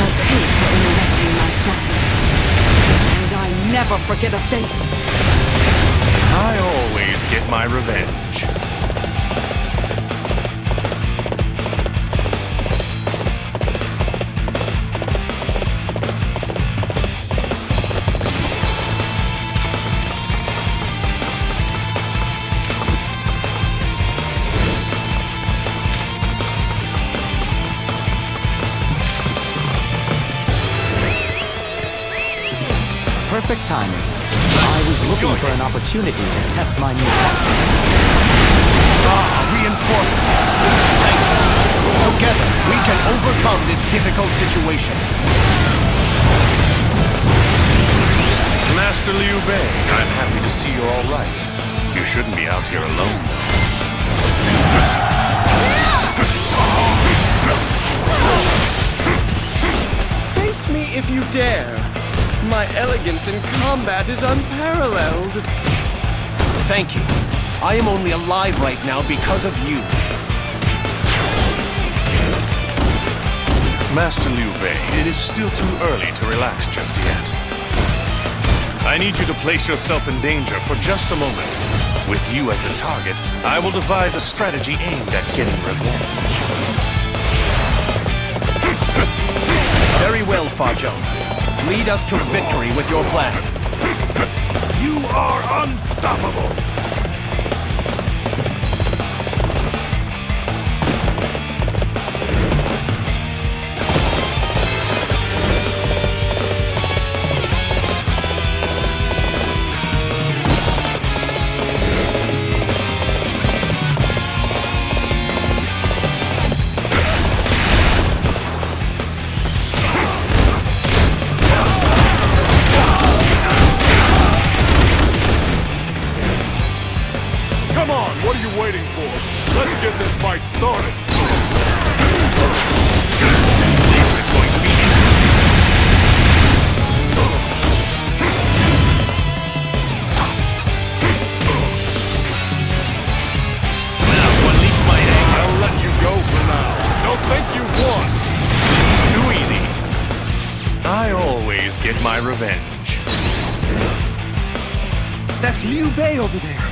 I pay for interrupting my plans. And I never forget a face. I always get my revenge. Perfect timing. I was looking for an opportunity to test my new tactics. Reinforcements. Thank you. Together, we can overcome this difficult situation. Master Liu Bei, I'm happy to see you're all right. You shouldn't be out here alone. Face me if you dare. My elegance in combat is unparalleled. Thank you. I am only alive right now because of you. Master Liu Bei, it is still too early to relax just yet. I need you to place yourself in danger for just a moment. With you as the target, I will devise a strategy aimed at getting revenge. Very well, Fa Zheng. Lead us to victory with your plan. You are unstoppable! What are you waiting for? Let's get this fight started! This is going to be interesting. Now unleash my anger. I'll let you go for now. Don't think you've won! This is too easy. I always get my revenge. That's Liu Bei over there.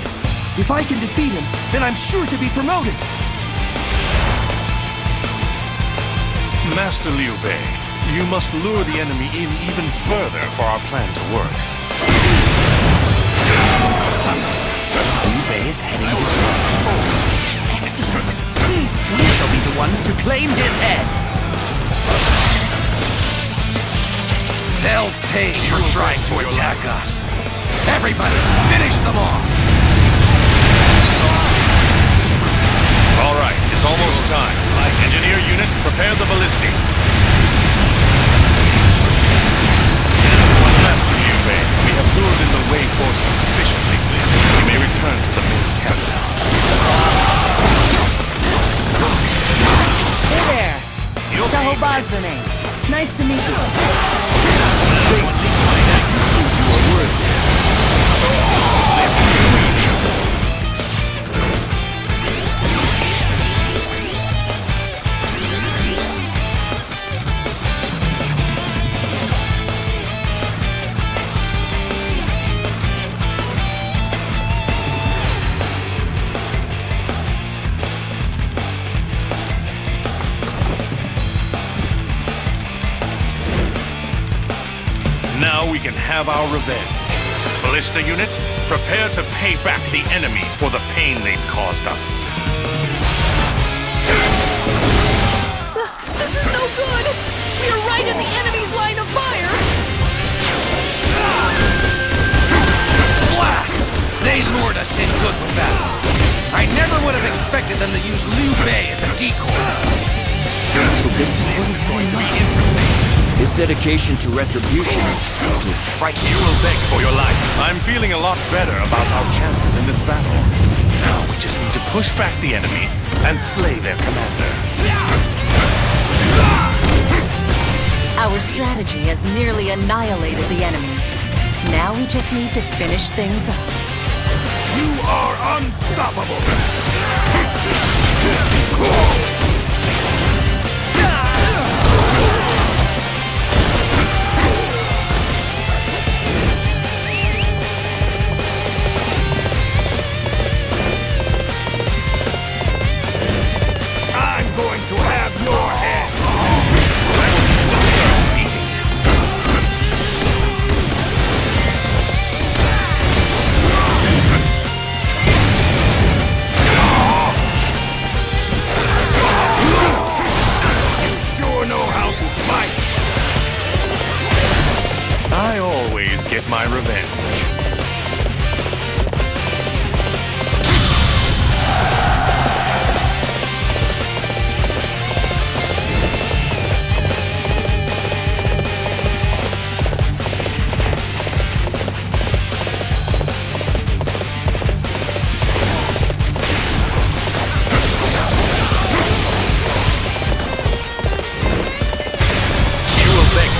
If I can defeat him, then I'm sure to be promoted. Master Liu Bei, you must lure the enemy in even further for our plan to work. Liu Bei is heading this way. Excellent. We shall be the ones to claim his head. They'll pay for trying to attack us. Everybody, finish them off! All right, it's almost time. Engineer units, prepare the ballistic. Master Liu Bei, we have lured in the Wei forces sufficiently. We may return to the main camp now. Hey there! Zhao Bai's the name. Nice to meet you. This is too easy. Now we can have our revenge. Ballista unit, prepare to pay back the enemy for the pain they've caused us. This is no good! We are right in the enemy's line of fire! Blast! They lured us in good with that. I never would have expected them to use Liu Bei as a decoy. So this is what it's going to be interesting. His dedication to retribution is simply frightening. You will beg for your life. I'm feeling a lot better about our chances in this battle. Now we just need to push back the enemy and slay their commander. Our strategy has nearly annihilated the enemy. Now we just need to finish things up. You are unstoppable! I'm going to have your head! You sure know how to fight! I always get my revenge.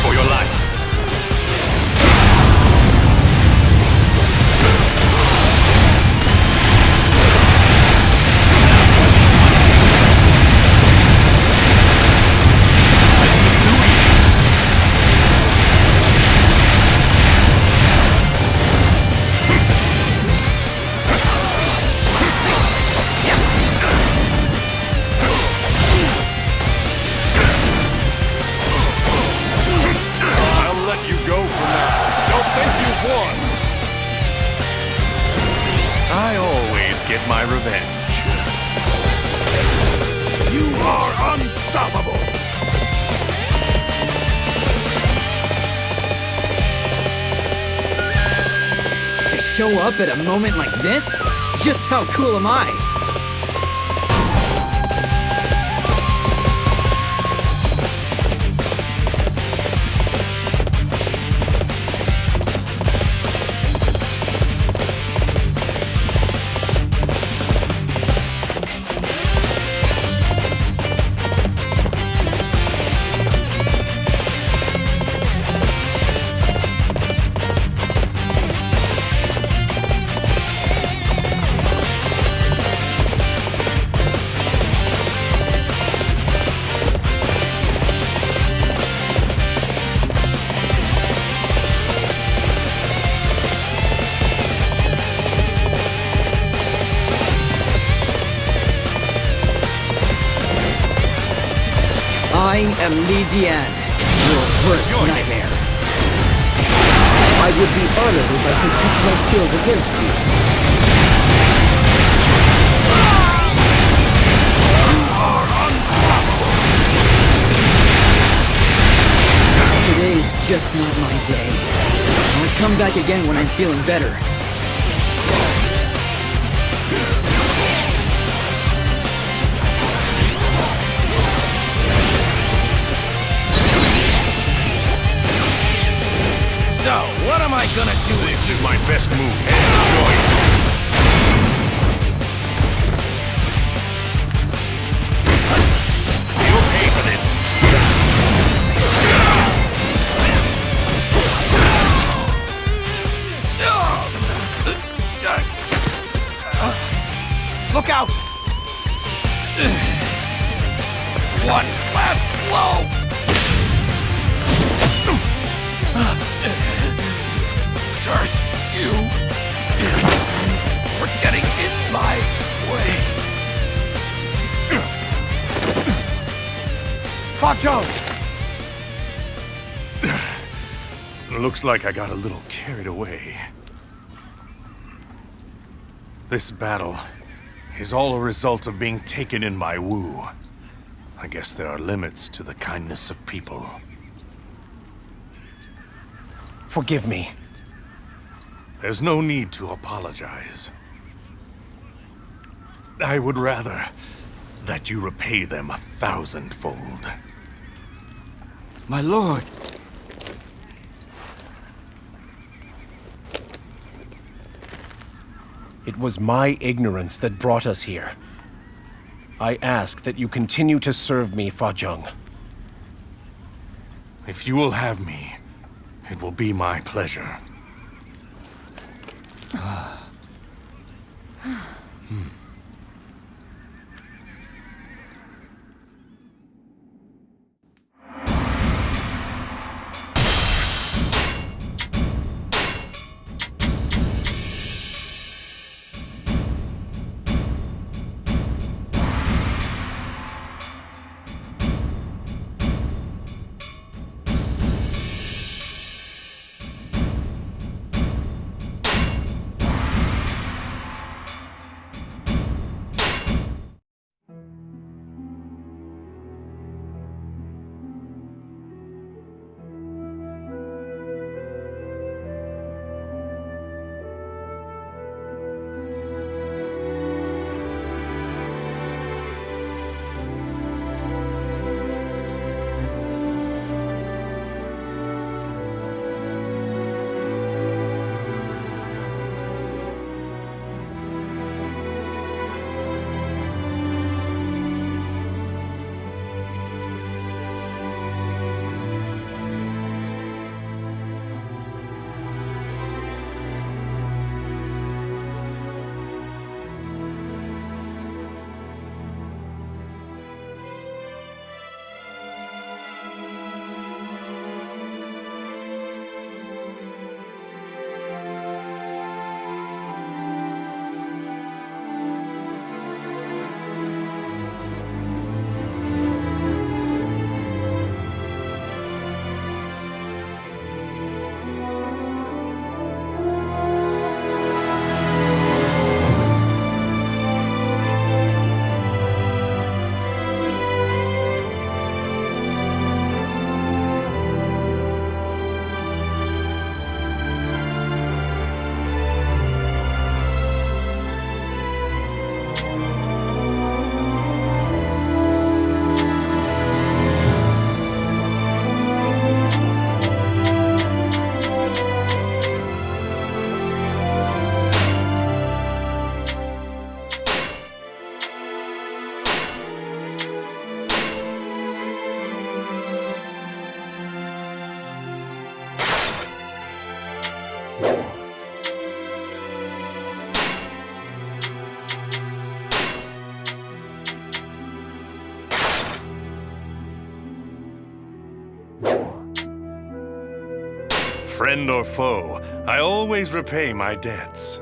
For your life. I always get my revenge. You are unstoppable! To show up at a moment like this? Just how cool am I? I am Li Dian, your worst nightmare. I would be honored if I could test my skills against you. Today's just not my day. I'll come back again when I'm feeling better. So, what am I gonna do? This is my best move. Enjoy it. You pay for this. Look out! One last blow! Curse you for getting in my way. Fa Zhang! Looks like I got a little carried away. This battle is all a result of being taken in by Wu. I guess there are limits to the kindness of people. Forgive me. There's no need to apologize. I would rather that you repay them 1,000-fold. My lord! It was my ignorance that brought us here. I ask that you continue to serve me, Fa Zhang. If you will have me, it will be my pleasure. Friend or foe, I always repay my debts.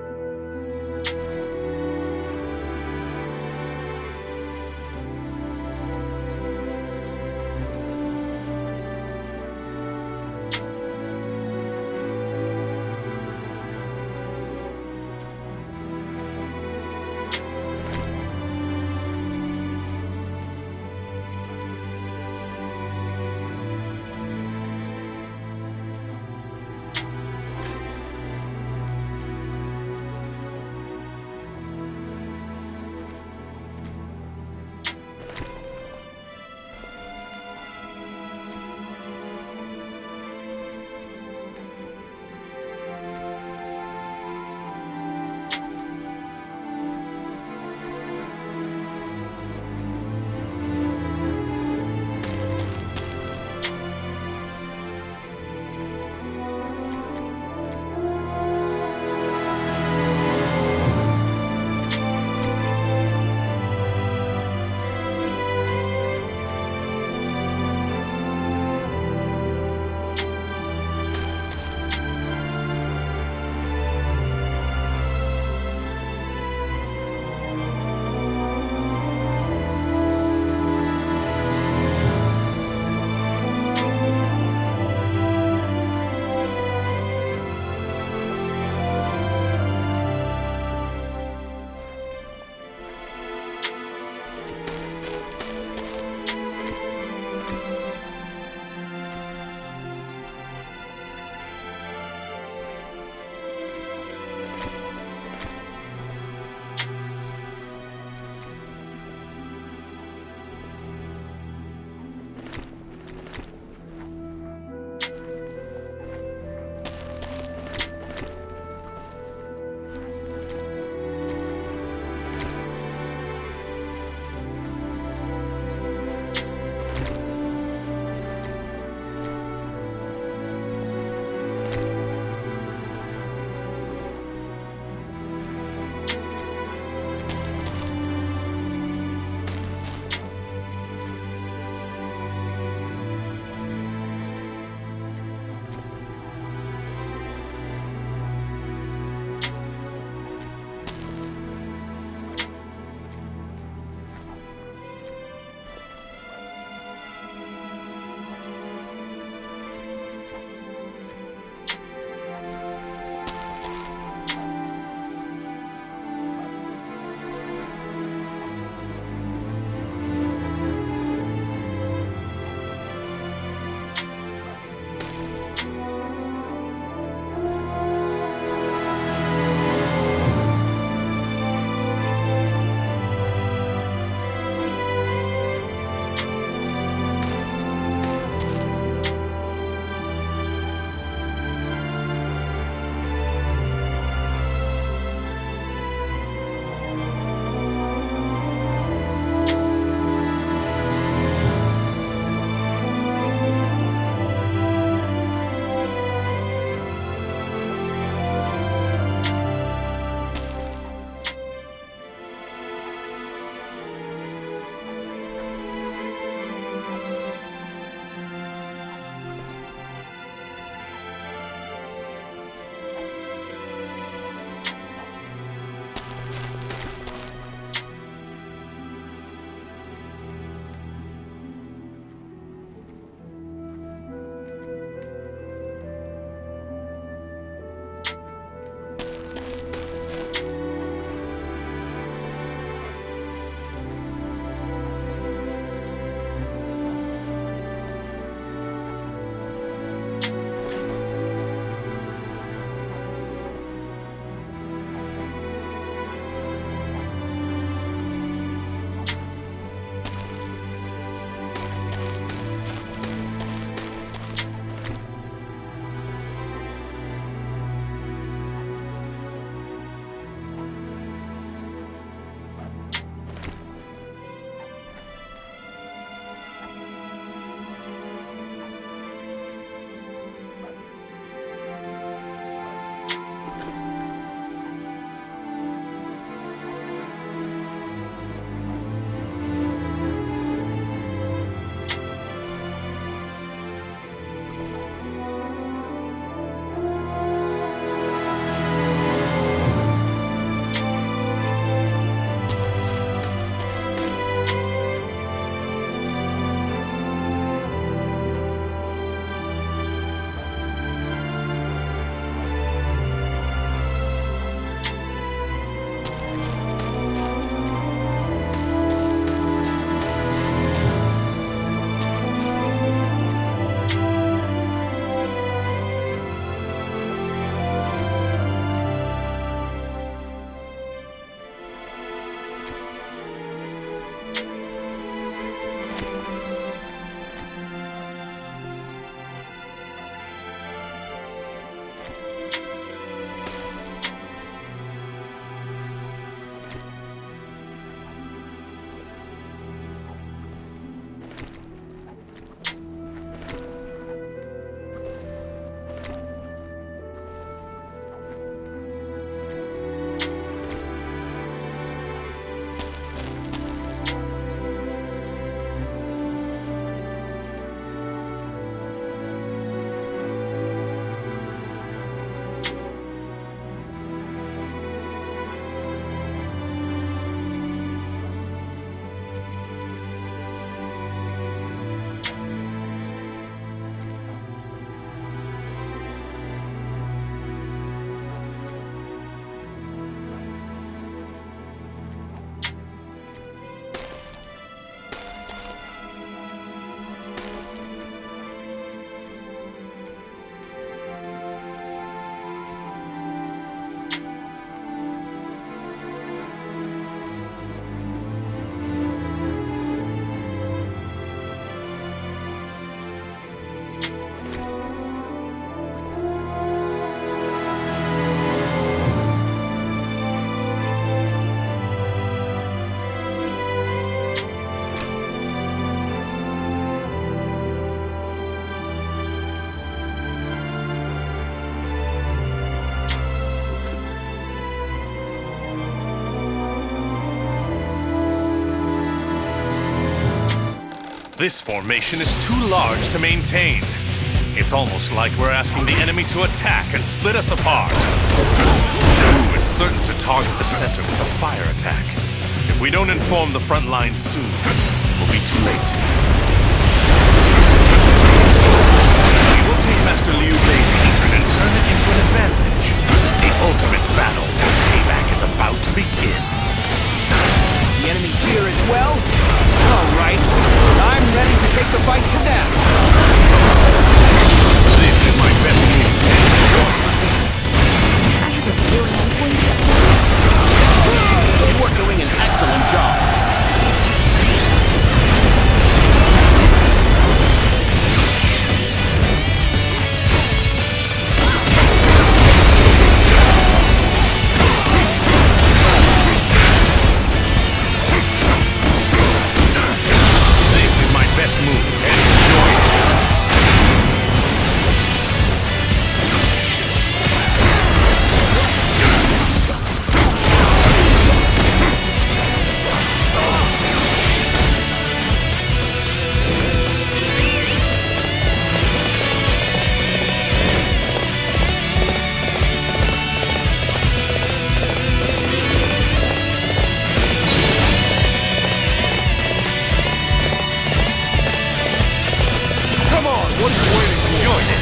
This formation is too large to maintain. It's almost like we're asking the enemy to attack and split us apart. Wu is certain to target the center with a fire attack. If we don't inform the front line soon, we'll be too late. We will take Master Liu Bei's hatred and turn it into an advantage. The ultimate battle for payback is about to begin. The enemy's here as well? All right. I'm ready to take the fight to them. This is my best move. I have a feeling I'm going to get lost. You are doing an excellent job. Best move, and enjoy it.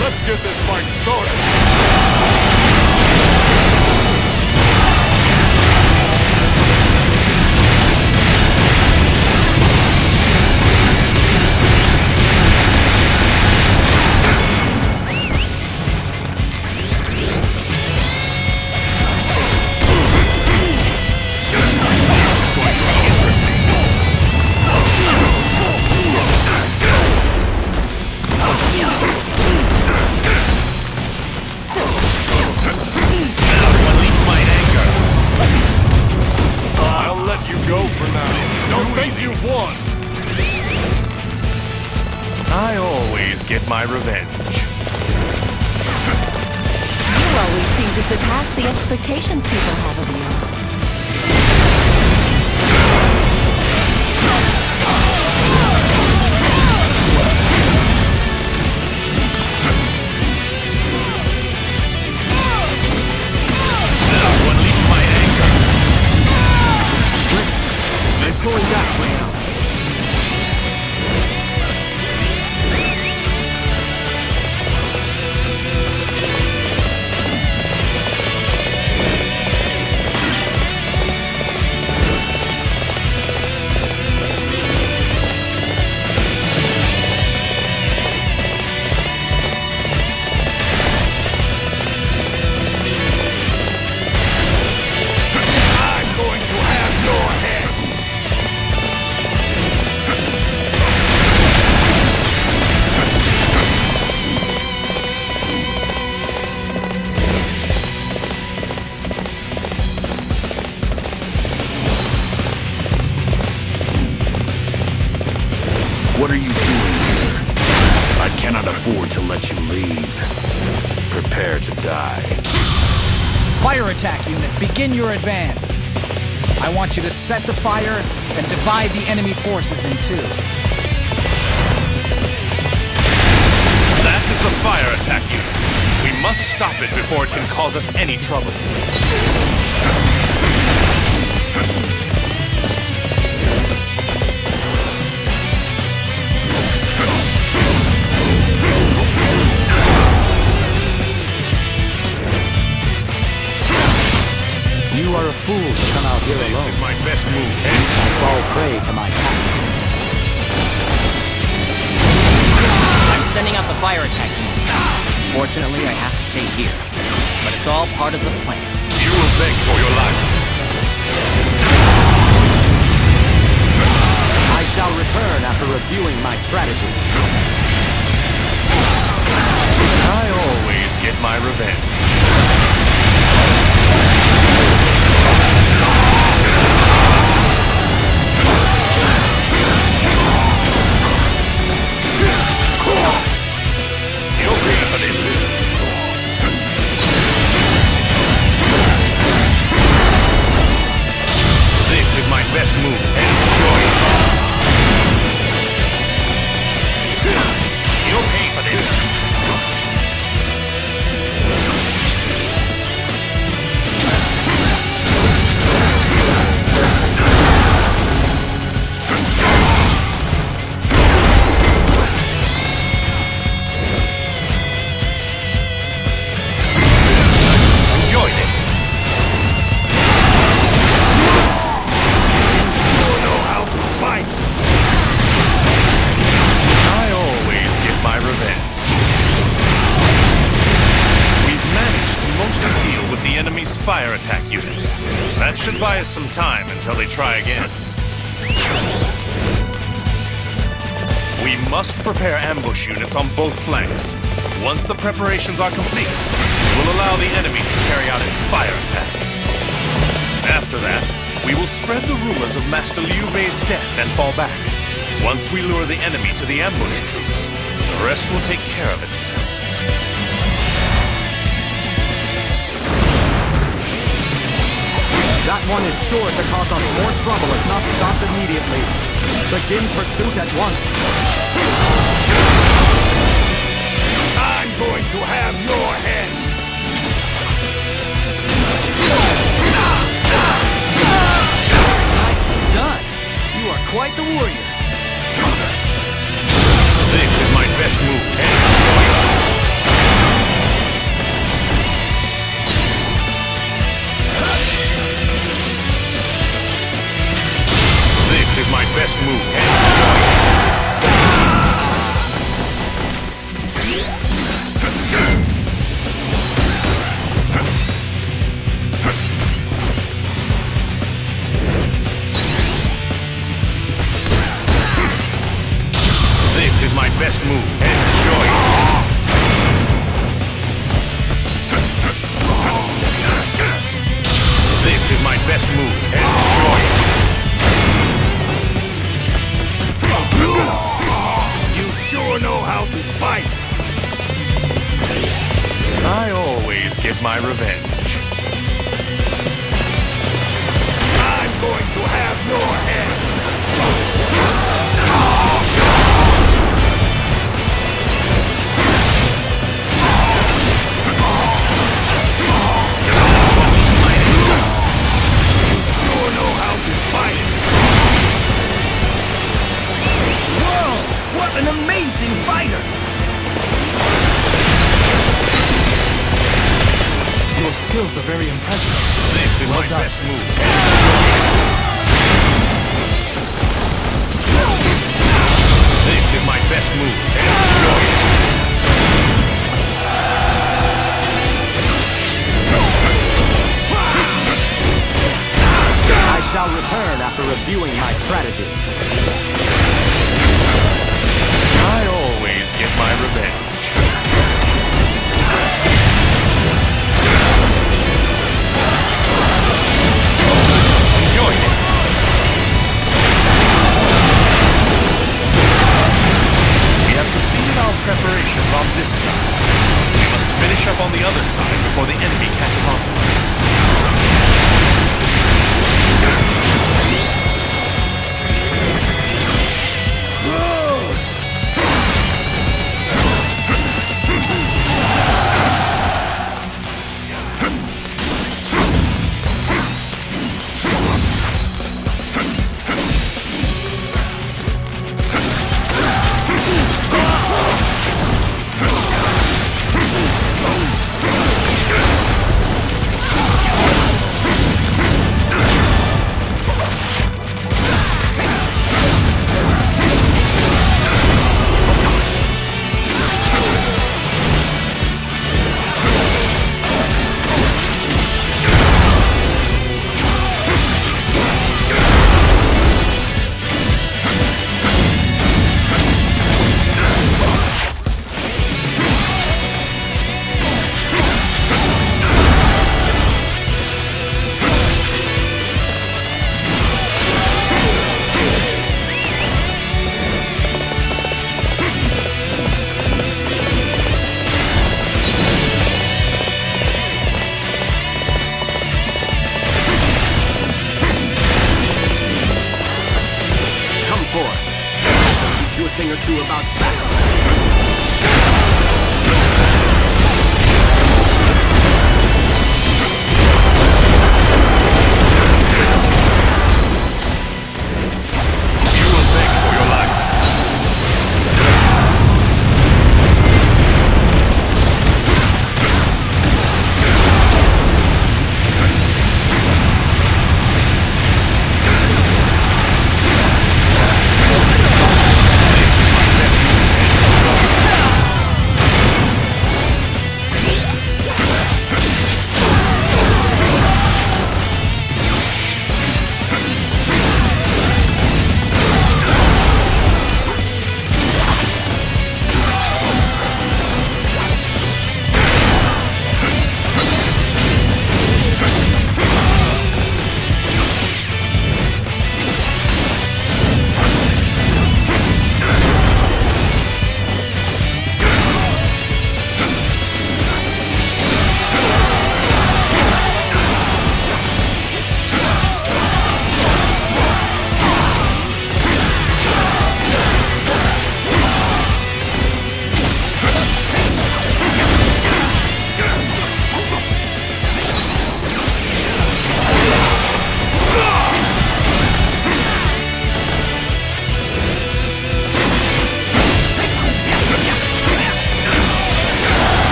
Let's get this fight started! I always get my revenge. You always seem to surpass the expectations people have of you. Unleash my anger. It's going back for now. What are you doing here? I cannot afford to let you leave. Prepare to die. Fire attack unit, begin your advance. I want you to set the fire and divide the enemy forces in two. That is the fire attack unit. We must stop it before it can cause us any trouble. You are a fool to come out here alone. This is my best move. You shall fall prey to my tactics. I'm sending out the fire attack unit. Fortunately, I have to stay here. But it's all part of the plan. You will beg for your life. I shall return after reviewing my strategy. I always get my revenge. You're ready for this. This is my best move. Enjoy it. buy us some time until they try again. We must prepare ambush units on both flanks. Once the preparations are complete, we'll allow the enemy to carry out its fire attack. After that, we will spread the rumors of Master Liu Bei's death and fall back. Once we lure the enemy to the ambush troops, the rest will take care of itself. That one is sure to cause us more trouble if not stopped immediately. Begin pursuit at once. I'm going to have your head! Nicely done! You are quite the warrior. This is my best move. Enjoy it. This is my best move. Enjoy it. This is my best move. Enjoy it. This is my best move. Enjoy it. You sure know how to fight! I always get my revenge. I'm going to have your head! What an amazing fighter! Your skills are very impressive. This is Well my done. best move. This is my best move. Enjoy it. I shall return after reviewing my strategy. I always get my revenge. Enjoy this. We have completed our preparations on this side. We must finish up on the other side before the enemy catches on to us. thing or two about battle. This is my best move.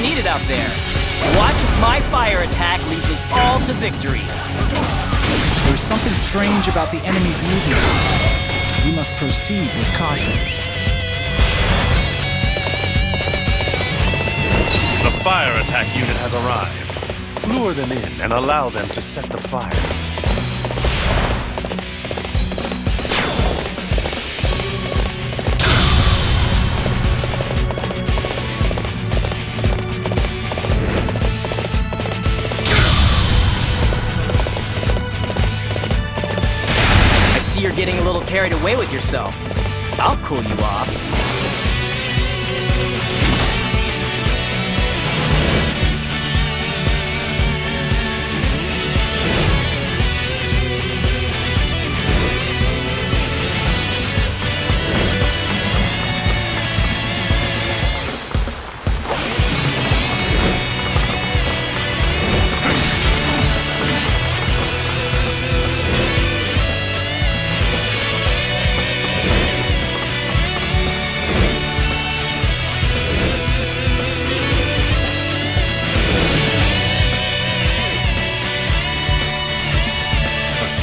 heated out there. Watch as my fire attack leads us all to victory. There's something strange about the enemy's movements. We must proceed with caution. The fire attack unit has arrived. Lure them in and allow them to set the fire. You're getting a little carried away with yourself. I'll cool you off.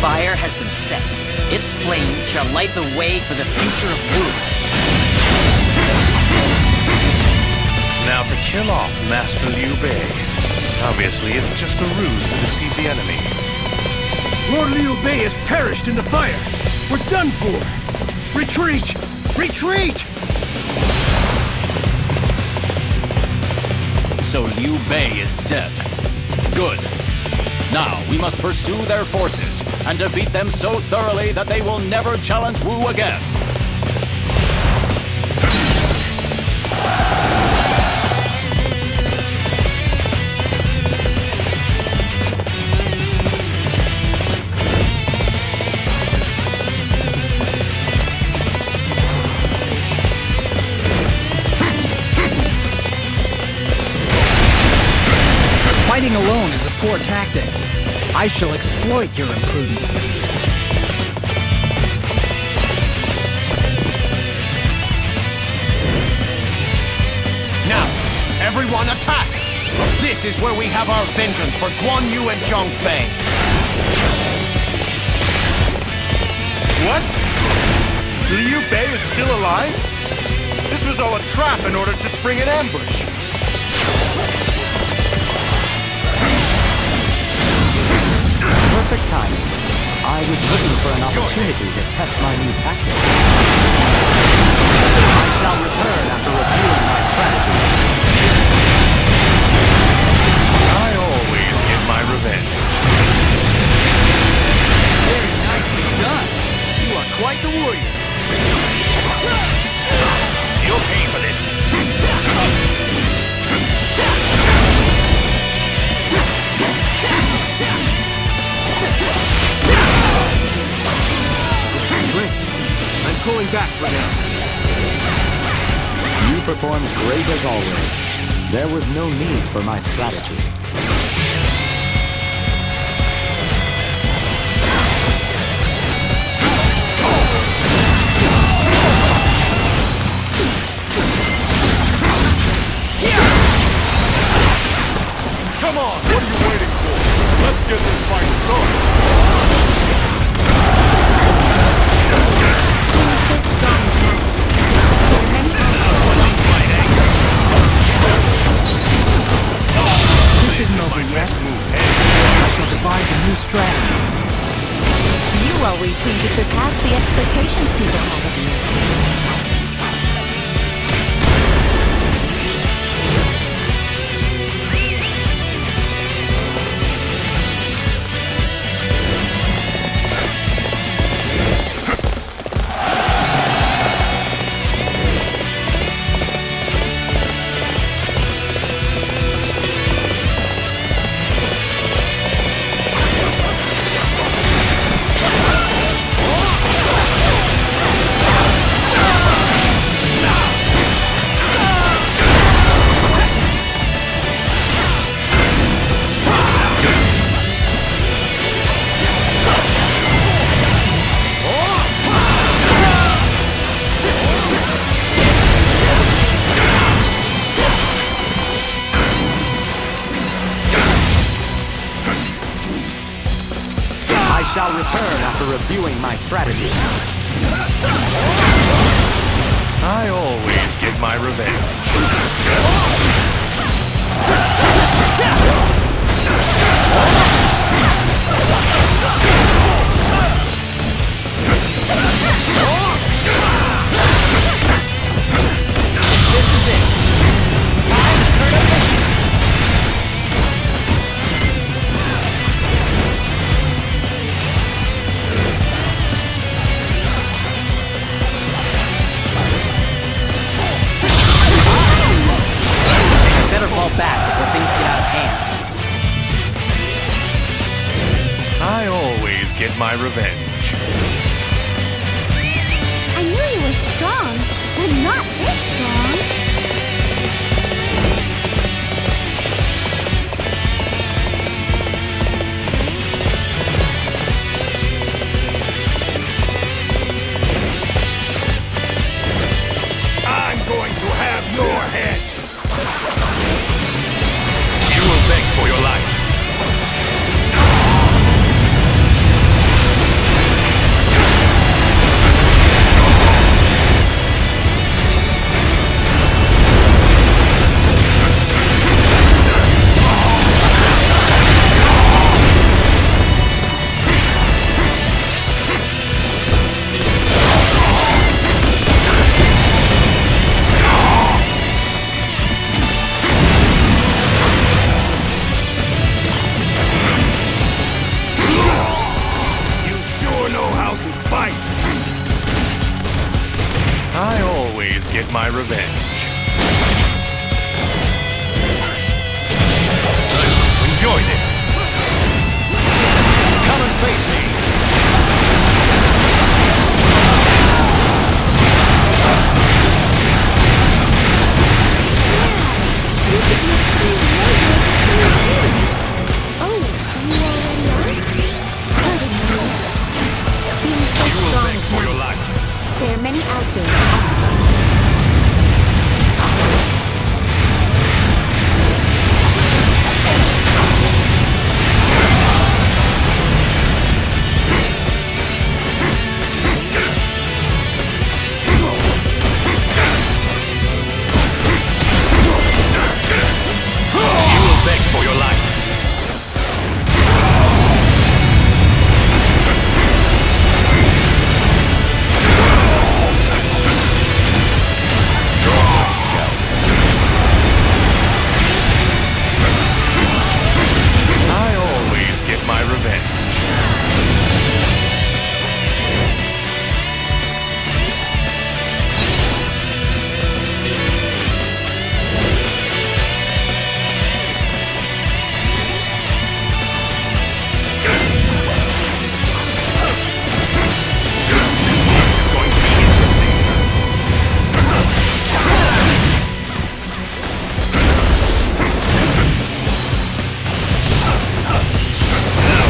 Fire has been set. Its flames shall light the way for the future of Wu. Now to kill off Master Liu Bei. Obviously, it's just a ruse to deceive the enemy. Lord Liu Bei has perished in the fire. We're done for. Retreat! Retreat! So Liu Bei is dead. Good. Now, we must pursue their forces and defeat them so thoroughly that they will never challenge Wu again. Fighting alone is a poor tactic. I shall exploit your imprudence. Now, everyone attack! This is where we have our vengeance for Guan Yu and Zhang Fei. What? Liu Bei is still alive? This was all a trap in order to spring an ambush. Perfect timing. I was looking for an opportunity to test my new tactic. I shall return after reviewing my strategy. I always get my revenge. Very nicely done. You are quite the warrior. You'll pay for this. Strength. I'm pulling back for now. You performed great as always. There was no need for my strategy. Come on, what are you waiting for? Let's get this fight started. This isn't over yet. I shall devise a new strategy. You always seem to surpass the expectations people have of you. shall return after reviewing my strategy. I always get my revenge. This is it. Time to turn up the heat. Better fall back before things get out of hand. I always get my revenge. I knew you were strong, but not this strong. I'm going to have your head! You will beg for your life. I always get my revenge. I'm going to enjoy this. Come and face me. Oh, you already are? Pardon me. Being so You will strong beg is for your nice. life. There are many out there. You will beg for your life. I always get my revenge. This is going to be interesting.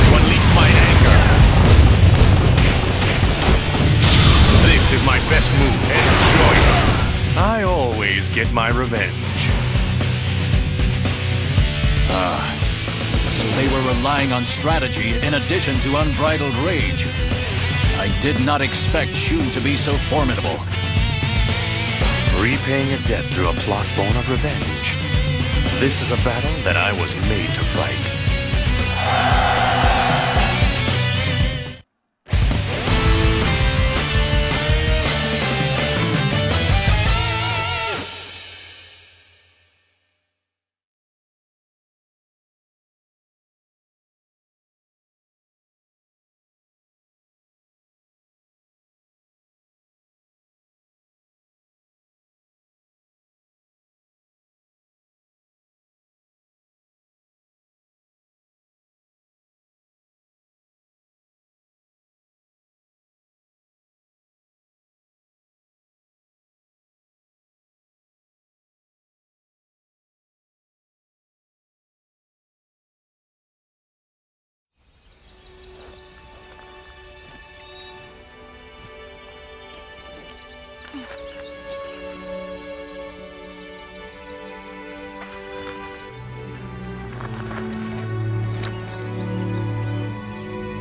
To unleash my anger. This is my best move. Enjoy it. I always get my revenge. So they were relying on strategy in addition to unbridled rage. I did not expect Shu to be so formidable. Repaying a debt through a plot born of revenge. This is a battle that I was made to fight.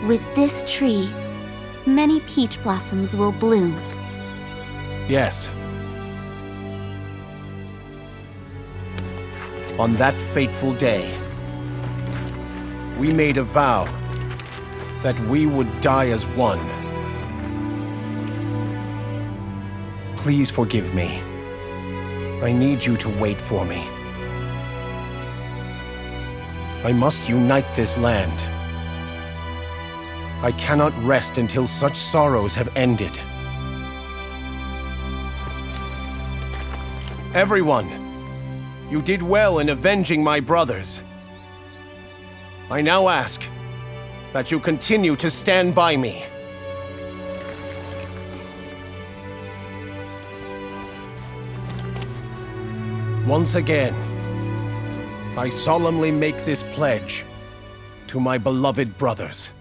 With this tree, many peach blossoms will bloom. Yes. On that fateful day, we made a vow that we would die as one. Please forgive me. I need you to wait for me. I must unite this land. I cannot rest until such sorrows have ended. Everyone, you did well in avenging my brothers. I now ask that you continue to stand by me. Once again, I solemnly make this pledge to my beloved brothers.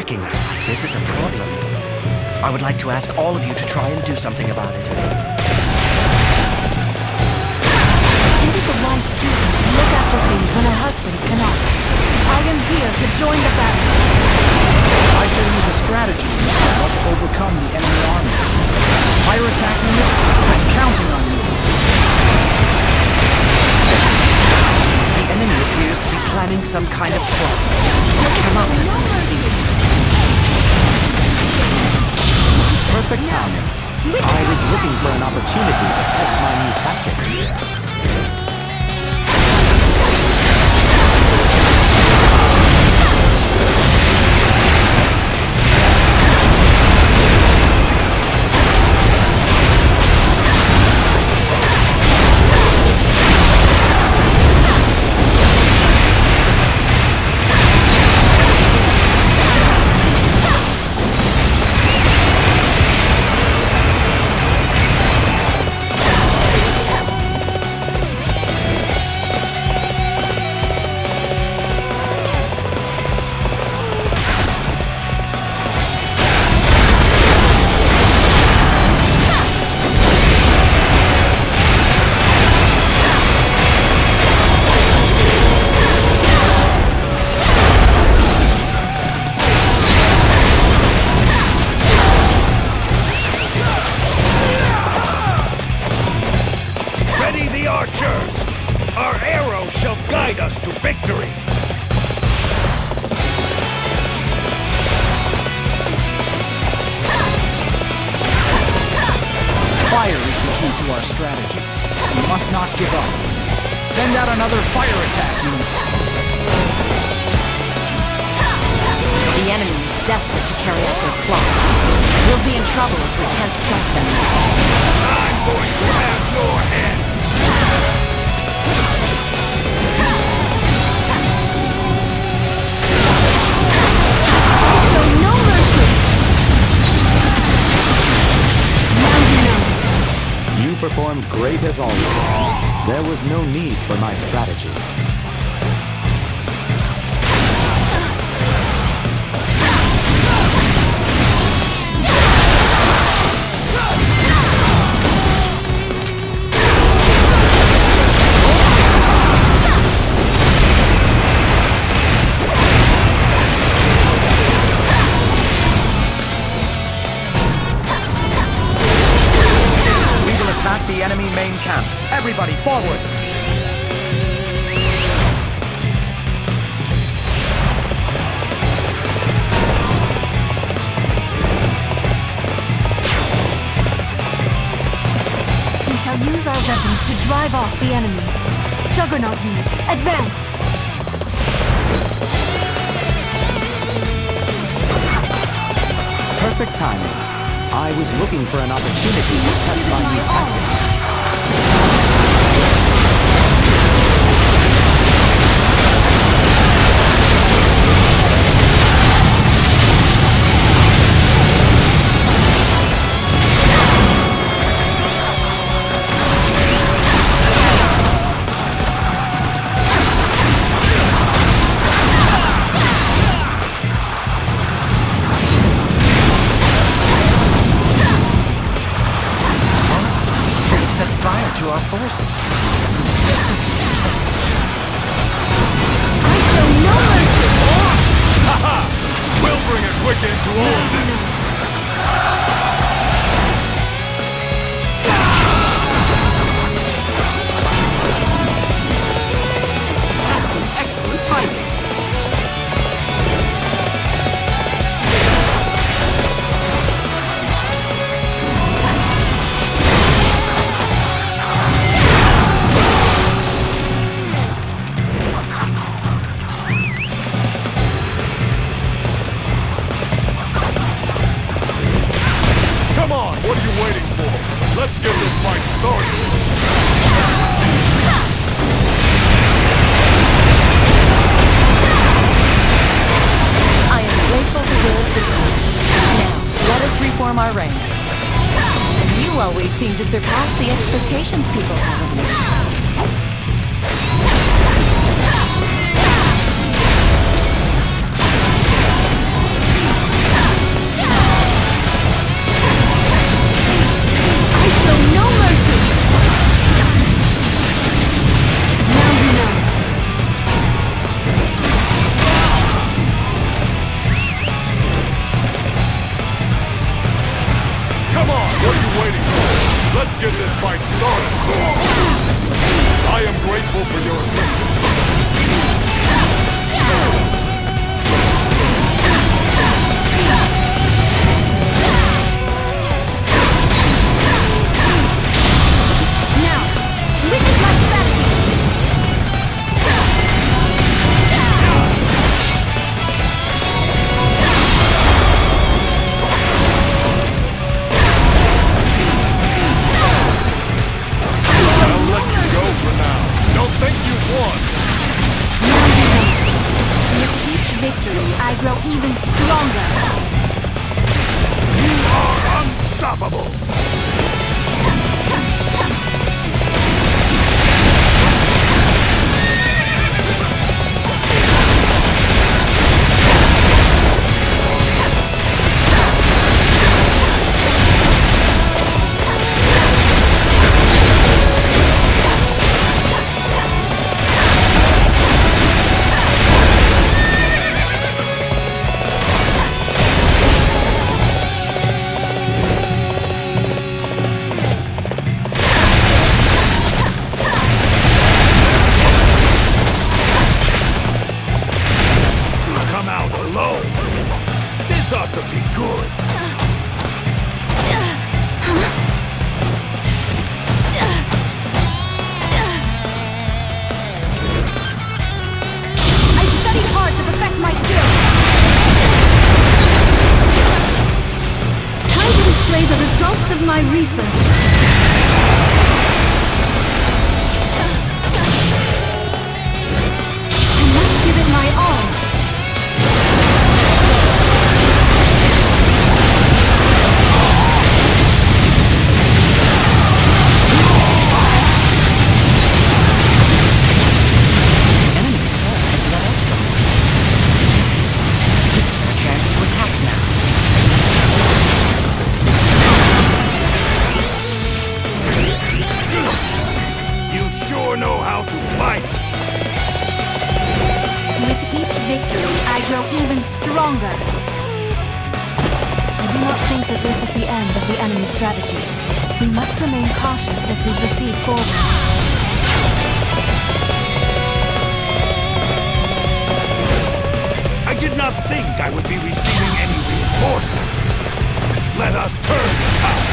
attacking us. This is a problem. I would like to ask all of you to try and do something about it. It is a wife's duty to look after things when her husband cannot. I am here to join the battle. I shall use a strategy to overcome the enemy army. Fire attack unit, I'm counting on you. The enemy appears to be planning some kind of plot. I cannot let them succeed. Perfect timing. I was looking for an opportunity to test my new tactics. Send out another fire attack unit. The enemy is desperate to carry out their plot. We'll be in trouble if we can't stop them. I'm going to have your head! Show no mercy! Now you know. You performed great as always. There was no need for my strategy. We will attack the enemy main camp. Everybody, forward! We shall use our weapons to drive off the enemy. Juggernaut unit, advance! Perfect timing. I was looking for an opportunity to test my new tactics. To our forces. I simply detest defeat. I show no mercy! Ha-ha! We'll bring a quick end to all of this! That's some excellent fighting. Let's get this fight started! I am grateful for your assistance. Now, let us reform our ranks. You always seem to surpass the expectations people have of you. victory, I grow even stronger. You are unstoppable! Of my research. I must give it my all. Enemy Sun has let up someone. Yes, this is our chance to attack now. Know how to fight! With each victory, I grow even stronger. I do not think that this is the end of the enemy strategy. We must remain cautious as we proceed forward. I did not think I would be receiving any reinforcements. Let us turn the tide.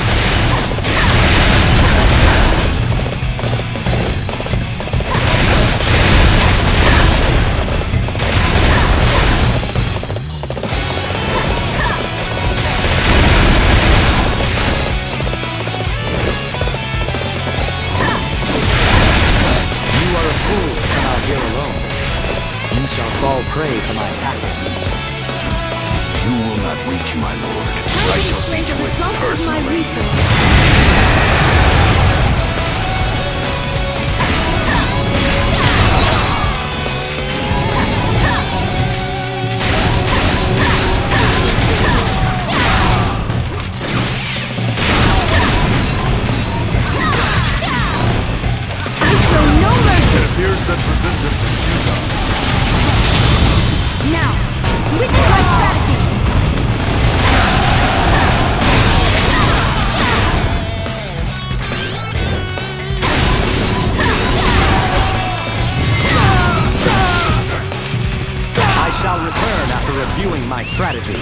Fall prey to my tactics. You will not reach my lord. I shall see to it personally. Of my research. It appears that resistance is futile. Now, witness my strategy! I shall return after reviewing my strategy.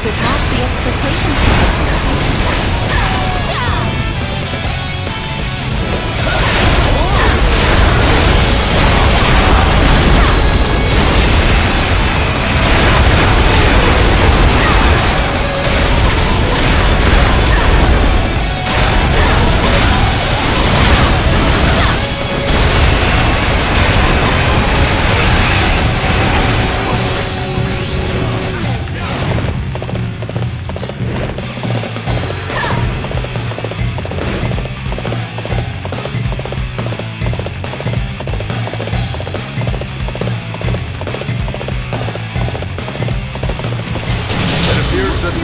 surpass the expectations we had for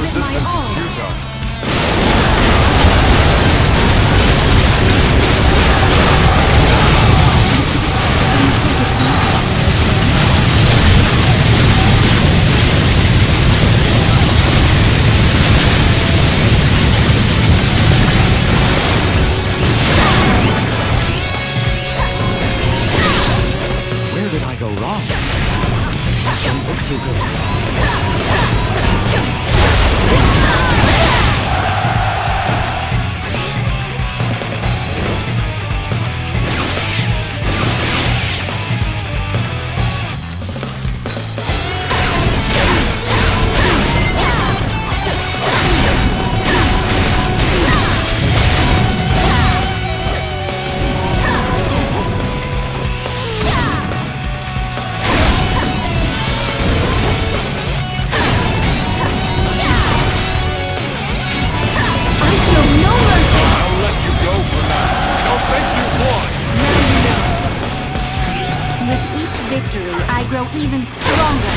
give it my resistance is all. futile. Where did I go wrong? This doesn't look too good. Victory, I grow even stronger.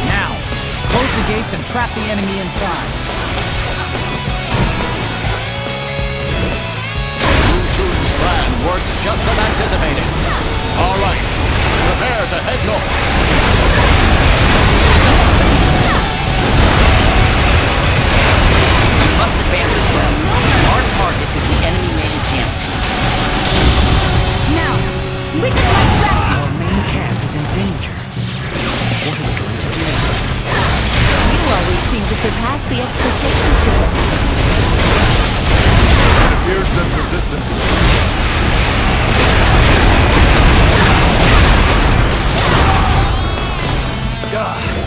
Now, close the gates and trap the enemy inside. Liu Shu's plan worked just as anticipated. All right, prepare to head north. We must advance as well. Our target is the enemy main camp. Now, witness my strategy! Our main camp is in danger. What are we going to do? You always seem to surpass the expectations people have. It appears that resistance is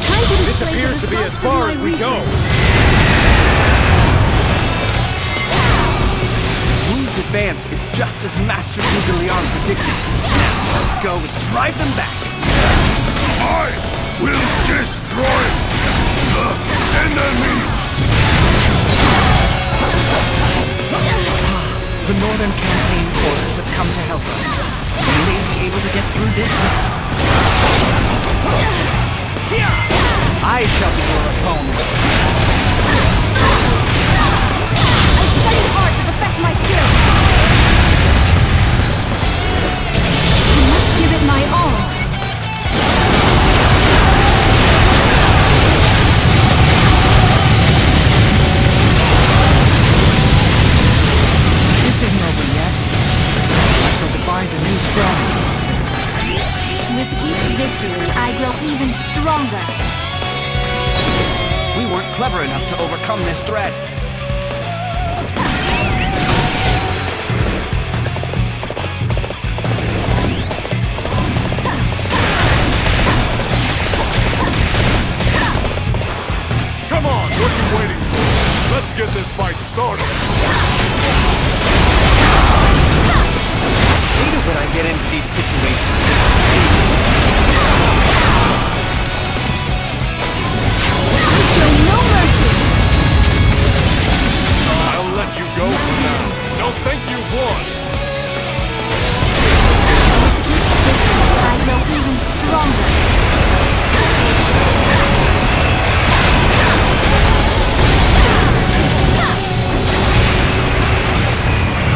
Time to This display appears the to be as results far of as my we go. research. Wu's advance is just as Master Zhuge Liang predicted. Now, let's go and drive them back. I will destroy the enemy! The Northern Campaign forces have come to help us. We may be able to get through this yet. I shall be your opponent. I've studied hard to perfect my skills. I must give it my all. This isn't over yet. I shall devise a new strategy. With each victory, I grow even stronger. We weren't clever enough to overcome this threat. Come on, what are you waiting for? Let's get this fight started. I hate it when I get into these situations. I show no mercy. I'll let you go for now. Don't think you've won. I grow even stronger.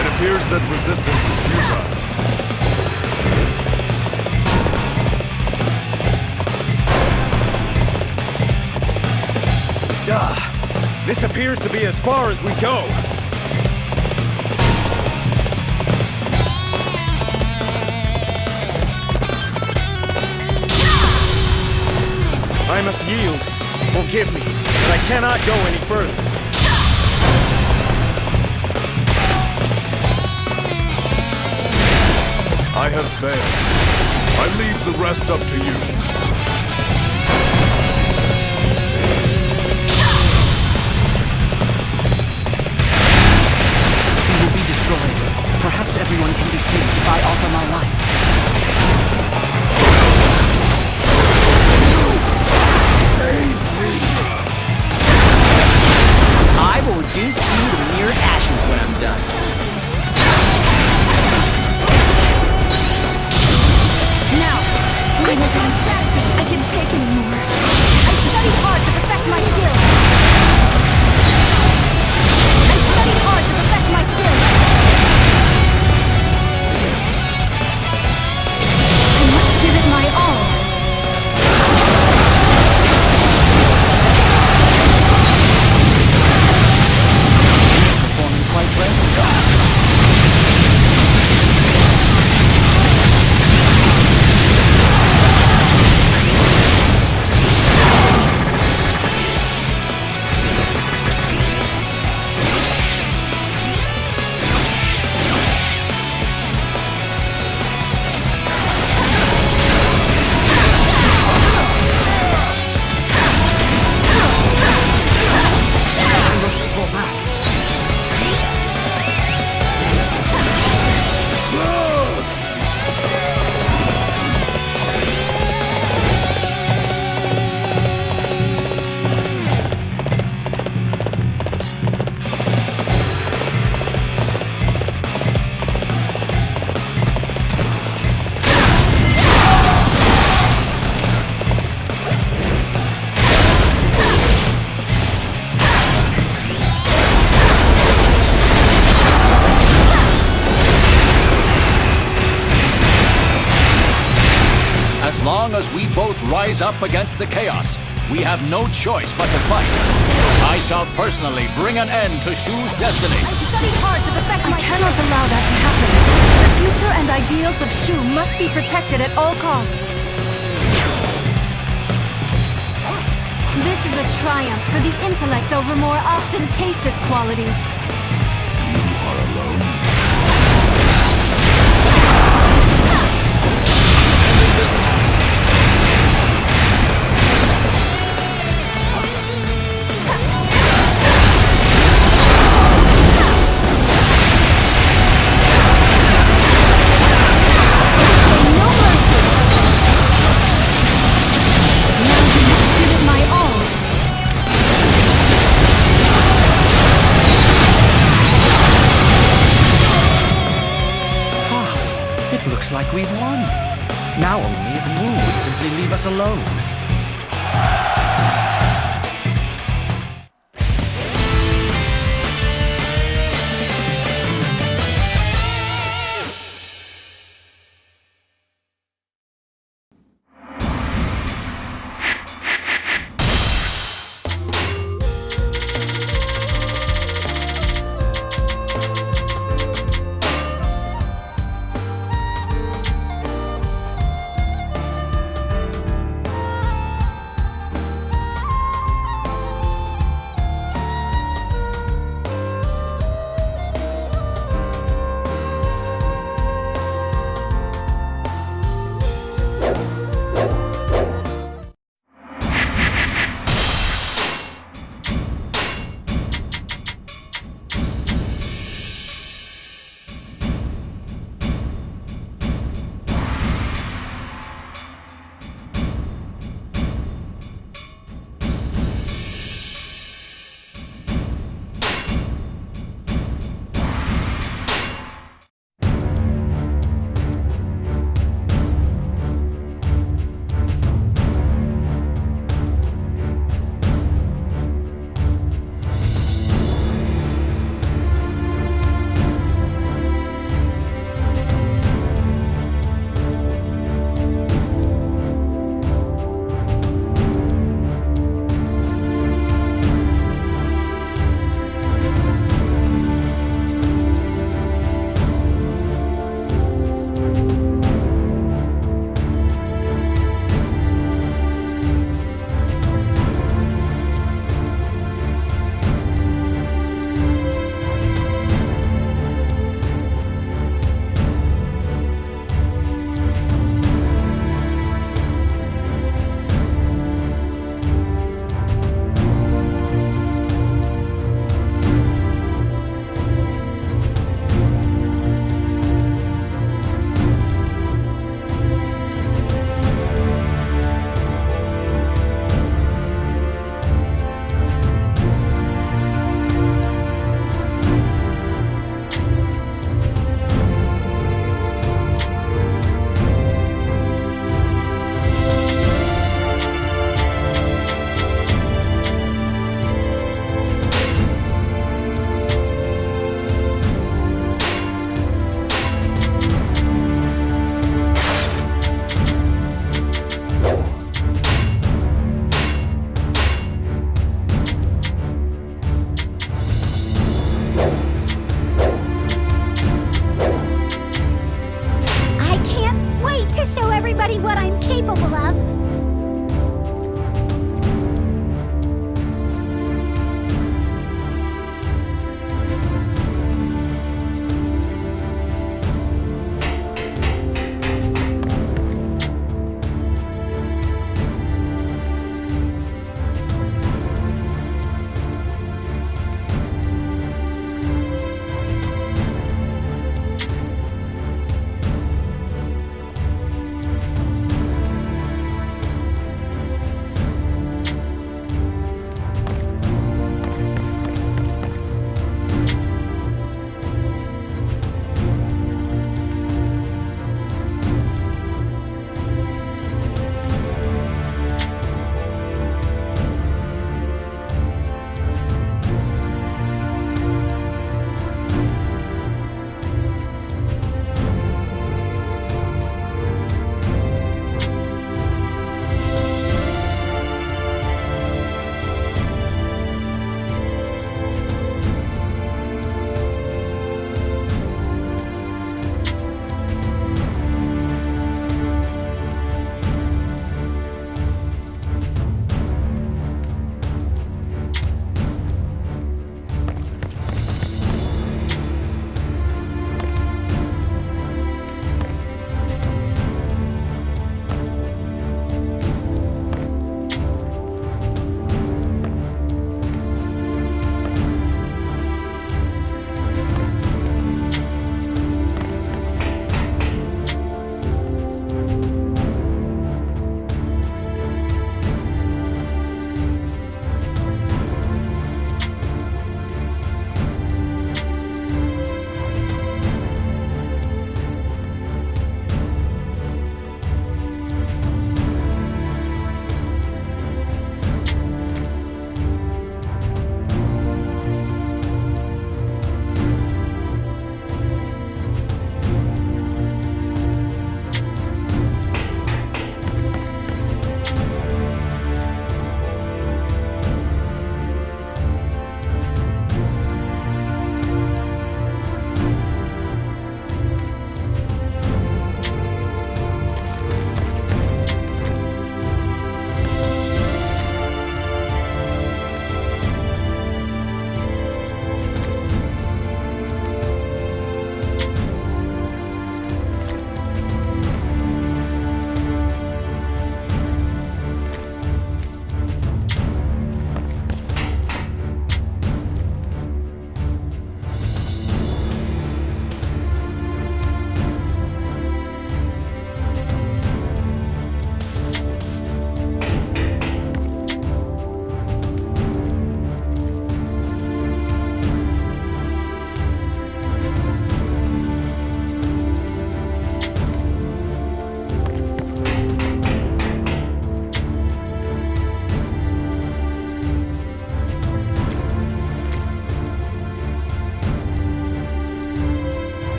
It appears that resistance is futile. This appears to be as far as we go. I must yield. Forgive me, but I cannot go any further. I have failed. I leave the rest up to you. We will be destroyed. Perhaps everyone can be saved if I offer my life. Save me! rise up against the chaos. We have no choice but to fight. I shall personally bring an end to Shu's destiny. I've studied hard to perfect my... I cannot allow that to happen. The future and ideals of Shu must be protected at all costs. This is a triumph for the intellect over more ostentatious qualities. You are alone. Like we've won. Now only if Wu would simply leave us alone.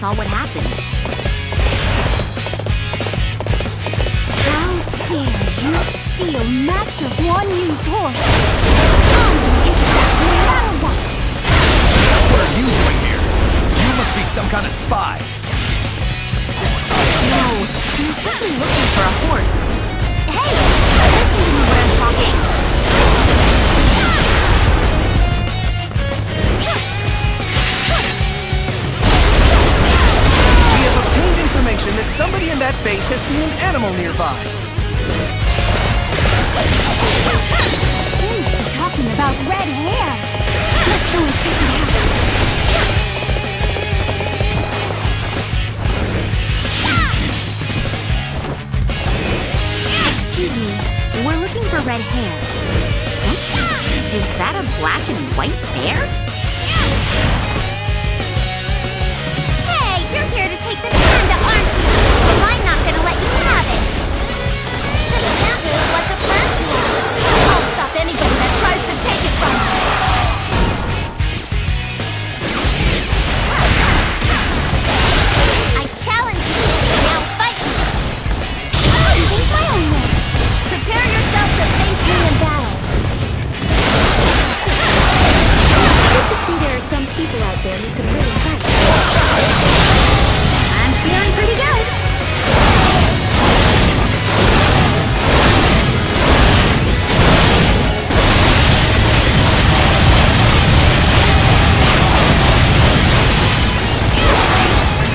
saw what happened. How dare you steal Master Guan Yu's horse? I'm gonna take it back no matter what. What are you doing here? You must be some kind of spy. No, I'm simply looking for a horse. Hey, listen to me when I'm talking. We have obtained information that somebody in that base has seen an animal nearby. Thanks for talking about red hair. Let's go and check it out. Excuse me, we're looking for red hair. Huh? Is that a black and white bear? Hey, you're here to take this panda, aren't you? Well, I'm not gonna let you have it. This panda is like a friend to us. I'll stop anybody that tries to take it from us. I challenge you. Now fight me. Things my own way. Prepare yourself to face me in battle. Good to see there are some people out there who can really fight. I'm feeling pretty good.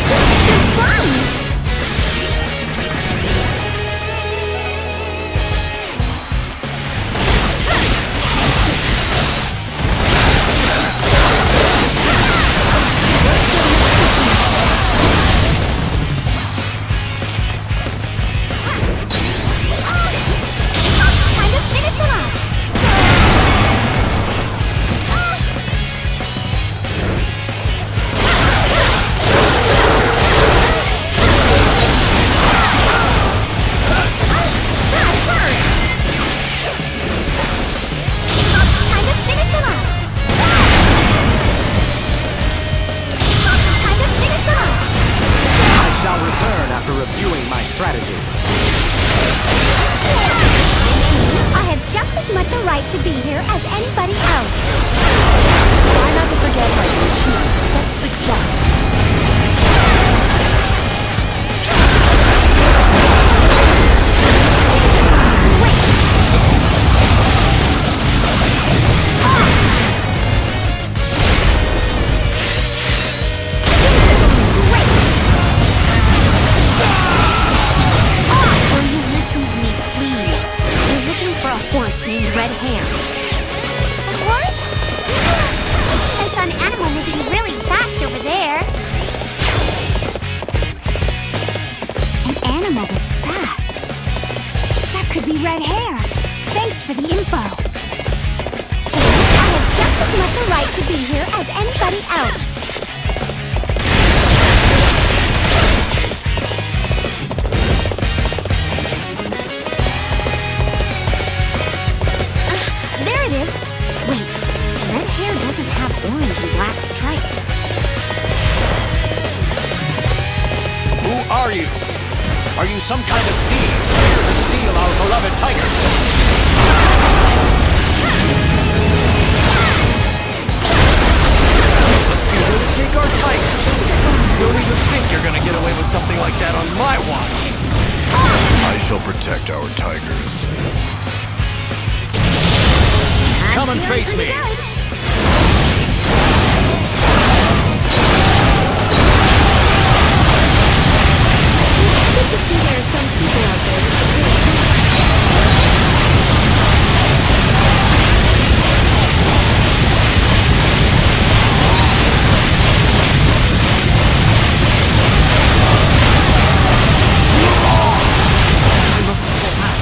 This is fun! Time to finish them off! That hurts! Time to finish them off! Time to finish them off! I shall return after reviewing my strategy. I have just as much a right to be here as anybody else. Try not to forget how you achieved such success. Will you listen to me, please? We're looking for a horse named Red Hair. A horse? I saw an animal moving really fast over there. An animal that's fast. That could be Red Hair. Thanks for the info. So, I have just as much a right to be here as anybody else. There it is. Wait, Red Hair doesn't have orange and black stripes. Who are you? Are you some kind of thieves here to steal our beloved tigers? Must be here to take our tigers. Don't even think you're gonna get away with something like that on my watch. I shall protect our tigers. Come and face me. Good to see there are some people out there who can really I must pull back.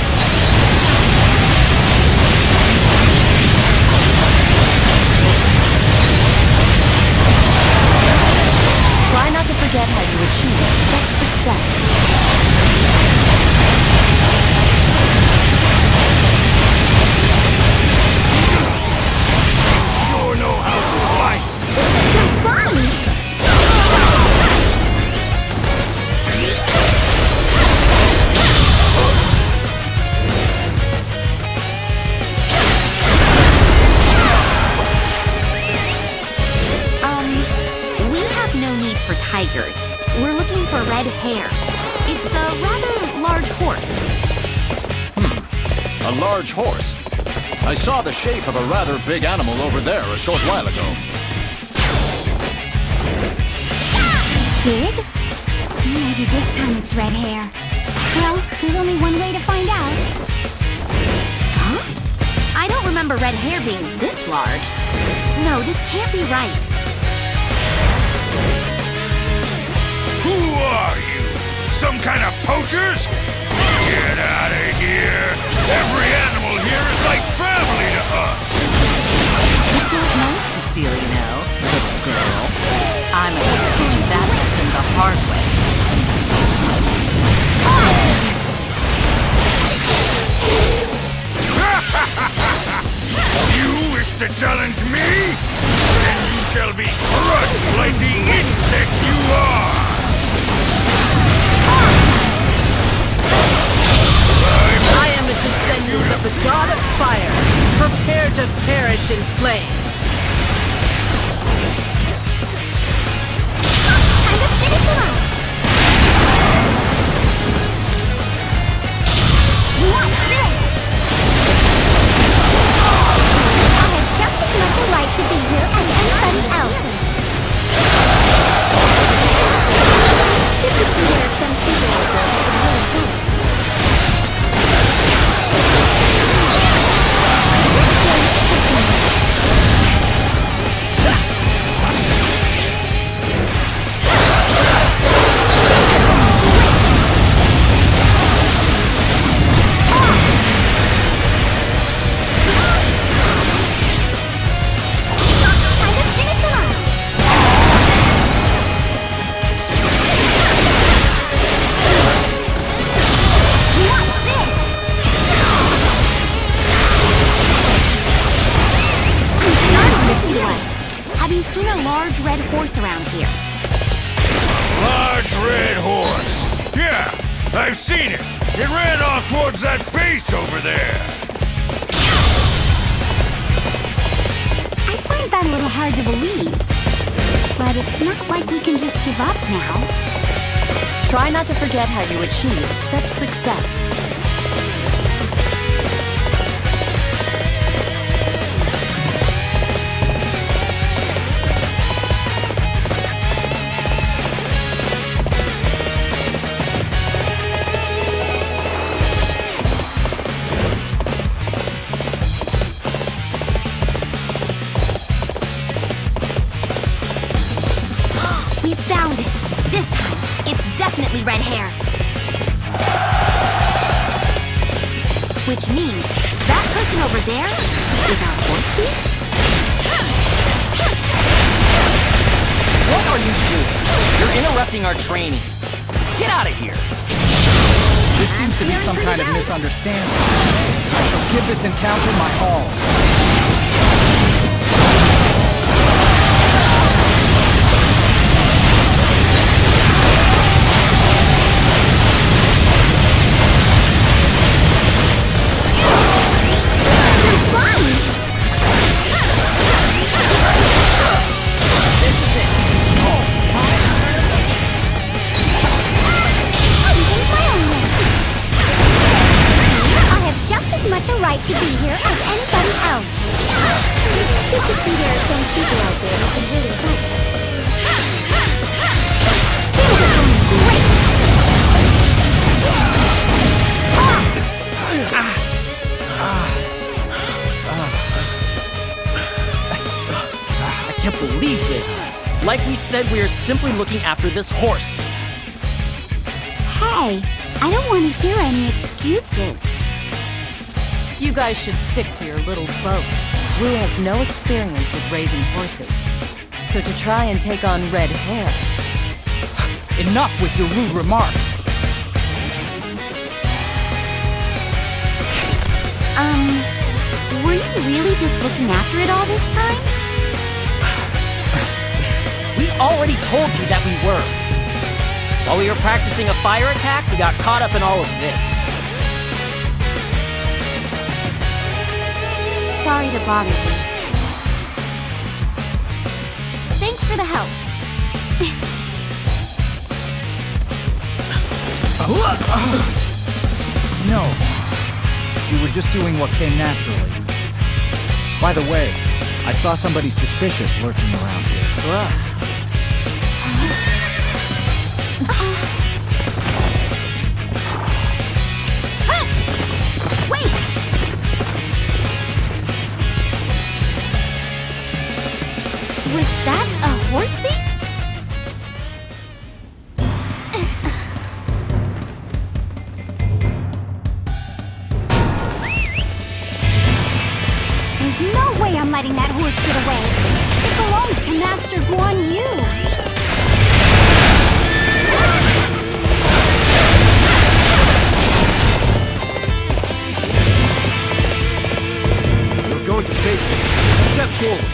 horse. A large horse. I saw the shape of a rather big animal over there a short while ago. Big? Maybe this time it's red hair. Well, there's only one way to find out. Huh? I don't remember red hair being this large. No, this can't be right. Who are you? Some kind of poachers? Get out of here! Every animal here is like family to us! It's not nice to steal, you know, little girl. I'm going to teach you that lesson the hard way. You wish to challenge me? Then you shall be crushed like the insect you are! I am the descendant of the god of fire. Prepare to perish in flame. Time to finish them off! Watch this! I have just as much a right to be here as anybody else. Good to see there are some people out there who can really help. Around here. Large red horse. Yeah, I've seen it. It ran off towards that base over there. I find that a little hard to believe. But it's not like we can just give up now. Try not to forget how you achieved such success. Red hair. Which means that person over there is our horse thief? What are you doing? You're interrupting our training. Get out of here. This seems to be some kind of misunderstanding. I shall give this encounter my all. To be here as anybody else. It's good to see there are some people out there who can really help. Things are going great! I can't believe this. Like we said, we are simply looking after this horse. Hey, I don't want to hear any excuses. You guys should stick to your little boats. Wu has no experience with raising horses. So to try and take on red hair... Enough with your rude remarks. Were you really just looking after it all this time? We already told you that we were. While we were practicing a fire attack, we got caught up in all of this. Sorry to bother you. Thanks for the help. No. You were just doing what came naturally. By the way, I saw somebody suspicious lurking around here. Wait! Was that a horse thief? There's no way I'm letting that horse get away. It belongs to Master Guan Yu. You're going to face me. Step forward.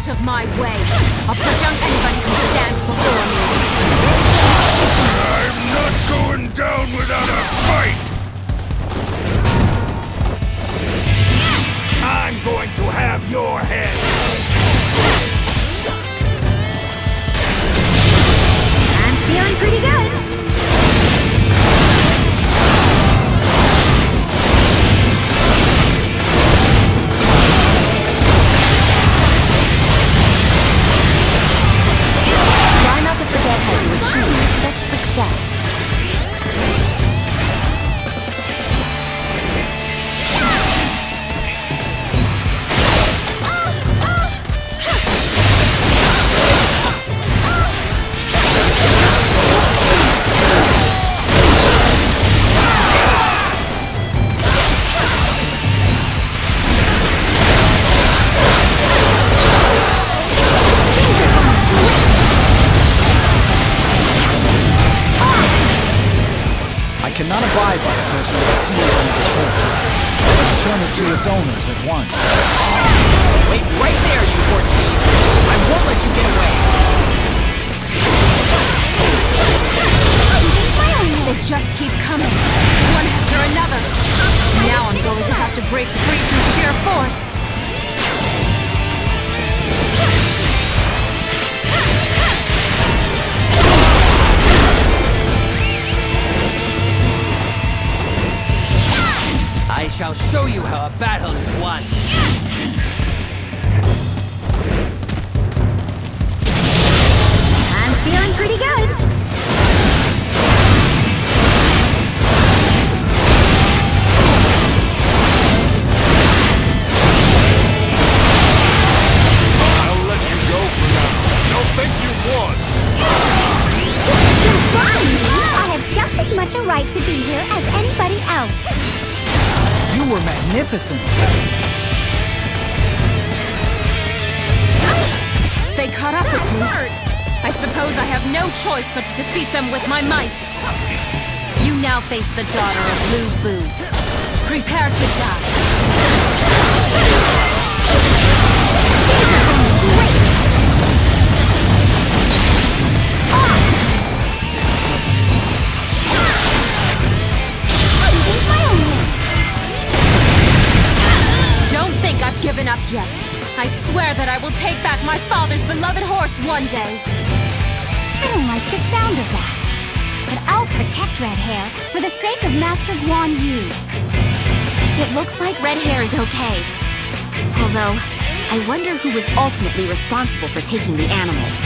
Of my way. I'll put down anybody who stands before me. I'm not going down without a fight! I'm going to have your head! I'm feeling pretty good. Such success. Cannot abide by a person that steals another's horse. Return it to its owners at once. Wait right there, you horse thief! I won't let you get away! They just keep coming, one after another. Now I'm going to have to break free through sheer force. I shall show you how a battle is won. I'm feeling pretty good. I'll let you go for now. Don't think you won. I have just as much a right to be here as anybody else. You were magnificent. They caught up with me. I suppose I have no choice but to defeat them with my might. You now face the daughter of Liu Bei. Prepare to die. Think I've given up yet. I swear that I will take back my father's beloved horse one day. I don't like the sound of that. But I'll protect Red Hair for the sake of Master Guan Yu. It looks like Red Hair is okay. Although, I wonder who was ultimately responsible for taking the animals.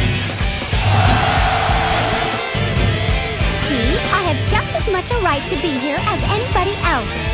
See, I have just as much a right to be here as anybody else.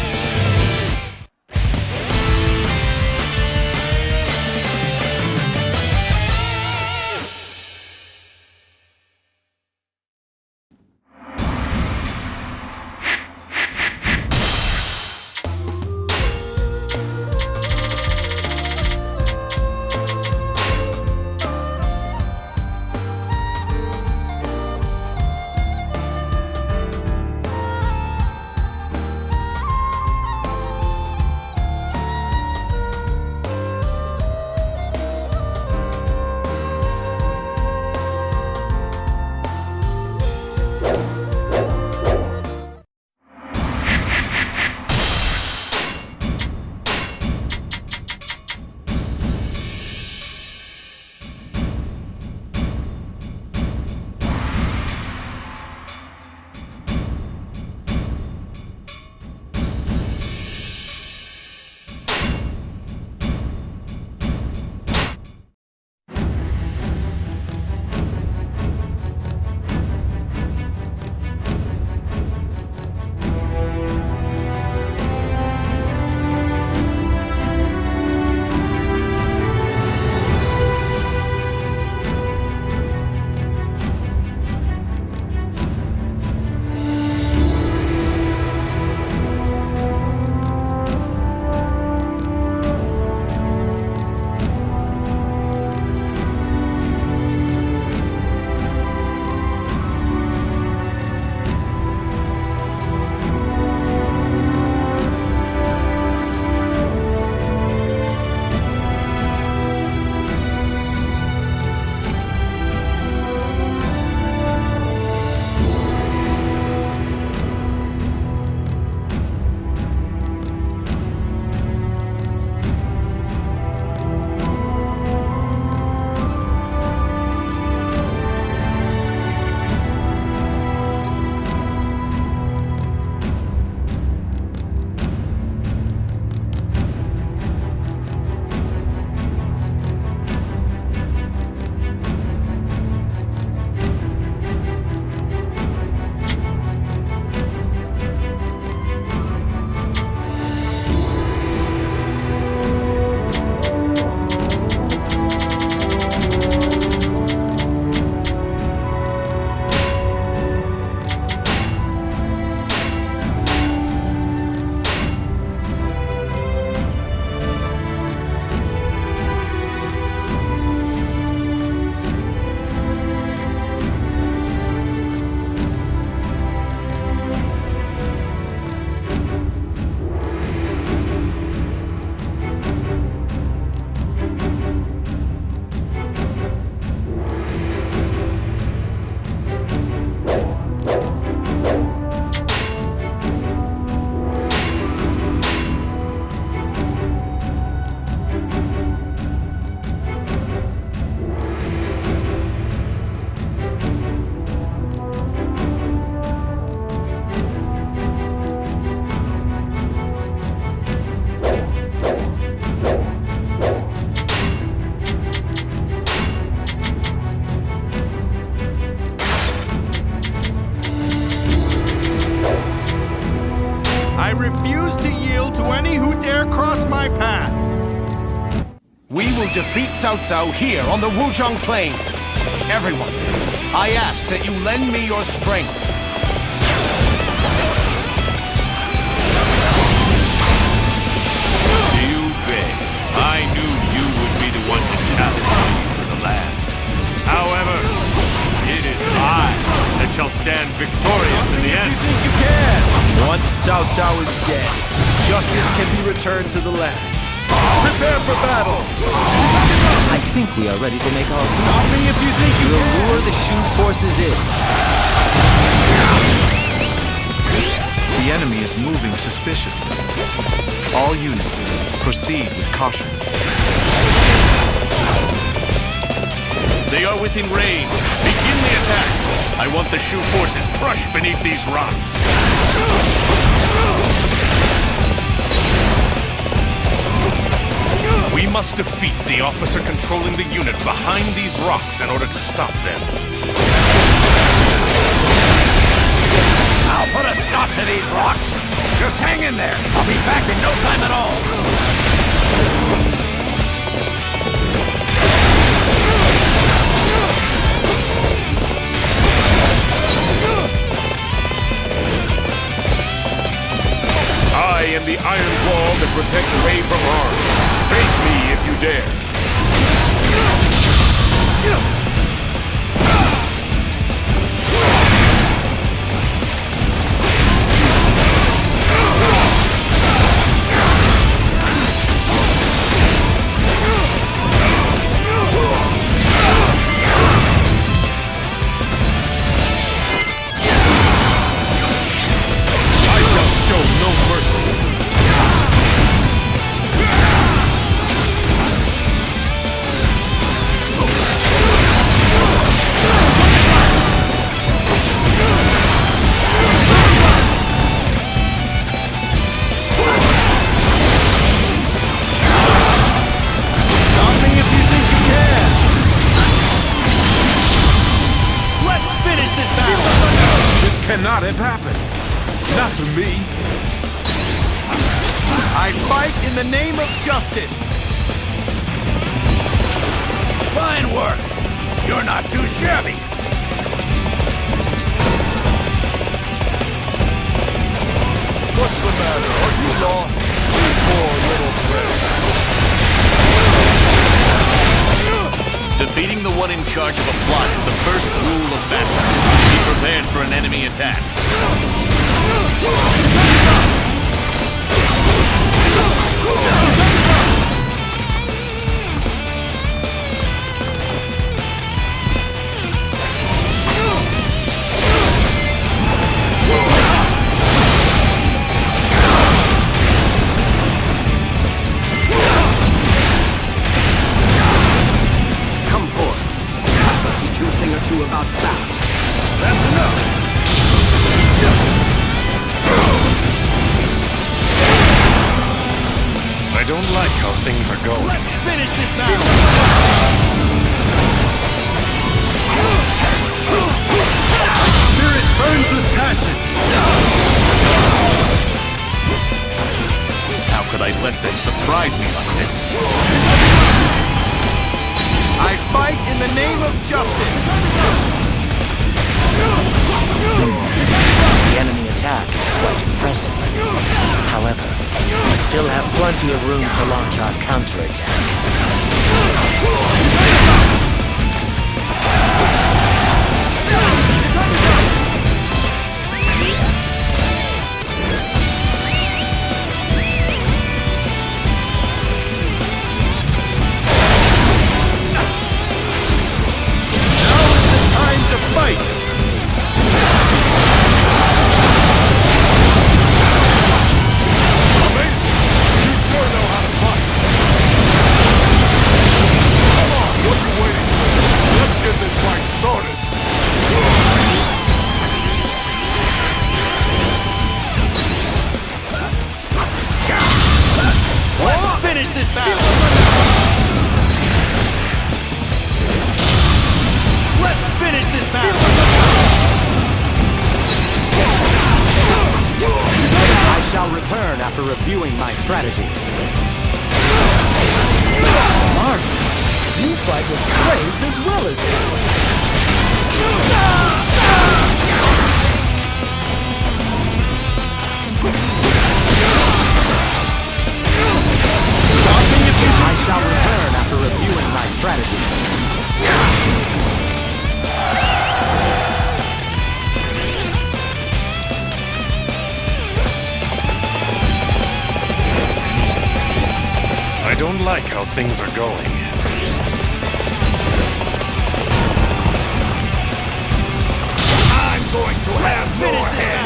Defeat Cao Cao here on the Wuzhang Plains. Everyone, I ask that you lend me your strength. Liu Bei, I knew you would be the one to challenge me for the land. However, it is I that shall stand victorious in the end. You think you can? Once Cao Cao is dead, justice can be returned to the land. Prepare for battle! I think we are ready to make our stop. Me if you think you We'll lure the Shu forces in. The enemy is moving suspiciously. All units, proceed with caution. They are within range. Begin the attack. I want the Shu forces crushed beneath these rocks. We must defeat the officer controlling the unit behind these rocks in order to stop them. I'll put a stop to these rocks. Just hang in there. I'll be back in no time at all. I am the iron wall that protects away from harm. Face me if you dare. I shall show no mercy. Stop me if you think you can! Let's finish this battle! This cannot have happened. Not to me. I fight in the name of justice! Fine work. You're not too shabby. What's the matter? Are you lost? You poor little friend. Defeating the one in charge of a plot is the first rule of battle. Be prepared for an enemy attack. Come forth. I shall teach you a thing or two about battle. That's enough! I don't like how things are going. Let's finish this battle! My spirit burns with passion. How could I let them surprise me like this? I fight in the name of justice! The enemy attack is quite impressive. However, we still have plenty of room to launch our counterattack. Now is the time to fight! Let's finish this battle! Let's finish this battle! I shall return after reviewing my strategy. Mark, you fight with strength as well as I shall return after reviewing my strategy. I don't like how things are going. I'm going to have your head.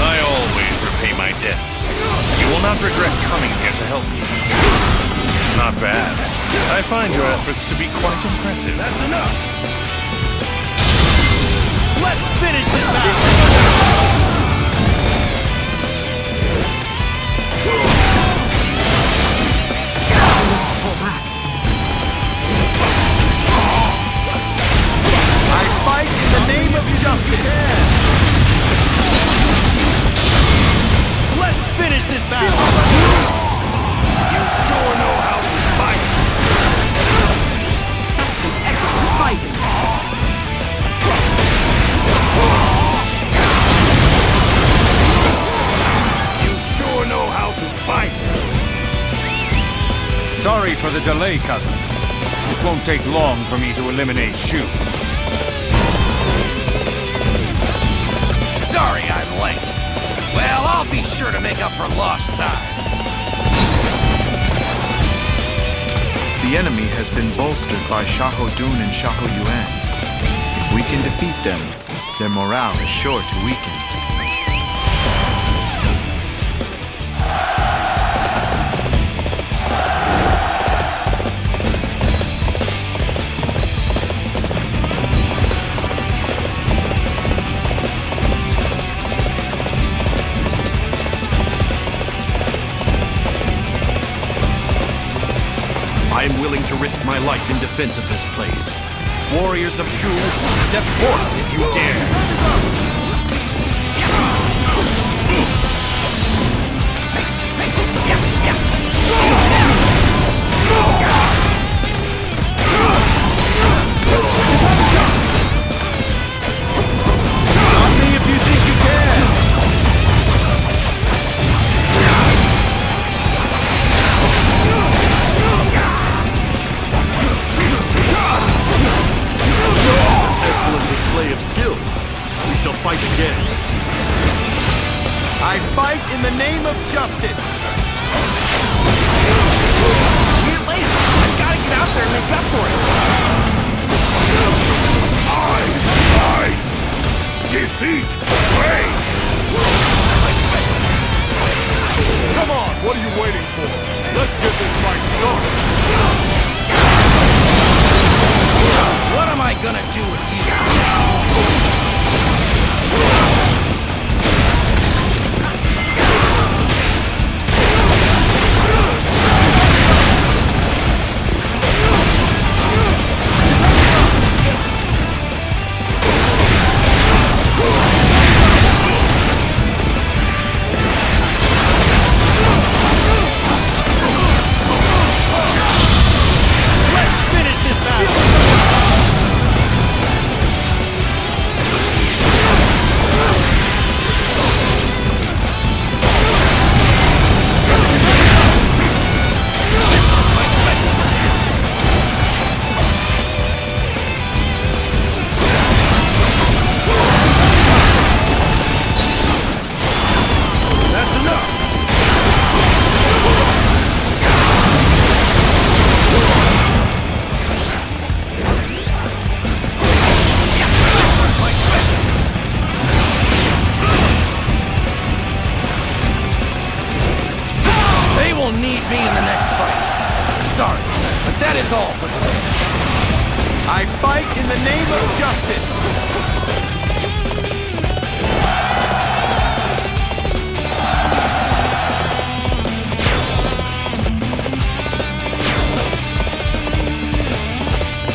I always repay my debts. You will not regret coming here to help me. Not bad. I find your efforts to be quite impressive. That's enough! Let's finish this battle! Sorry for the delay, cousin. It won't take long for me to eliminate Shu. Sorry I'm late. Well, I'll be sure to make up for lost time. The enemy has been bolstered by Xiahou Dun and Xiahou Yuan. If we can defeat them, their morale is sure to weaken. I am willing to risk my life in defense of this place. Warriors of Shu, step forth if you dare! Stop me if you think you can! Excellent display of skill. We shall fight again. I fight in the name of justice! You're late! I've gotta get out there and make up for it! I fight! Defeat Prey! Come on, what are you waiting for? Let's get this fight started! What am I gonna do with you? Let's finish this battle! That's enough! They will need me in the next fight. Sorry, but that is all for today. I fight in the name of justice!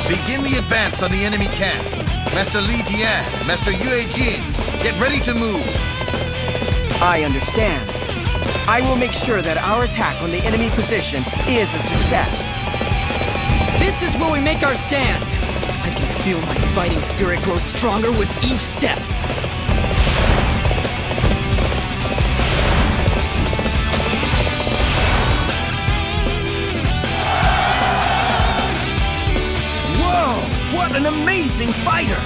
Begin the advance on the enemy camp. Master Li Dian, Master Yue Jin, get ready to move. I understand. I will make sure that our attack on the enemy position is a success. This is where we make our stand. I can feel my fighting spirit grow stronger with each step. Whoa! What an amazing fighter!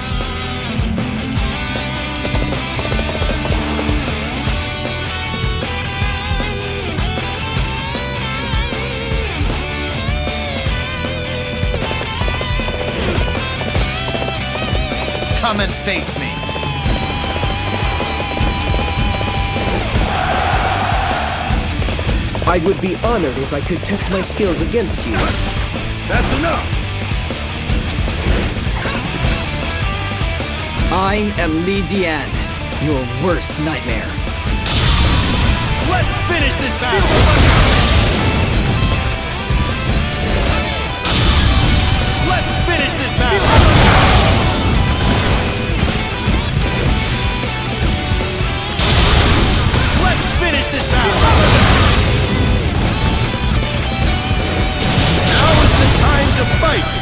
Come and face me. I would be honored if I could test my skills against you. That's enough! I am Li Dian, your worst nightmare. Let's finish this battle! Let's finish this battle! Let's finish this battle! Now is the time to fight!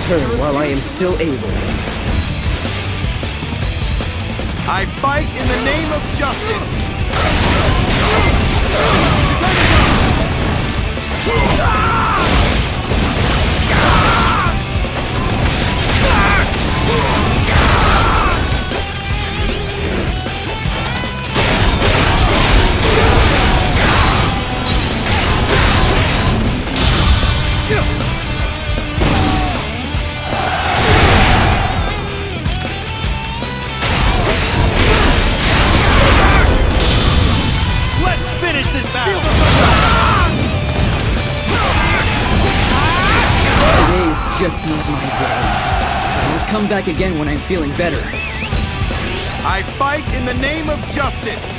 return while I am still able. I fight in the name of justice! Let's finish this battle! Today's just not my day. I'll come back again when I'm feeling better. I fight in the name of justice!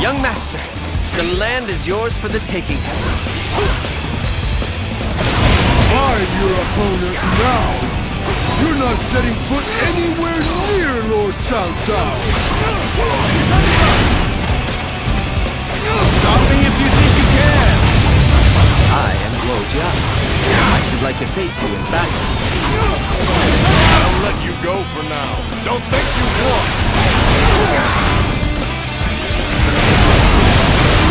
Young master, the land is yours for the taking. I'm your opponent now. You're not setting foot anywhere near Lord Cao Cao. Stop me if you think you can! I am Guo Jiang. I should like to face you in battle. I'll let you go for now. Don't think you won.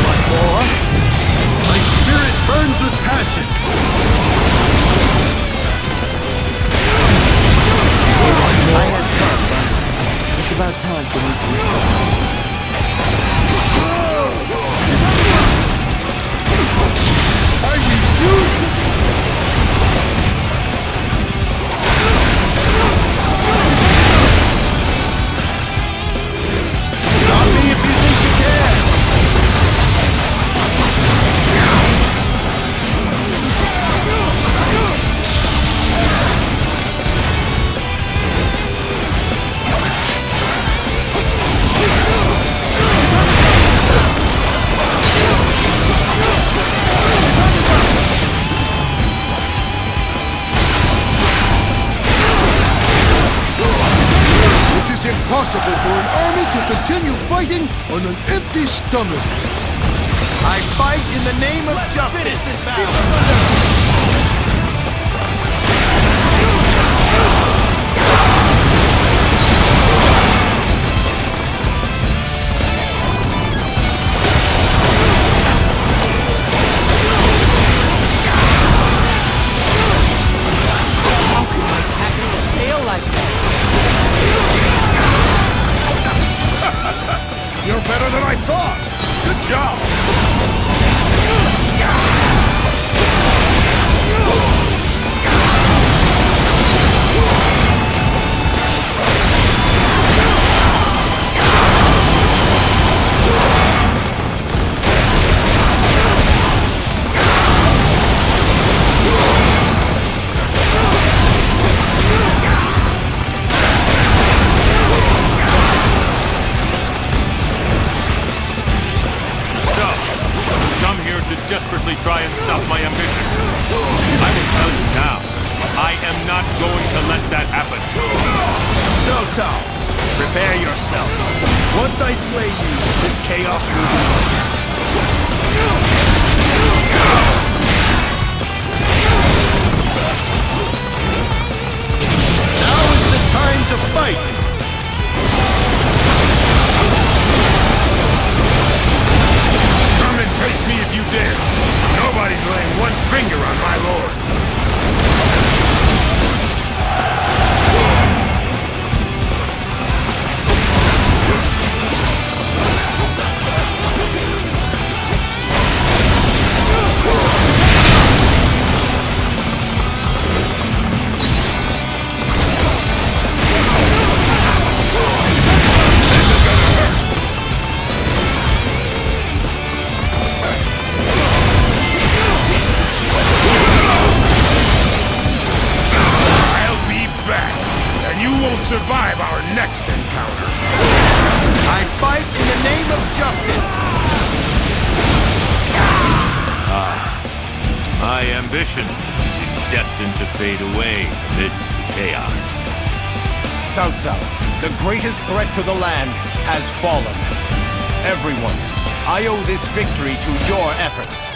What more? My spirit burns with passion. I had fun, but it's about time for me to retire. I refuse to... Stop me if you think you can! It is impossible for an army to continue fighting on an empty stomach. I fight in the name of justice! Finish this battle! You're better than I thought! Good job! Desperately try and stop my ambition. I will tell you now, I am not going to let that happen. Cao Cao, Prepare yourself. Once I slay you, this chaos will be. Now is the time to fight! Come and face me if you dare. Nobody's laying one finger on my lord. Survive our next encounter. I fight in the name of justice. My ambition is destined to fade away amidst the chaos. Cao Cao, the greatest threat to the land has fallen. Everyone, I owe this victory to your efforts.